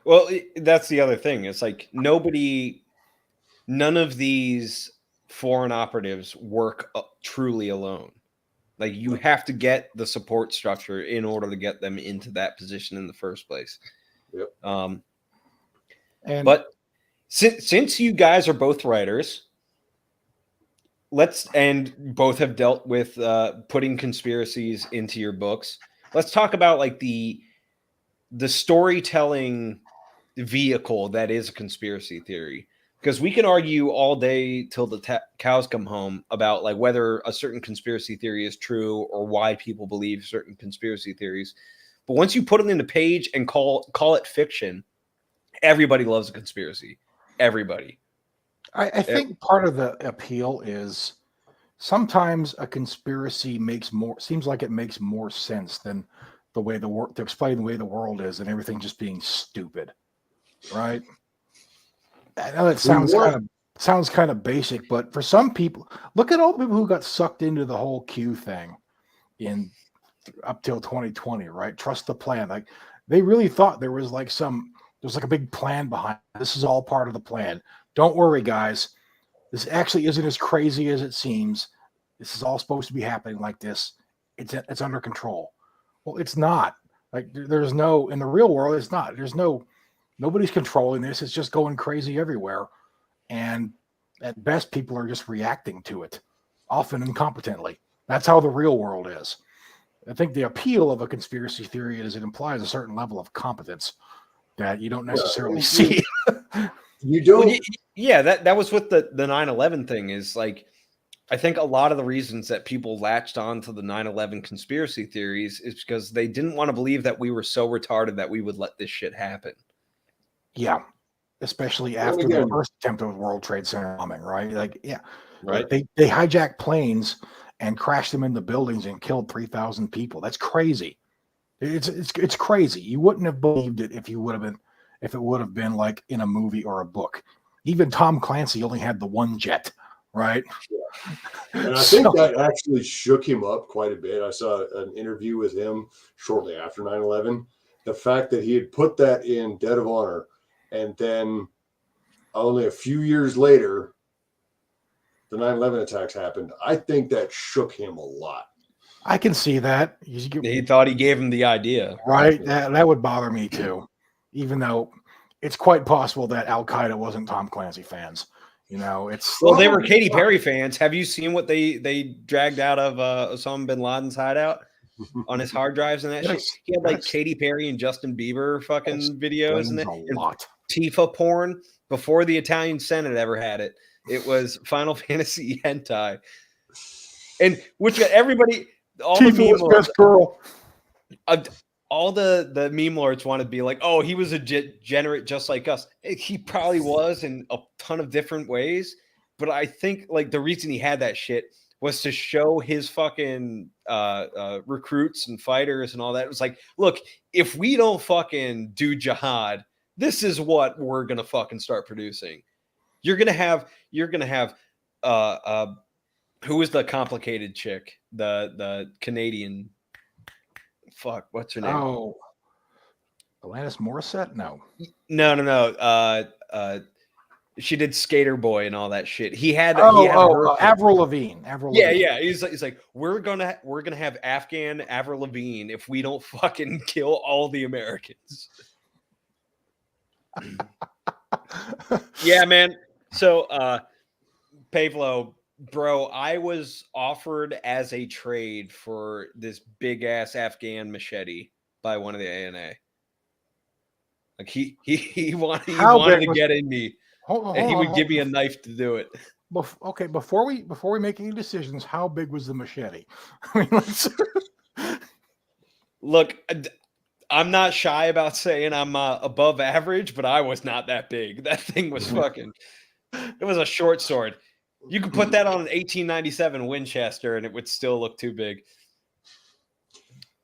Well, that's the other thing. It's like none of these foreign operatives work truly alone. Like, you have to get the support structure in order to get them into that position in the first place. Yep. But since you guys are both writers, and both have dealt with putting conspiracies into your books, let's talk about like the storytelling vehicle that is a conspiracy theory. Because we can argue all day till the cows come home about like whether a certain conspiracy theory is true or why people believe certain conspiracy theories. But once you put it in a page and call it fiction, everybody loves a conspiracy. Everybody. I think part of the appeal is sometimes a conspiracy seems like it makes more sense than the way to explain the way the world is and everything just being stupid, right? I know it sounds kind of sounds kind of basic, but for some people, look at all the people who got sucked into the whole Q thing in up till 2020, right? Trust the plan. Like they really thought there's like a big plan behind it. This is all part of the plan. Don't worry, guys. This actually isn't as crazy as it seems. This is all supposed to be happening like this. It's under control. Well, it's not. Like there's no in the real world. It's not. Nobody's controlling this. It's just going crazy everywhere, and at best, people are just reacting to it, often incompetently. That's how the real world is. I think the appeal of a conspiracy theory is it implies a certain level of competence that you don't necessarily see. You don't. Well, yeah, that was what the 9/11 thing is like. I think a lot of the reasons that people latched on to the 9/11 conspiracy theories is because they didn't want to believe that we were so retarded that we would let this shit happen. Yeah, especially after the first attempt of World Trade Center bombing, right? Like, yeah, right. They hijacked planes and crashed them into buildings and killed 3,000 people. That's crazy. It's crazy. You wouldn't have believed it if it would have been like in a movie or a book. Even Tom Clancy only had the one jet, right? Yeah. And I think that actually shook him up quite a bit. I saw an interview with him shortly after 9/11. The fact that he had put that in Dead of Honor, and then only a few years later, the 9/11 attacks happened. I think that shook him a lot. I can see that. He thought he gave him the idea. Right? That would bother me too, even though it's quite possible that Al Qaeda wasn't Tom Clancy fans. You know, well, they were Katy Perry fans. Have you seen what they dragged out of Osama bin Laden's hideout on his hard drives and that shit? He had like Katy Perry and Justin Bieber fucking videos and Tifa porn before the Italian Senate ever had it. It was Final Fantasy hentai, and which got everybody. All Tifa the meme lords, best girl. All the meme lords want to be like, oh, he was a degenerate just like us. He probably was in a ton of different ways, but I think like the reason he had that shit was to show his fucking recruits and fighters and all that. It was like, look, if we don't fucking do jihad, this is what we're gonna fucking start producing. You're gonna have who was the complicated chick, the Canadian. Fuck, what's her name? Oh, Alanis Morissette? No. She did Skater Boy and all that shit. He had Avril Lavigne. Yeah. He's like, we're gonna have Afghan Avril Lavigne if we don't fucking kill all the Americans. Yeah, man. So, Pavlo. Bro, I was offered as a trade for this big ass Afghan machete by one of the ANA. Like he wanted to get in me, and he would give me a knife to do it. Okay, before we make any decisions, how big was the machete? I mean, let's... Look, I'm not shy about saying I'm above average, but I was not that big. That thing was fucking. It was a short sword. You could put that on an 1897 Winchester and it would still look too big.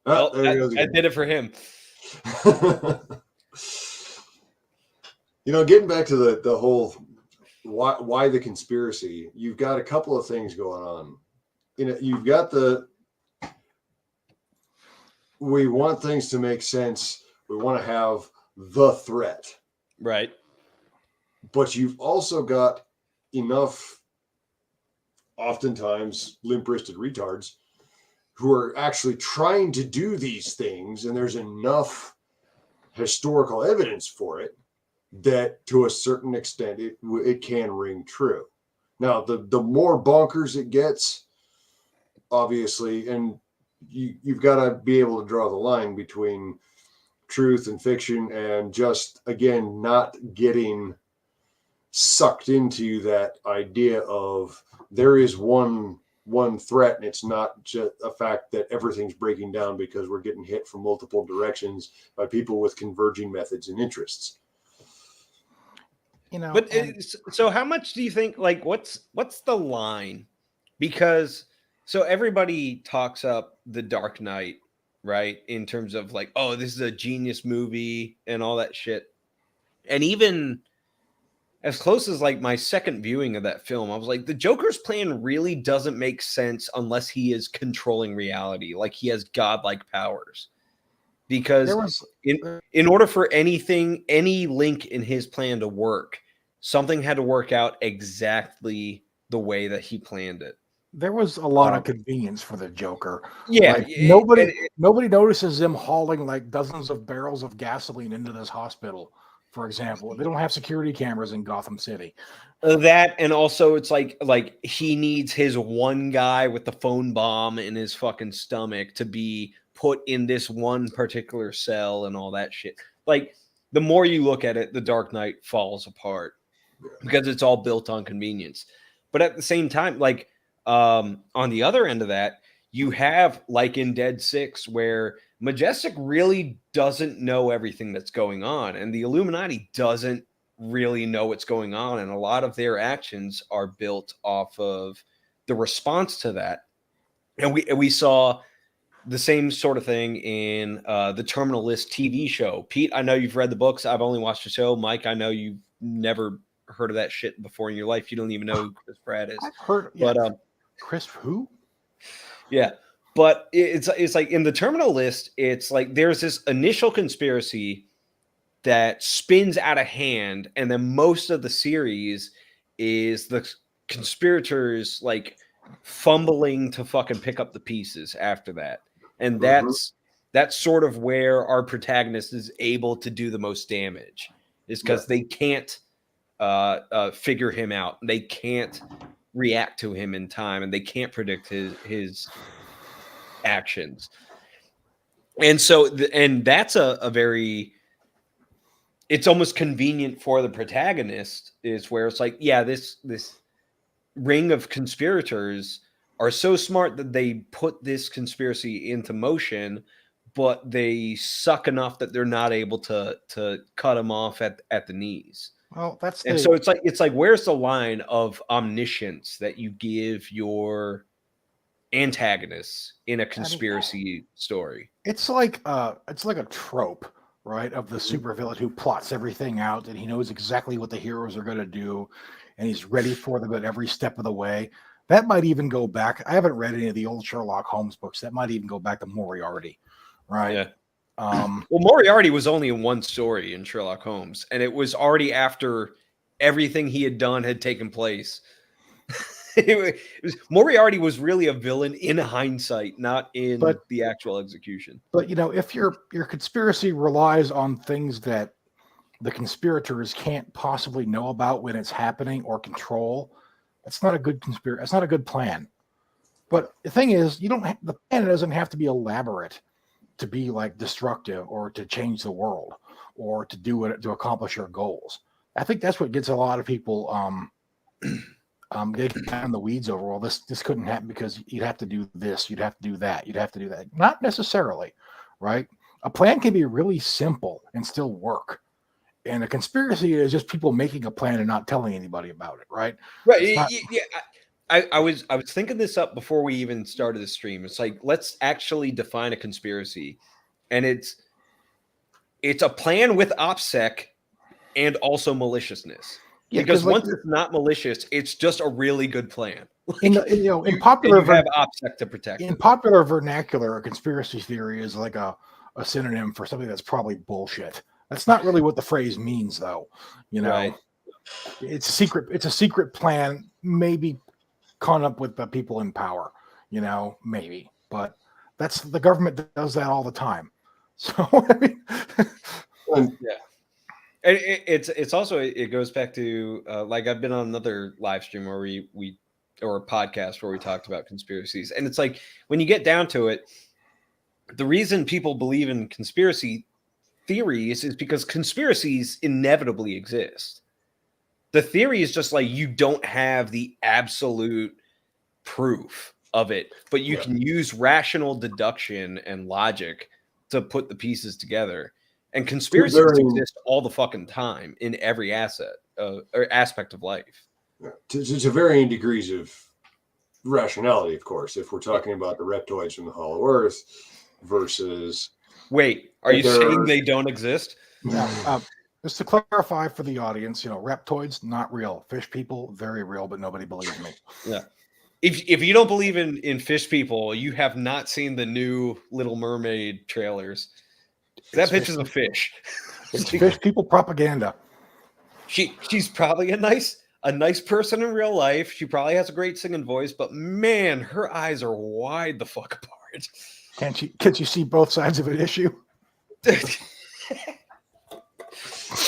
Well, I did it for him. You know, getting back to the whole why the conspiracy, you've got a couple of things going on. You know, you've got we want things to make sense. We want to have the threat. Right. But you've also got enough oftentimes limp-wristed retards who are actually trying to do these things, and there's enough historical evidence for it that to a certain extent it can ring true. Now, the more bonkers it gets, obviously, and you've got to be able to draw the line between truth and fiction and just, again, not getting sucked into that idea of there is one threat, and it's not just a fact that everything's breaking down because we're getting hit from multiple directions by people with converging methods and interests. You know, but so how much do you think? Like, what's the line? Because so everybody talks up The Dark Knight, right? In terms of like, oh, this is a genius movie and all that shit, and even as close as like my second viewing of that film, I was like, the Joker's plan really doesn't make sense unless he is controlling reality, like he has godlike powers. Because There was in order for any link in his plan to work, something had to work out exactly the way that he planned it. there was a lot of convenience for the Joker. Yeah, Like nobody notices them hauling like dozens of barrels of gasoline into this hospital, for example. They don't have security cameras in Gotham City. that, and also it's like he needs his one guy with the phone bomb in his fucking stomach to be put in this one particular cell and all that shit. Like, the more you look at it, the Dark Knight falls apart because it's all built on convenience. But at the same time, like, on the other end of that, you have like in Dead 6, where Majestic really doesn't know everything that's going on, and the Illuminati doesn't really know what's going on, and a lot of their actions are built off of the response to that. And we saw the same sort of thing in the Terminal List TV show. Pete, I know you've read the books. I've only watched the show. Mike, I know you've never heard of that shit before in your life. You don't even know who Chris Pratt is. I've heard, But Chris who? yeah, but it's like in the Terminal List, it's like there's this initial conspiracy that spins out of hand, and then most of the series is the conspirators like fumbling to fucking pick up the pieces after that. And that's sort of where our protagonist is able to do the most damage, is because they can't figure him out. They can't react to him in time, and they can't predict his actions. And so, and that's a very, it's almost convenient for the protagonist, is where it's like, yeah, this ring of conspirators are so smart that they put this conspiracy into motion, but they suck enough that they're not able to cut them off at the knees. Well, So it's like where's the line of omniscience that you give your antagonists in a conspiracy story? It's like a trope, right, of the supervillain who plots everything out, and he knows exactly what the heroes are going to do, and he's ready for them at every step of the way. That might even go back. I haven't read any of the old Sherlock Holmes books. That might even go back to Moriarty, right? Yeah. Well, Moriarty was only in one story in Sherlock Holmes, and it was already after everything he had done had taken place. Moriarty was really a villain in hindsight, not in the actual execution. But if your conspiracy relies on things that the conspirators can't possibly know about when it's happening or control, that's not a good conspiracy. That's not a good plan. But the thing is, the plan doesn't have to be elaborate to be like destructive or to change the world or to do it to accomplish your goals. I think that's what gets a lot of people they get down in the weeds over, well, this couldn't happen because you'd have to do this, you'd have to do that, you'd have to do that. Not necessarily, right? A plan can be really simple and still work. And a conspiracy is just people making a plan and not telling anybody about it, right? Right. I was thinking this up before we even started the stream. It's like, let's actually define a conspiracy. And it's a plan with OPSEC and also maliciousness. Yeah, because once it's not malicious, it's just a really good plan. In popular, you have OPSEC to protect. In popular vernacular, a conspiracy theory is like a synonym for something that's probably bullshit. That's not really what the phrase means, though. Right. It's a secret plan, maybe caught up with the people in power. Maybe, but that's the government that does that all the time. So yeah. It's also, it goes back to like I've been on another live stream where we or a podcast where we talked about conspiracies, and it's like when you get down to it, the reason people believe in conspiracy theories is because conspiracies inevitably exist. The theory is just like you don't have the absolute proof of it, but you can use rational deduction and logic to put the pieces together. And conspiracies exist all the fucking time in every or aspect of life. To varying degrees of rationality, of course. If we're talking about the reptoids from the Hollow Earth versus... Wait, are you saying they don't exist? Just to clarify for the audience, reptoids not real. Fish people very real, but nobody believes me. Yeah. If you don't believe in fish people, you have not seen the new Little Mermaid trailers. That bitch is a fish. It's fish people propaganda. She's probably a nice person in real life. She probably has a great singing voice, but man, her eyes are wide the fuck apart. Can't you see both sides of an issue?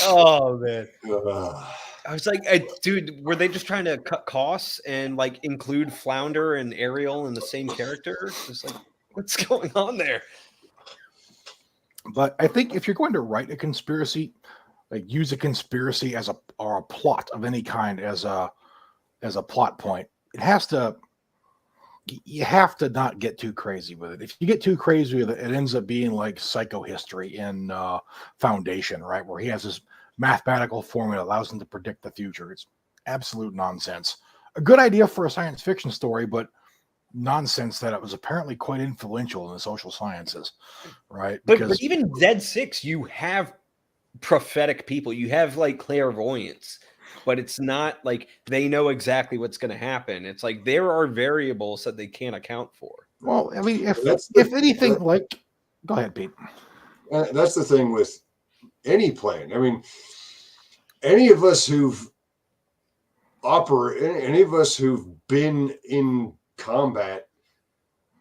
Oh man. Uh, I was like, dude, were they just trying to cut costs and like include Flounder and Ariel in the same character? Just like, what's going on there? But I think if you're going to write a conspiracy, like use a conspiracy as or a plot of any kind as a plot point, you have to not get too crazy with it. If you get too crazy with it, it ends up being like psychohistory in Foundation, right? Where he has this mathematical formula that allows him to predict the future. It's absolute nonsense. A good idea for a science fiction story, but nonsense that it was apparently quite influential in the social sciences, right? But even Dead Six, you have prophetic people. You have like clairvoyance, but it's not like they know exactly what's going to happen. It's like there are variables that they can't account for. Well, I mean, if anything, go ahead, Pete. That's the thing with any plane. I mean, any of us who've been in combat,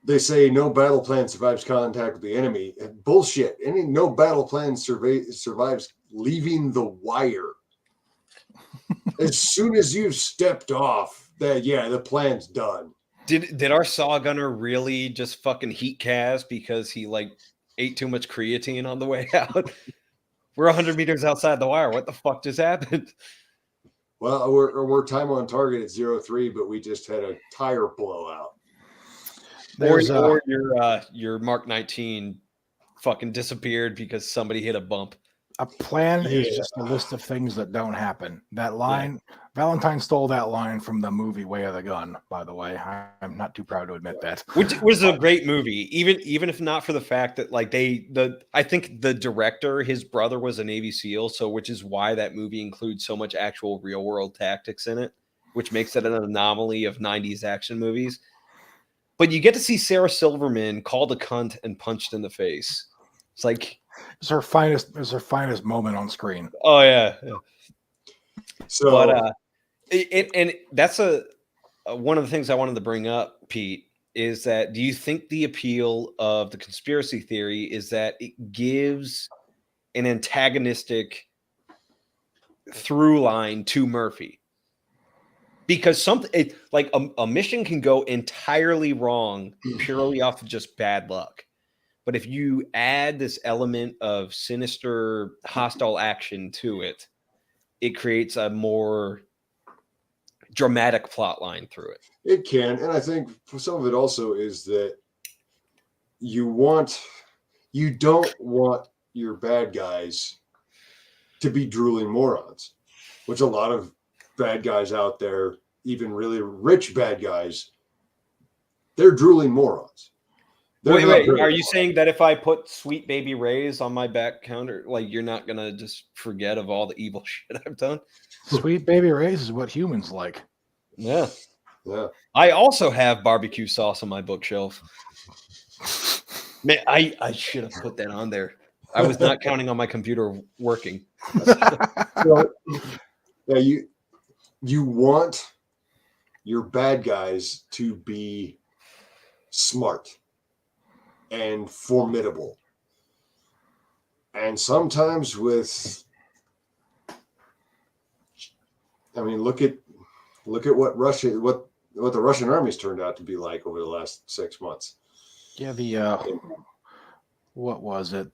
they say no battle plan survives contact with the enemy. Bullshit. No battle plan survives leaving the wire. As soon as you've stepped off, the plan's done. Did our saw gunner really just fucking heat Kaz because he like ate too much creatine on the way out? We're 100 meters outside the wire. What the fuck just happened? Well, we're time on target at 0-3, but we just had a tire blowout. Or your Mark 19 fucking disappeared because somebody hit a bump. A plan is just a list of things that don't happen. That line, Valentine stole that line from the movie Way of the Gun, by the way. I'm not too proud to admit that. Which was a great movie, even if not for the fact that like I think the director, his brother was a Navy SEAL, so which is why that movie includes so much actual real world tactics in it, which makes it an anomaly of 90s action movies. But you get to see Sarah Silverman called a cunt and punched in the face. It's like it's her finest moment on screen. Oh yeah. So, but and that's one of the things I wanted to bring up, Pete, is that do you think the appeal of the conspiracy theory is that it gives an antagonistic through line to Murphy? Because something like a mission can go entirely wrong purely off of just bad luck. But if you add this element of sinister, hostile action to it, it creates a more dramatic plot line through it. It can. And I think some of it also is that you don't want your bad guys to be drooling morons, which a lot of bad guys out there, even really rich bad guys, they're drooling morons. Wait, are you saying that if I put Sweet Baby Ray's on my back counter, like you're not gonna just forget of all the evil shit I've done? Sweet Baby Ray's is what humans like. Yeah. I also have barbecue sauce on my bookshelf. Man, I should have put that on there. I was not counting on my computer working. So, you want your bad guys to be smart and formidable. And sometimes look at what the Russian army's turned out to be like over the last 6 months. Yeah, what was it?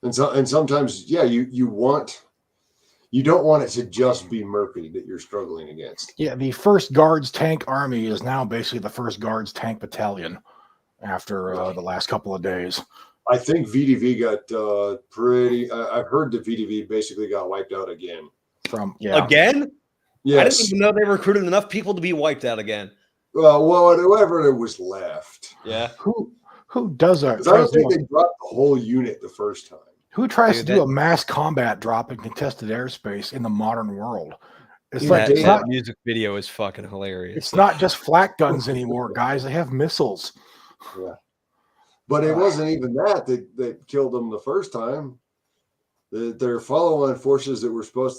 And sometimes, you don't want it to just be Murphy that you're struggling against. Yeah, the 1st Guards Tank Army is now basically the 1st Guards Tank Battalion after the last couple of days. I think VDV got I've heard that VDV basically got wiped out again. Again? Yes. I didn't even know they recruited enough people to be wiped out again. Well, whatever it was left. Yeah. Who does a 'Cause I don't think they dropped the whole unit the first time. who tries Dude, to do a mass combat drop in contested airspace in the modern world? It's Dude, like that music video is fucking hilarious. it's not just flak guns anymore, guys. They have missiles. Yeah. But it wasn't even that killed them the first time. Their follow-on forces that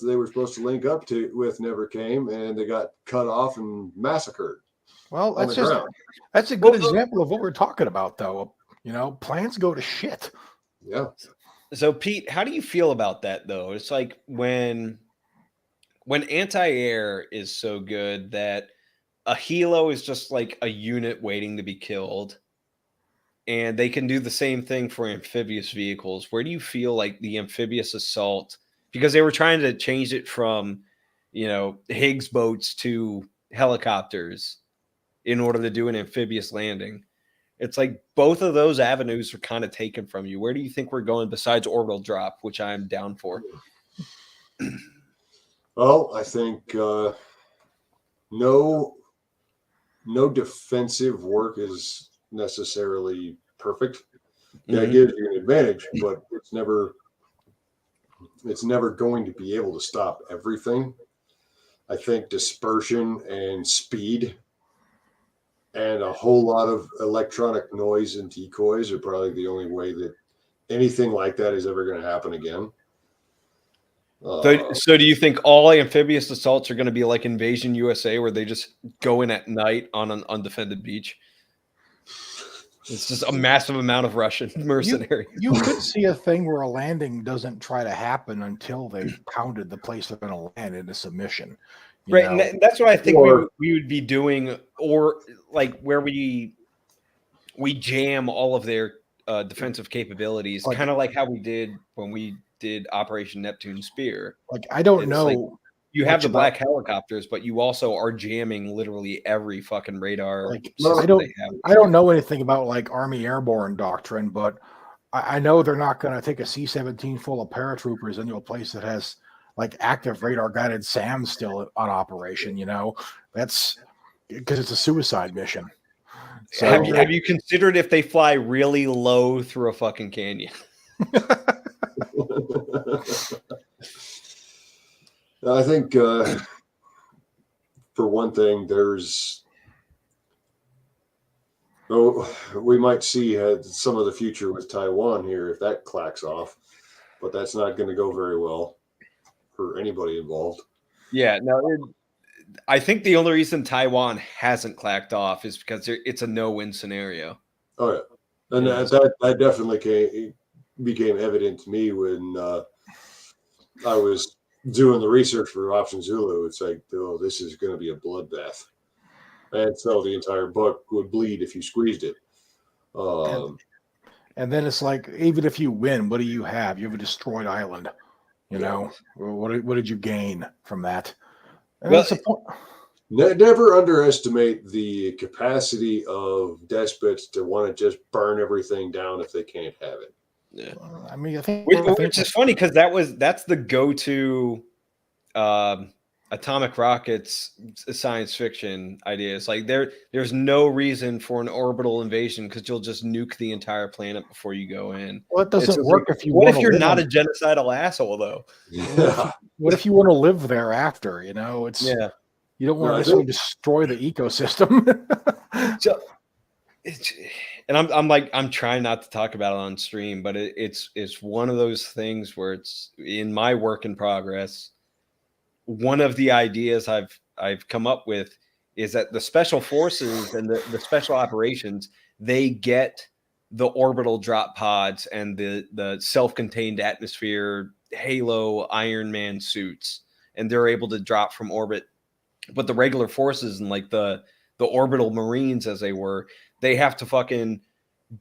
they were supposed to link up with never came, and they got cut off and massacred. Well, on the ground. that's a good example of what we're talking about, though. You know, plans go to shit. Yeah. So Pete, how do you feel about that though? It's like when anti-air is so good that a helo is just like a unit waiting to be killed, and they can do the same thing for amphibious vehicles. Where do you feel like the amphibious assault, because they were trying to change it from, Higgs boats to helicopters in order to do an amphibious landing? It's like both of those avenues are kind of taken from you. Where do you think we're going besides orbital drop, which I'm down for? Well, I think no defensive work is necessarily perfect. That gives you an advantage, but it's never going to be able to stop everything. I think dispersion and speed and a whole lot of electronic noise and decoys are probably the only way that anything like that is ever going to happen again. So do you think all amphibious assaults are going to be like Invasion USA, where they just go in at night on an undefended beach? It's just a massive amount of Russian mercenaries. You could see a thing where a landing doesn't try to happen until they've pounded the place they're going to land into submission. Right, and that's what I think we would be doing, or like where we jam all of their defensive capabilities, kind of like how we did when we did Operation Neptune Spear. Like, I don't know. Like, you have the black helicopters, but you also are jamming literally every fucking radar. Like, I don't know anything about like Army Airborne doctrine, but I know they're not going to take a C-17 full of paratroopers into a place that has like active radar guided SAMs still on operation. That's because it's a suicide mission. So have you considered if they fly really low through a fucking canyon? I think for one thing, we might see some of the future with Taiwan here if that clacks off, but that's not going to go very well for anybody involved. Yeah, no, I think the only reason Taiwan hasn't clacked off is because it's a no-win scenario. Oh yeah, and that definitely became evident to me when I was doing the research for Option Zulu. It's like, oh, this is going to be a bloodbath, and so the entire book would bleed if you squeezed it. And then it's like, even if you win, what do you have? You have a destroyed island. What did you gain from that? Never underestimate the capacity of despots to want to just burn everything down if they can't have it. Yeah, I mean, I think which is funny because that's the go-to atomic rockets science fiction idea. It's like there's no reason for an orbital invasion because you'll just nuke the entire planet before you go in. Well, it doesn't work if you. What if you're not a genocidal asshole though? What if you want to live there after? You don't want to necessarily destroy the ecosystem. So, I'm trying not to talk about it on stream, but it's one of those things where it's in my work in progress. One of the ideas I've come up with is that the special forces and the special operations, they get the orbital drop pods and the self-contained atmosphere Halo Iron Man suits, and they're able to drop from orbit. But the regular forces and like the orbital Marines, as they were, they have to fucking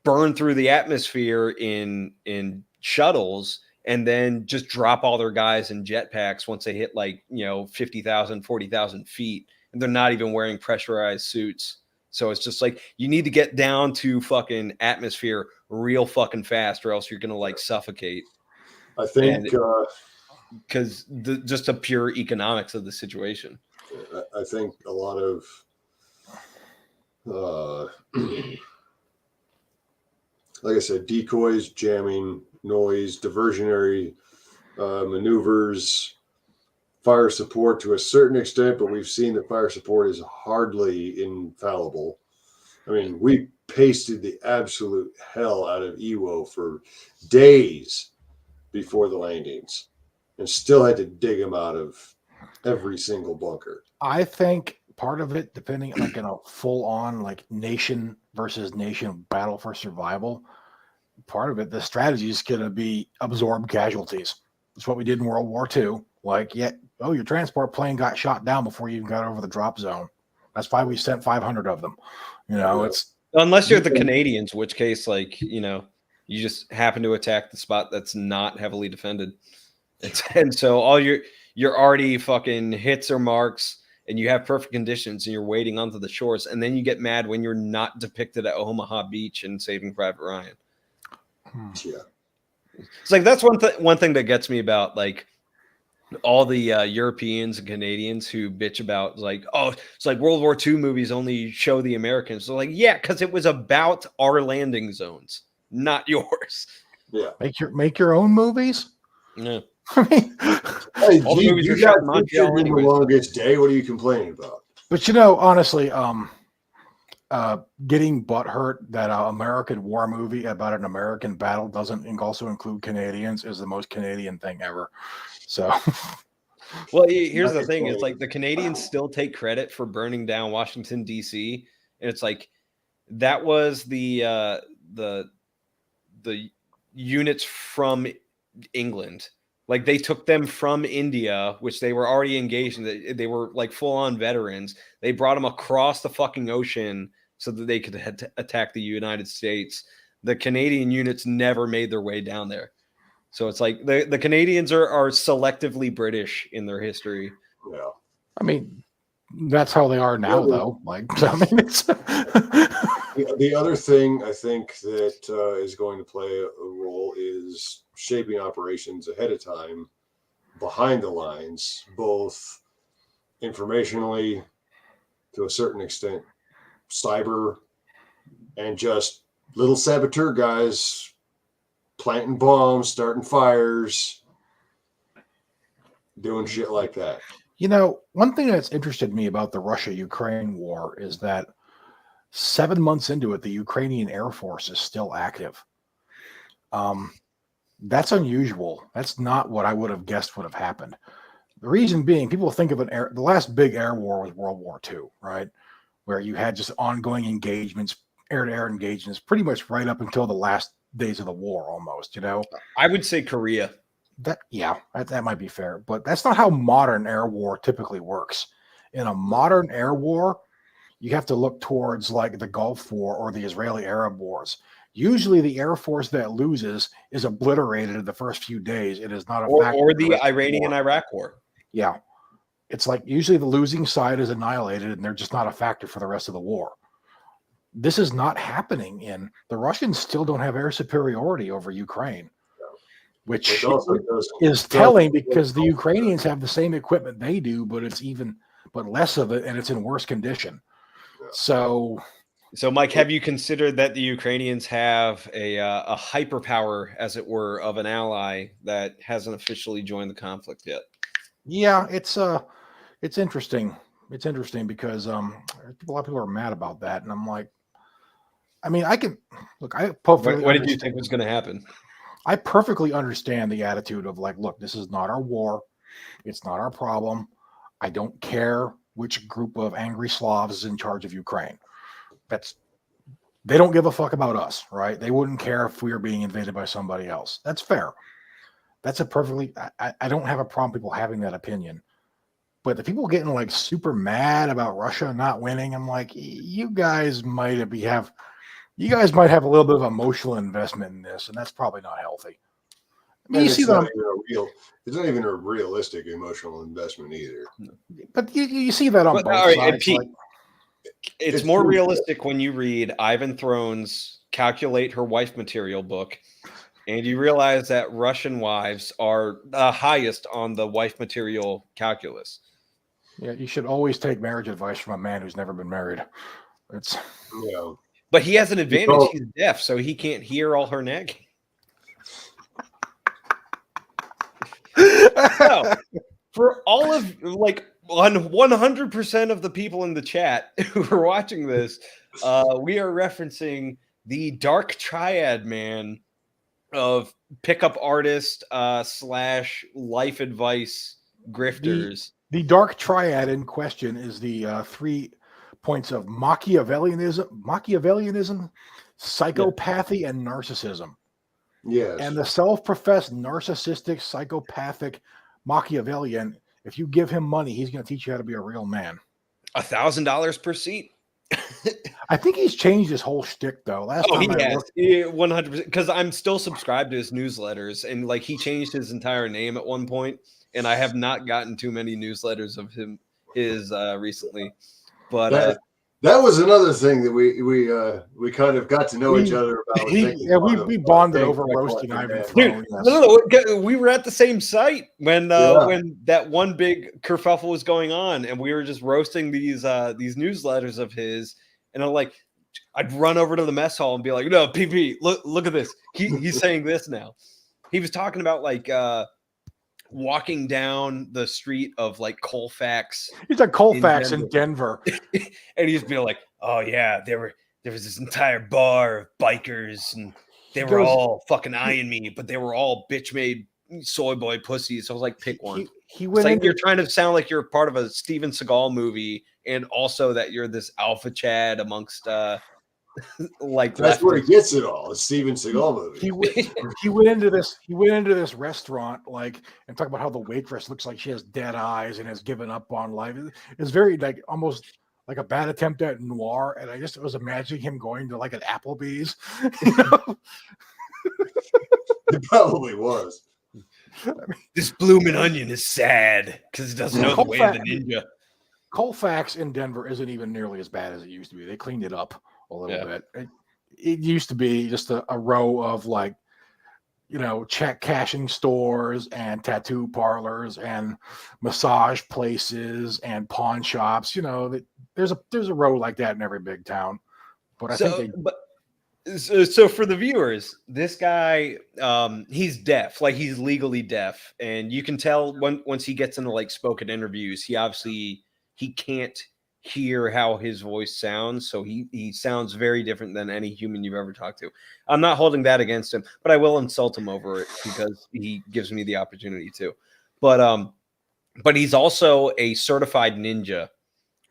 burn through the atmosphere in shuttles and then just drop all their guys in jetpacks once they hit 50,000, 40,000 feet. And they're not even wearing pressurized suits. So it's just like, you need to get down to fucking atmosphere real fucking fast or else you're going to suffocate. I think because just the pure economics of the situation. I think a lot of like I said, decoys, jamming, noise, diversionary maneuvers, fire support to a certain extent, but we've seen that fire support is hardly infallible. I mean, we pasted the absolute hell out of Iwo for days before the landings and still had to dig them out of every single bunker. I think part of it, depending like in a full on like nation versus nation battle for survival, part of it, the strategy is going to be absorb casualties. That's what we did in World War II. Like, your transport plane got shot down before you even got over the drop zone. That's why we sent 500 of them. It's unless you're the Canadians, which case, like, you just happen to attack the spot that's not heavily defended, and so all you're already fucking hits or marks, and you have perfect conditions, and you're waiting onto the shores, and then you get mad when you're not depicted at Omaha Beach in Saving Private Ryan. Yeah, it's like that's one thing that gets me about like all the Europeans and Canadians who bitch about like, oh, it's like World War II movies only show the Americans. So like, yeah, because it was about our landing zones, not yours. Yeah, make your own movies. Yeah. I mean, hey, all the movies are shot in Montreal anyway. The longest day. What are you complaining about? But honestly, getting butthurt that an American war movie about an American battle doesn't also include Canadians is the most Canadian thing ever. So, well, here's the thing: it's like the Canadians still take credit for burning down Washington D.C., and it's like that was the units from England. Like they took them from India, which they were already engaged in. They were like full on veterans. They brought them across the fucking ocean so that they could attack the United States. The Canadian units never made their way down there. So it's like the Canadians are selectively British in their history. Yeah. I mean, that's how they are now, though. Like, I mean, it's the other thing I think that is going to play a role is shaping operations ahead of time, behind the lines, both informationally, to a certain extent, cyber, and just little saboteur guys planting bombs, starting fires, doing shit like that. One thing that's interested me about the Russia-Ukraine war is that 7 months into it, the Ukrainian Air Force is still active. That's unusual. That's not what I would have guessed would have happened. The reason being, people think of the last big air war was World War II, right? Where you had just ongoing engagements, air-to-air engagements, pretty much right up until the last days of the war almost, I would say Korea. That might be fair, but that's not how modern air war typically works. In a modern air war, you have to look towards like the Gulf War or the Israeli-Arab wars. Usually the Air Force that loses is obliterated in the first few days. It is not a factor. Or the Iranian-Iraq war. Yeah. It's like usually the losing side is annihilated and they're just not a factor for the rest of the war. This is not happening the Russians still don't have air superiority over Ukraine, which is telling because the Ukrainians have the same equipment they do, but less of it, and it's in worse condition. So, Mike, have you considered that the Ukrainians have a hyperpower, as it were, of an ally that hasn't officially joined the conflict yet? Yeah, it's interesting. It's interesting because a lot of people are mad about that, and I'm like, I mean, I can look. What did you think was going to happen? I perfectly understand the attitude of like, look, this is not our war. It's not our problem. I don't care which group of angry Slavs is in charge of Ukraine. They don't give a fuck about us, right? They wouldn't care if we were being invaded by somebody else. That's fair. That's I don't have a problem people having that opinion. But the people getting like super mad about Russia not winning, I'm like, you guys might have a little bit of emotional investment in this, and that's probably not healthy. I mean, it's not even a realistic emotional investment either. But you see that on both sides. It's more realistic when you read Ivan Throne's Calculate Her Wife Material book, and you realize that Russian wives are the highest on the wife material calculus. Yeah, you should always take marriage advice from a man who's never been married. But he has an advantage. Oh. He's deaf, so he can't hear all her nagging. So, for all of like 100% of the people in the chat who are watching this, we are referencing the dark triad man of pickup artist / life advice grifters. The dark triad in question is the 3 points of Machiavellianism, psychopathy, and narcissism. Yes. And the self-professed narcissistic, psychopathic Machiavellian, if you give him money, he's going to teach you how to be a real man. $1,000 per seat. I think he's changed his whole shtick though. Last time He I has looked, 100%. Because I'm still subscribed to his newsletters, and like he changed his entire name at one point, and I have not gotten too many newsletters of his recently. But that was another thing that we kind of got to know each other about. we bonded over roasting Ivan Throne. No, we were at the same site when that one big kerfuffle was going on, and we were just roasting these newsletters of his. And I'm like, I'd run over to the mess hall and be like, "No, PP, look at this. He's saying this now." He was talking about like walking down the street of like Colfax. He's at Colfax in Denver. And he's being like, "Oh yeah, there was this entire bar of bikers, and they were all fucking eyeing me, but they were all bitch-made soy boy pussies." So I was like, pick one. He went like you're trying to sound like you're part of a Steven Seagal movie, and also that you're this alpha Chad amongst like that's where he gets it all. It's Steven Seagal movie. He went into this restaurant like and talk about how the waitress looks like she has dead eyes and has given up on life. It's very like almost like a bad attempt at noir, and I just was imagining him going to like an Applebee's. You know? It probably was. This blooming onion is sad because it doesn't know the way of the ninja. Colfax in Denver isn't even nearly as bad as it used to be. They cleaned it up a little bit. It used to be just a row of like, check cashing stores and tattoo parlors and massage places and pawn shops. There's a row like that in every big town. But So for the viewers, this guy, he's deaf, like he's legally deaf, and you can tell once he gets into like spoken interviews, he can't hear how his voice sounds, so he sounds very different than any human you've ever talked to. I'm not holding that against him, but I will insult him over it because he gives me the opportunity to. But he's also a certified ninja,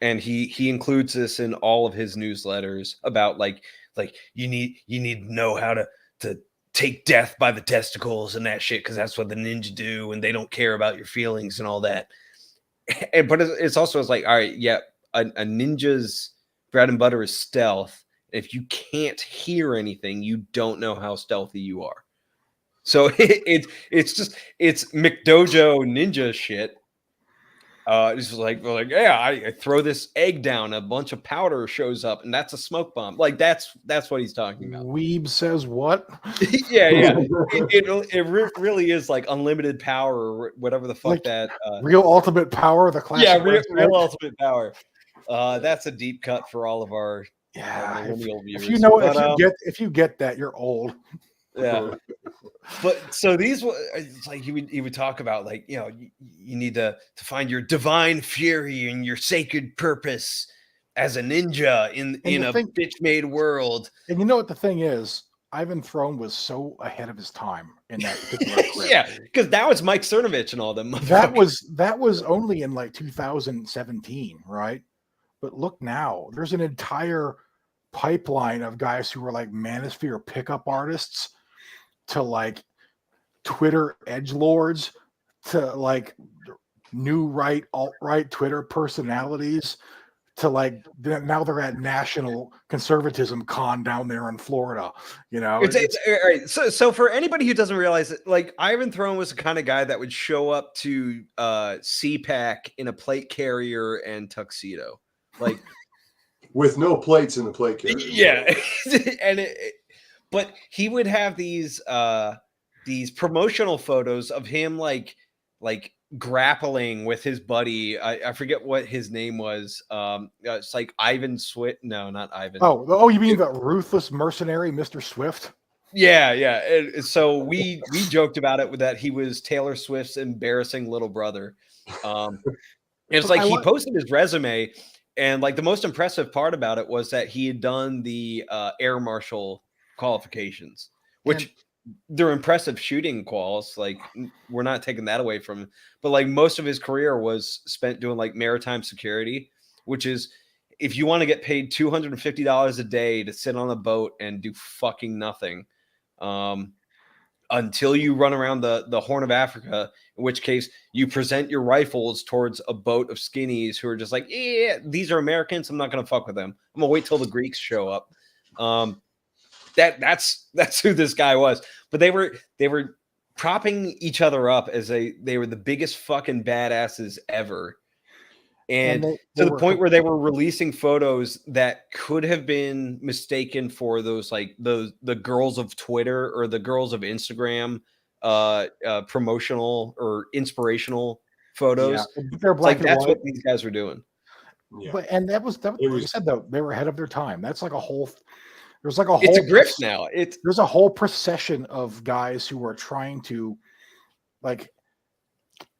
and he includes this in all of his newsletters about like you need to know how to take death by the testicles and that shit, because that's what the ninja do, and they don't care about your feelings and all that. But it's also like, all right, yeah, a ninja's bread and butter is stealth. If you can't hear anything, you don't know how stealthy you are. So it's McDojo ninja shit. It's just like, we're like, yeah, I throw this egg down, a bunch of powder shows up, and that's a smoke bomb. Like that's what he's talking about. Weeb says what? yeah. It really is like unlimited power or whatever the fuck like that. Real ultimate power, the classic. Yeah, real ultimate power. That's a deep cut for all of our millennial viewers. If you get that, you're old. Yeah. But so it's like he would talk about like, you need to find your divine fury and your sacred purpose as a ninja in a bitch-made world. And you know what the thing is? Ivan Throne was so ahead of his time in that particular clip. Yeah, because that was Mike Cernovich and all them. That was only in like 2017, right? But look now, there's an entire pipeline of guys who were like manosphere pickup artists to like Twitter edgelords to like new right, alt-right Twitter personalities to like now they're at National Conservatism Con down there in Florida. It's all right. So for anybody who doesn't realize it, like Ivan Throne was the kind of guy that would show up to CPAC in a plate carrier and tuxedo, like with no plates in the plate carrier. Yeah, and but he would have these promotional photos of him like grappling with his buddy. I forget what his name was. It's like Ivan Swift. No, not Ivan. Oh, you mean the ruthless mercenary, Mr. Swift? Yeah. And so we joked about it with that he was Taylor Swift's embarrassing little brother. And it's like he posted his resume, and like the most impressive part about it was that he had done the air marshal qualifications, which they're impressive shooting quals. Like we're not taking that away from him, but like most of his career was spent doing like maritime security, which is if you want to get paid $250 a day to sit on a boat and do fucking nothing until you run around the Horn of Africa, in which case you present your rifles towards a boat of skinnies who are just like, yeah, these are Americans. I'm not going to fuck with them. I'm going to wait till the Greeks show up. That's who this guy was. But they were propping each other up as they were the biggest fucking badasses ever. And to the point where they were releasing photos that could have been mistaken for those like the girls of Twitter or the girls of Instagram promotional or inspirational photos. Yeah, they're black and that's white. what these guys were doing. Yeah. But that was like you said, though, they were ahead of their time. That's like a whole it's a grift now. There's a whole procession of guys who are trying to like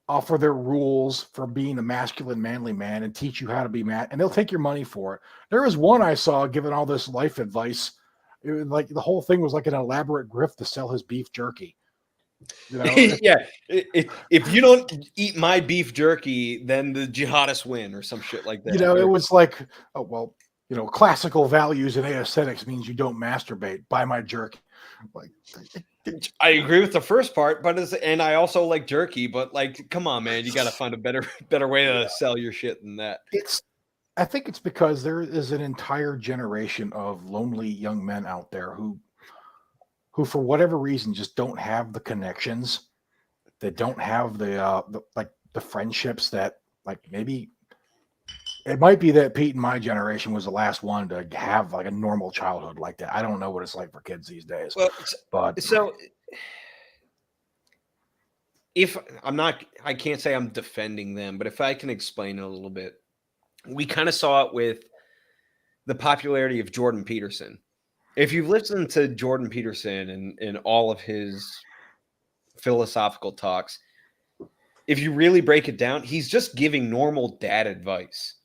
offer their rules for being a masculine, manly man and teach you how to be man, and they'll take your money for it. There was one I saw giving all this life advice. It was like the whole thing was like an elaborate grift to sell his beef jerky. You know? Yeah. If you don't eat my beef jerky, then the jihadists win or some shit like that. You know, it was like, oh, well, you know, classical values and aesthetics means you don't masturbate. Buy my jerky. Like, I agree with the first part, and I also like jerky, but like, come on, man, you got to find a better way to sell your shit than that. I think it's because there is an entire generation of lonely young men out there who for whatever reason just don't have the connections, that don't have the friendships that like maybe it might be that Pete and my generation was the last one to have like a normal childhood like that. I don't know what it's like for kids these days. Well, but so if I can't say I'm defending them, but if I can explain it a little bit, we kind of saw it with the popularity of Jordan Peterson. If you've listened to Jordan Peterson and all of his philosophical talks, if you really break it down, he's just giving normal dad advice.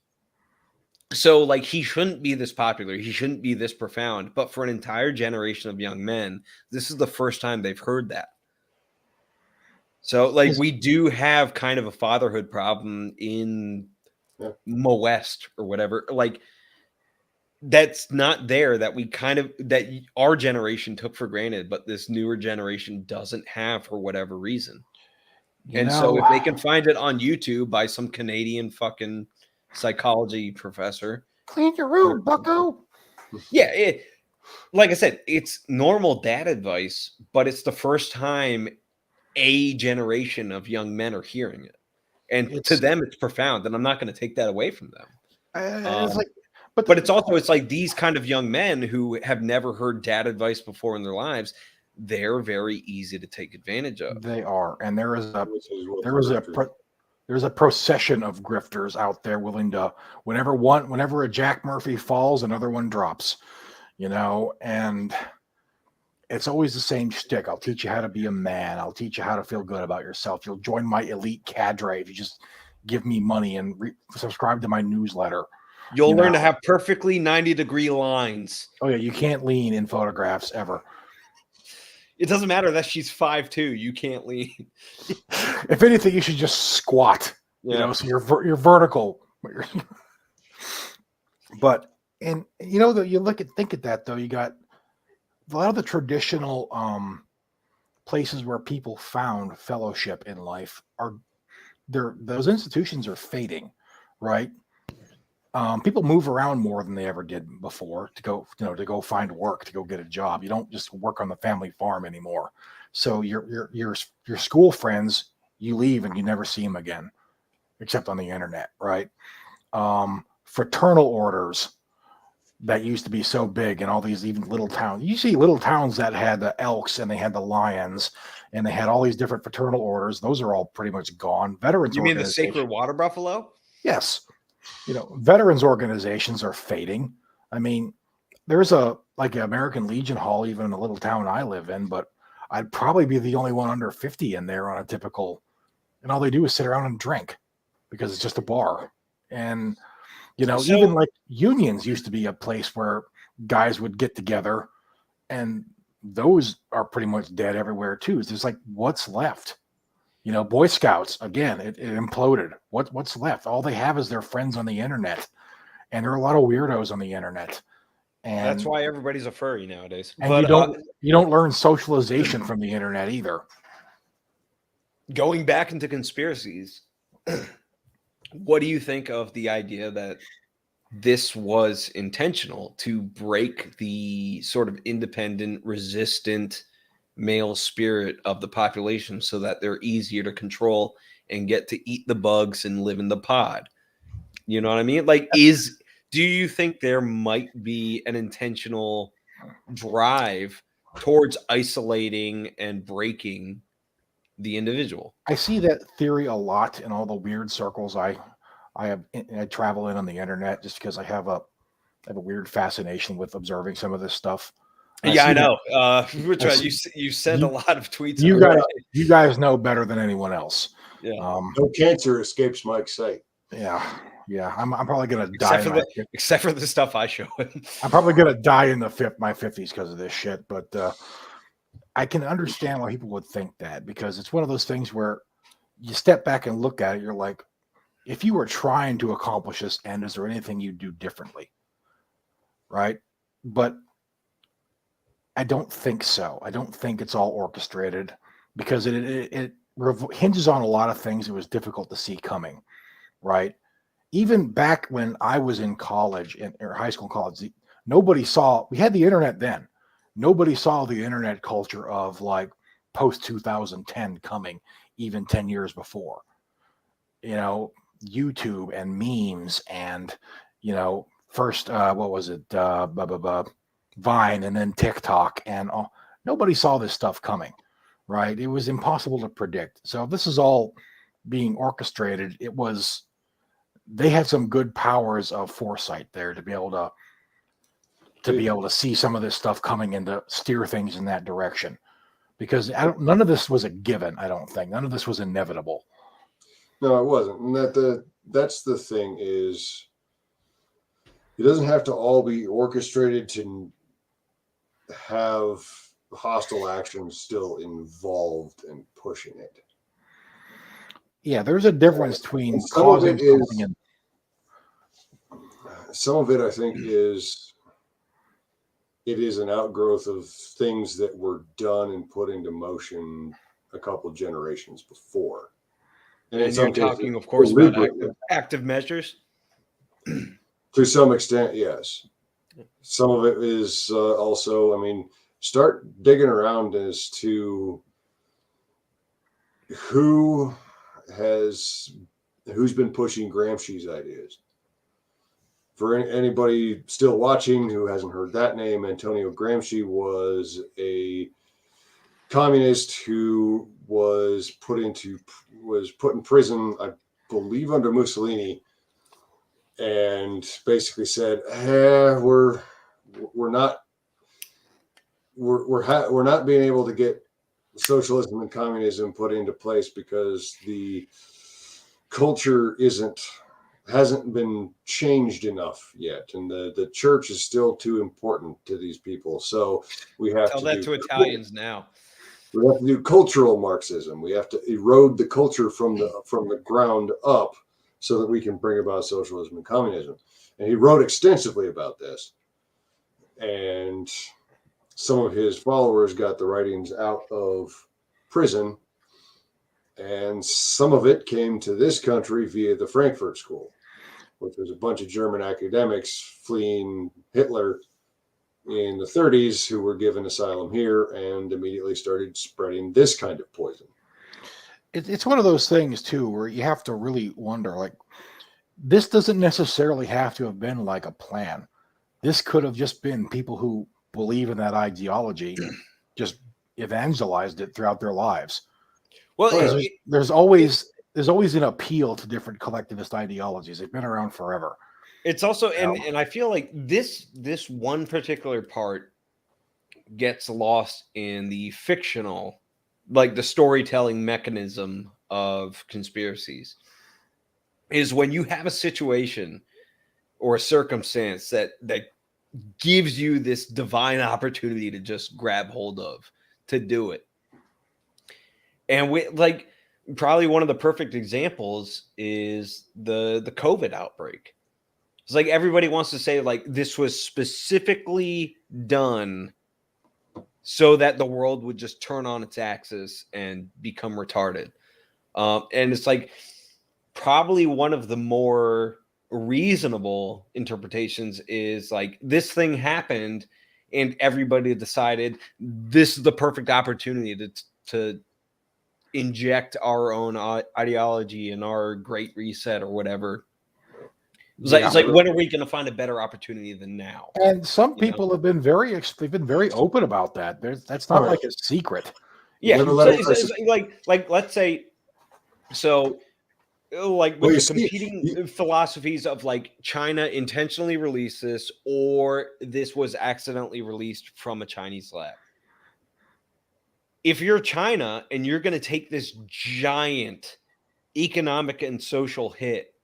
So, like, he shouldn't be this popular. He shouldn't be this profound. But for an entire generation of young men, this is the first time they've heard that. So, like, we do have kind of a fatherhood problem in West or whatever. Like, that's not there that our generation took for granted, but this newer generation doesn't have for whatever reason. So if they can find it on YouTube by some Canadian fucking psychology professor, clean your room, bucko. Yeah, like I said, it's normal dad advice, but it's the first time a generation of young men are hearing it, and to them it's profound, and I'm not going to take that away from them. But it's like these kind of young men who have never heard dad advice before in their lives, they're very easy to take advantage of. They are, and there's a procession of grifters out there willing to whenever a Jack Murphy falls, another one drops, you know, and it's always the same shtick. I'll teach you how to be a man. I'll teach you how to feel good about yourself. You'll join my elite cadre if you just give me money and subscribe to my newsletter. You'll learn to have perfectly 90-degree lines. Oh yeah, you can't lean in photographs ever. It doesn't matter that she's 5'2". You can't lean. If anything, you should just squat. Yeah. You know, so you're vertical. But and you know that you think at that though, you got a lot of the traditional places where people found fellowship in life those institutions are fading, right? People move around more than they ever did before to go find work, to go get a job. You don't just work on the family farm anymore. So your school friends, you leave and you never see them again, except on the internet, right? Fraternal orders that used to be so big, and all these even little towns. You see little towns that had the elks and they had the lions and they had all these different fraternal orders. Those are all pretty much gone. Veterans You mean the organizations, Sacred Water Buffalo? yes. Veterans organizations are fading. I mean, there's like an American Legion Hall even in the little town I live in, but I'd probably be the only one under 50 in there on a typical, and all they do is sit around and drink because it's just a bar. And even like unions used to be a place where guys would get together, and those are pretty much dead everywhere too. It's just like, what's left? Boy Scouts, again, it imploded. What's left? All they have is their friends on the internet, and there are a lot of weirdos on the internet. And that's why everybody's a furry nowadays. And but you don't learn socialization from the internet either. Going back into conspiracies, what do you think of the idea that this was intentional to break the sort of independent, resistant male spirit of the population so that they're easier to control and get to eat the bugs and live in the pod? You know what I mean? Like, do you think there might be an intentional drive towards isolating and breaking the individual? I see that theory a lot in all the weird circles I travel in on the internet, just because I have a weird fascination with observing some of this stuff. I know. You send a lot of tweets. You guys know better than anyone else. Yeah. No cancer escapes Mike's sight. Yeah. I'm probably gonna die. Except for the stuff I show him. I'm probably gonna die in my 50s because of this shit. But I can understand why people would think that, because it's one of those things where you step back and look at it. You're like, if you were trying to accomplish this end, is there anything you'd do differently? Right? But I don't think so. I don't think it's all orchestrated, because it hinges on a lot of things it was difficult to see coming, right? Even back when I was in college or high school, college, we had the internet then. Nobody saw the internet culture of like post 2010 coming, even 10 years before. YouTube and memes and, first, what was it? Vine, and then TikTok, and all. Nobody saw this stuff coming, right? It was impossible to predict. So this is all being orchestrated. They had some good powers of foresight there to be able to see some of this stuff coming and to steer things in that direction, because none of this was a given. I don't think none of this was inevitable. No, it wasn't. And that's the thing is, it doesn't have to all be orchestrated to have hostile actions still involved in pushing it. Yeah, there's a difference between some of it, I think, is it is an outgrowth of things that were done and put into motion a couple generations before. And you're talking, of course, about active measures? To some extent, yes. Some of it is also, start digging around as to who's been pushing Gramsci's ideas. For anybody still watching who hasn't heard that name, Antonio Gramsci was a communist who was put in prison, I believe, under Mussolini, and basically said, we're not being able to get socialism and communism put into place because the culture hasn't been changed enough yet, and the church is still too important to these people. So we have to tell that to Italians now. We have to do cultural Marxism. We have to erode the culture from the ground up so that we can bring about socialism and communism. And he wrote extensively about this. And some of his followers got the writings out of prison, and some of it came to this country via the Frankfurt School, which was a bunch of German academics fleeing Hitler in the 30s who were given asylum here and immediately started spreading this kind of poison. It's one of those things too where you have to really wonder, like, this doesn't necessarily have to have been like a plan. This could have just been people who believe in that ideology, just evangelized it throughout their lives. Well, Oh, Because there's always an appeal to different collectivist ideologies. They've been around forever. it's also Yeah. and I feel like this one particular part gets lost in the fictional, like the storytelling mechanism of conspiracies, is when you have a situation or a circumstance that gives you this divine opportunity to just grab hold of, to do it. And we like probably one of the perfect examples is the COVID outbreak. It's like everybody wants to say like this was specifically done so that the world would just turn on its axis and become retarded. And it's like probably one of the more reasonable interpretations is like this thing happened and everybody decided this is the perfect opportunity to inject our own ideology and our great reset or whatever. It's like when are we going to find a better opportunity than now? And some You know? people have been they've been very open about that. That's not like a secret. Yeah, Never let so like let's say so like with Well, you the see, competing philosophies of like China intentionally released this or this was accidentally released from a Chinese lab. If you're China and you're going to take this giant economic and social hit,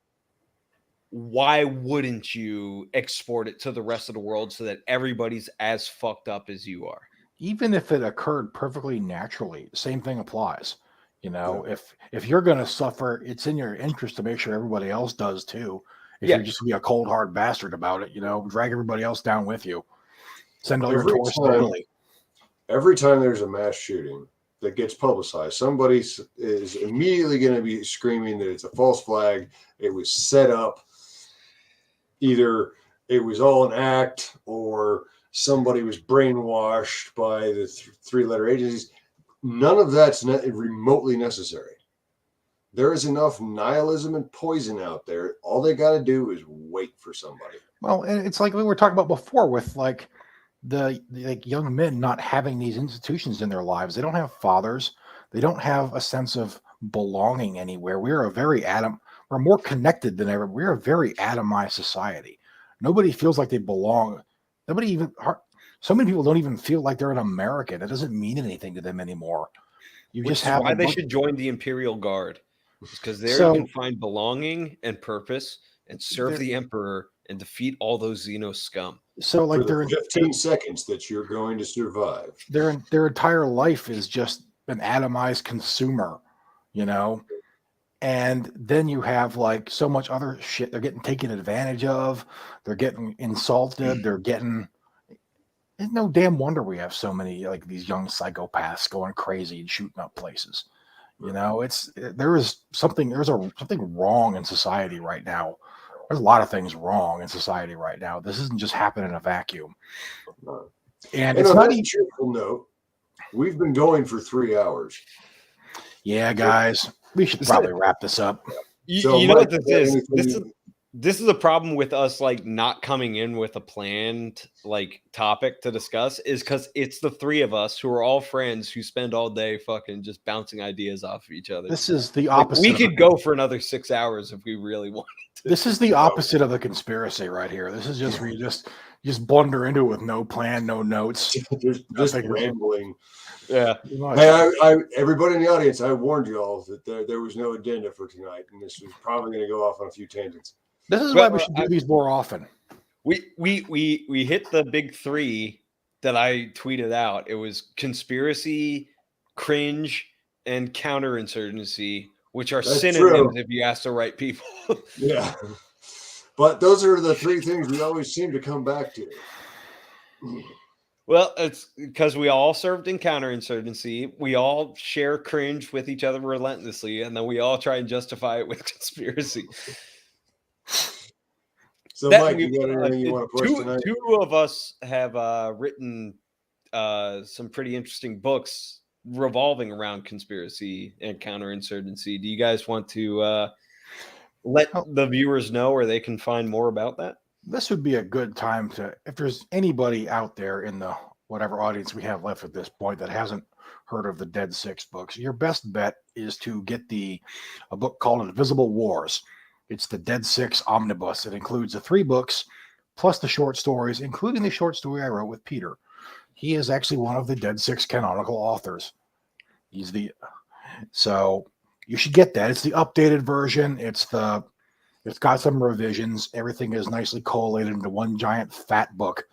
why wouldn't you export it to the rest of the world so that everybody's as fucked up as you are? Even if it occurred perfectly naturally, same thing applies. You know, if you're going to suffer, it's in your interest to make sure everybody else does too. If Yeah. you're just going to be a cold hard bastard about it, you know, drag everybody else down with you. Send all your Every tourists to time- Italy. every time there's a mass shooting that gets publicized, somebody is immediately going to be screaming that it's a false flag. It was set up. Either it was all an act or somebody was brainwashed by the three-letter agencies. None of that's remotely necessary. There is enough nihilism and poison out there. All they got to do is wait for somebody. Well, and it's like we were talking about before with like the like young men not having these institutions in their lives. They don't have fathers. They don't have a sense of belonging anywhere. We're more connected than ever. We're a very atomized society. Nobody feels like they belong. Nobody even so many people don't even feel like they're an American. It doesn't mean anything to them anymore. You Which just is have why a they bunch- should join the Imperial Guard, because there So- you can find belonging and purpose and serve There- the Emperor and defeat all those Xeno scum. so For like the 15 seconds that you're going to survive. their entire life is just an atomized consumer, you know. And then you have like so much other shit. They're getting taken advantage of. They're getting insulted. They're getting. It's no damn wonder we have so many like these young psychopaths going crazy and shooting up places. You know, there's something wrong in society right now. There's a lot of things wrong in society right now. This isn't just happening in a vacuum. And it's on not that even. cheerful note, we've been going for 3 hours. Yeah, guys, we should probably wrap this up. So, You know Mike, what you got this is? anything This is a problem with us like not coming in with a planned like topic to discuss, is because it's the three of us who are all friends who spend all day fucking just bouncing ideas off of each other. This is the Like, opposite. we of could go for another 6 hours if we really wanted to. This is the opposite of the conspiracy right here. This is just where you just blunder into it with no plan, no notes. just rambling. Yeah. Hey, everybody in the audience, I warned you all that there was no agenda for tonight, and this was probably going to go off on a few tangents. This is why we should do these more often. We hit the big three that I tweeted out. It was conspiracy, cringe, and counterinsurgency, which are That's synonyms true. if you ask the right people. Yeah. But those are the three things we always seem to come back to. Well, it's because we all served in counterinsurgency. We all share cringe with each other relentlessly, and then we all try and justify it with conspiracy. So, Mike, you got anything you want to push tonight? Two of us have written some pretty interesting books revolving around conspiracy and counterinsurgency. Do you guys want to let the viewers know where they can find more about that? this would be a good time to, if there's anybody out there in the whatever audience we have left at this point that hasn't heard of the Dead Six books, your best bet is to get a book called Invisible Wars. It's the Dead Six omnibus. It includes the 3 books plus the short stories, including the short story I wrote with Peter. He is actually one of the Dead Six canonical authors. So you should get that. It's the updated version. It's got some revisions. Everything is nicely collated into one giant fat book.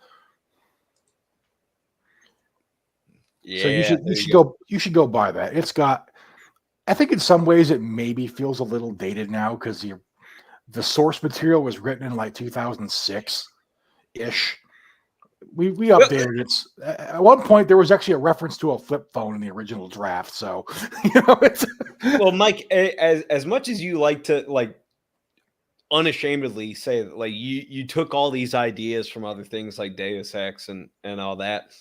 Yeah, So you should go buy that. It's got, I think in some ways it maybe feels a little dated now because the source material was written in like 2006 ish. We updated it. At one point there was actually a reference to a flip phone in the original draft. So it's well, Mike, as much as you like to unashamedly say that you took all these ideas from other things like Deus Ex and all that,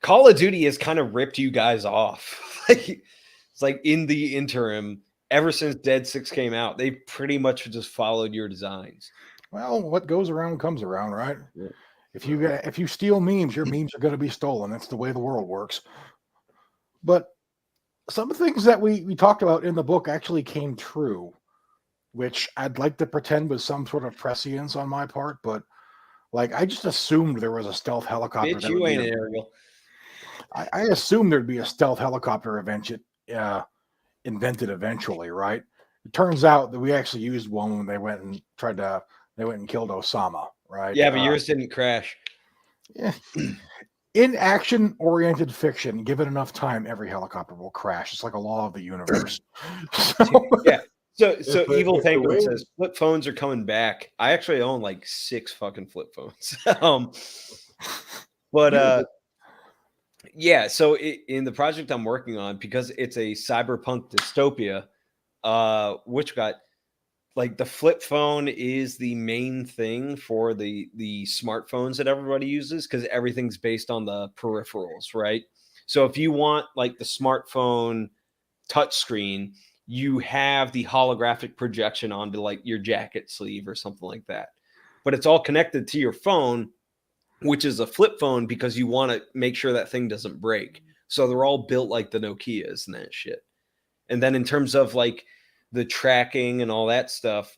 Call of Duty has kind of ripped you guys off. It's like in the interim, ever since Dead 6 came out, they pretty much just followed your designs. Well, what goes around comes around, right? Yeah. If you steal memes, your memes are going to be stolen. That's the way the world works. But some things that we talked about in the book actually came true, which I'd like to pretend was some sort of prescience on my part, but I just assumed there was a stealth helicopter. Bitch, you ain't Ariel. I assumed there'd be a stealth helicopter invented eventually, right? It turns out that we actually used one when they went and killed Osama, right? Yeah, but yours didn't crash. Yeah. In action-oriented fiction, given enough time, every helicopter will crash. It's like a law of the universe. Yeah. So Evil Penguin says flip phones are coming back. I actually own like 6 fucking flip phones. Yeah. So in the project I'm working on, because it's a cyberpunk dystopia, which got the flip phone is the main thing for the smartphones that everybody uses because everything's based on the peripherals, right? So if you want the smartphone touchscreen, you have the holographic projection onto your jacket sleeve or something like that. But it's all connected to your phone, which is a flip phone because you want to make sure that thing doesn't break. So they're all built like the Nokias and that shit. And then in terms of the tracking and all that stuff,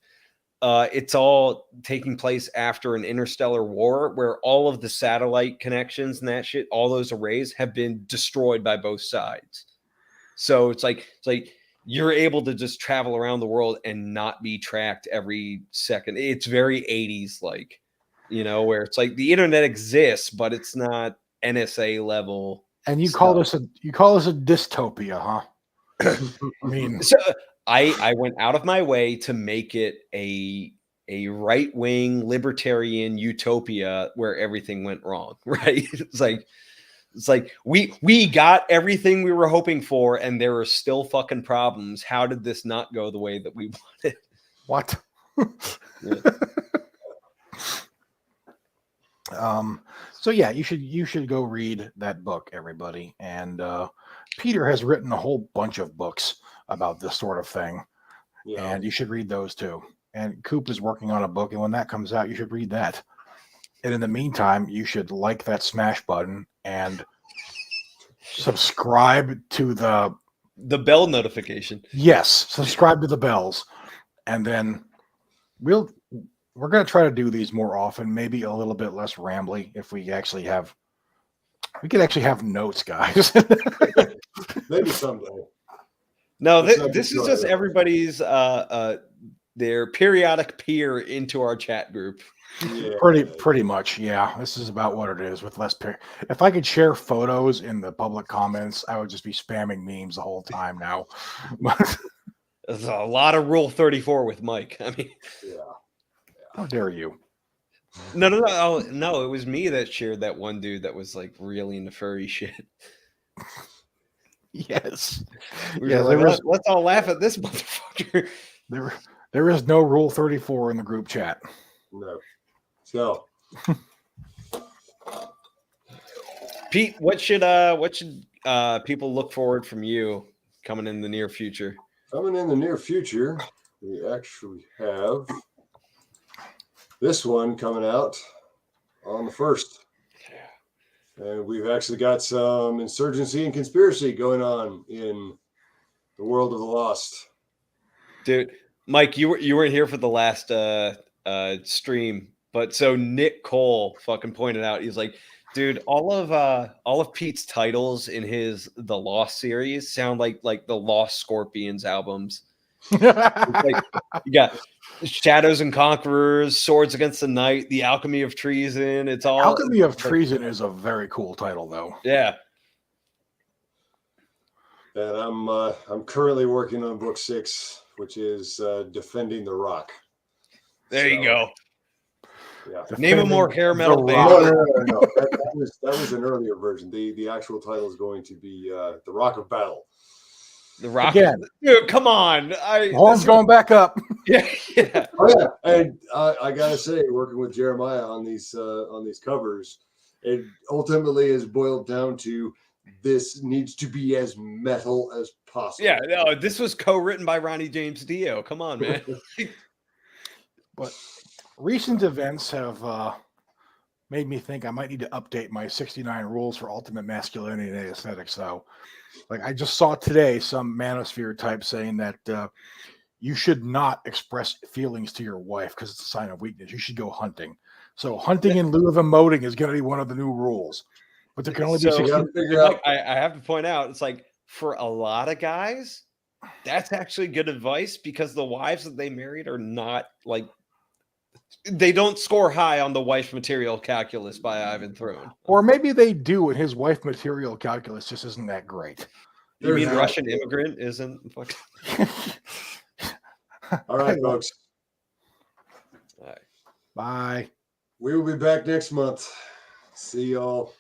it's all taking place after an interstellar war where all of the satellite connections and that shit, all those arrays have been destroyed by both sides. So it's like you're able to just travel around the world and not be tracked every second. It's very 80s where it's the internet exists, but it's not NSA level. And you call this a dystopia, huh? I mean, so I went out of my way to make it a right-wing libertarian utopia where everything went wrong, right? It's like we got everything we were hoping for, and there are still fucking problems. How did this not go the way that we wanted? What? So yeah, you should go read that book, everybody. And Peter has written a whole bunch of books about this sort of thing, and you should read those too. And Coop is working on a book, and when that comes out, you should read that. And in the meantime, you should like that smash button and subscribe to the bell notification. Yes, subscribe to the bells, and then we're going to try to do these more often, maybe a little bit less rambly if we could actually have notes, guys. Maybe someday. No, this is just everybody's their periodic peer into our chat group. Yeah. Pretty much, yeah. This is about what it is with less If I could share photos in the public comments, I would just be spamming memes the whole time now. There's a lot of Rule 34 with Mike. I mean, how dare you? No, it was me that shared that one dude that was really into furry shit. Yes. Let's all laugh at this motherfucker. There is no Rule 34 in the group chat. No. So, Pete, what should people look forward from you coming in the near future? Coming in the near future, we actually have This one coming out on the 1st. And we've actually got some insurgency and conspiracy going on in the world of the Lost. Dude, Mike, you weren't here for the last stream, but so Nick Cole fucking pointed out, he's like, dude, all of Pete's titles in his The Lost series sound like the Lost Scorpions albums. Like, you got Shadows and Conquerors, Swords Against the Night, The Alchemy of Treason. It's all Alchemy of Treason is a very cool title, though. Yeah. And I'm currently working on book 6, which is Defending the Rock. There you go. Yeah. Name a more hair metal band. No. That was an earlier version. The actual title is going to be The Rock of Battle. The Rock Again. Dude, come on. Horn's going back up. Yeah. Oh yeah, and I gotta say, working with Jeremiah on these covers, it ultimately is boiled down to this needs to be as metal as possible. Yeah, no, this was co-written by Ronnie James Dio. Come on, man. But recent events have made me think I might need to update my 69 rules for ultimate masculinity and aesthetics, though. Like, I just saw today some manosphere type saying that you should not express feelings to your wife because it's a sign of weakness. You should go hunting. So hunting in lieu of emoting is going to be one of the new rules. But there can only be 16. I have to point out, it's like, for a lot of guys, that's actually good advice because the wives that they married are not like, they don't score high on the wife material calculus by Ivan Throne. Or maybe they do, and his wife material calculus just isn't that great. You mean Russian immigrant isn't fucking... All right, folks. All right. Bye. We will be back next month. See y'all.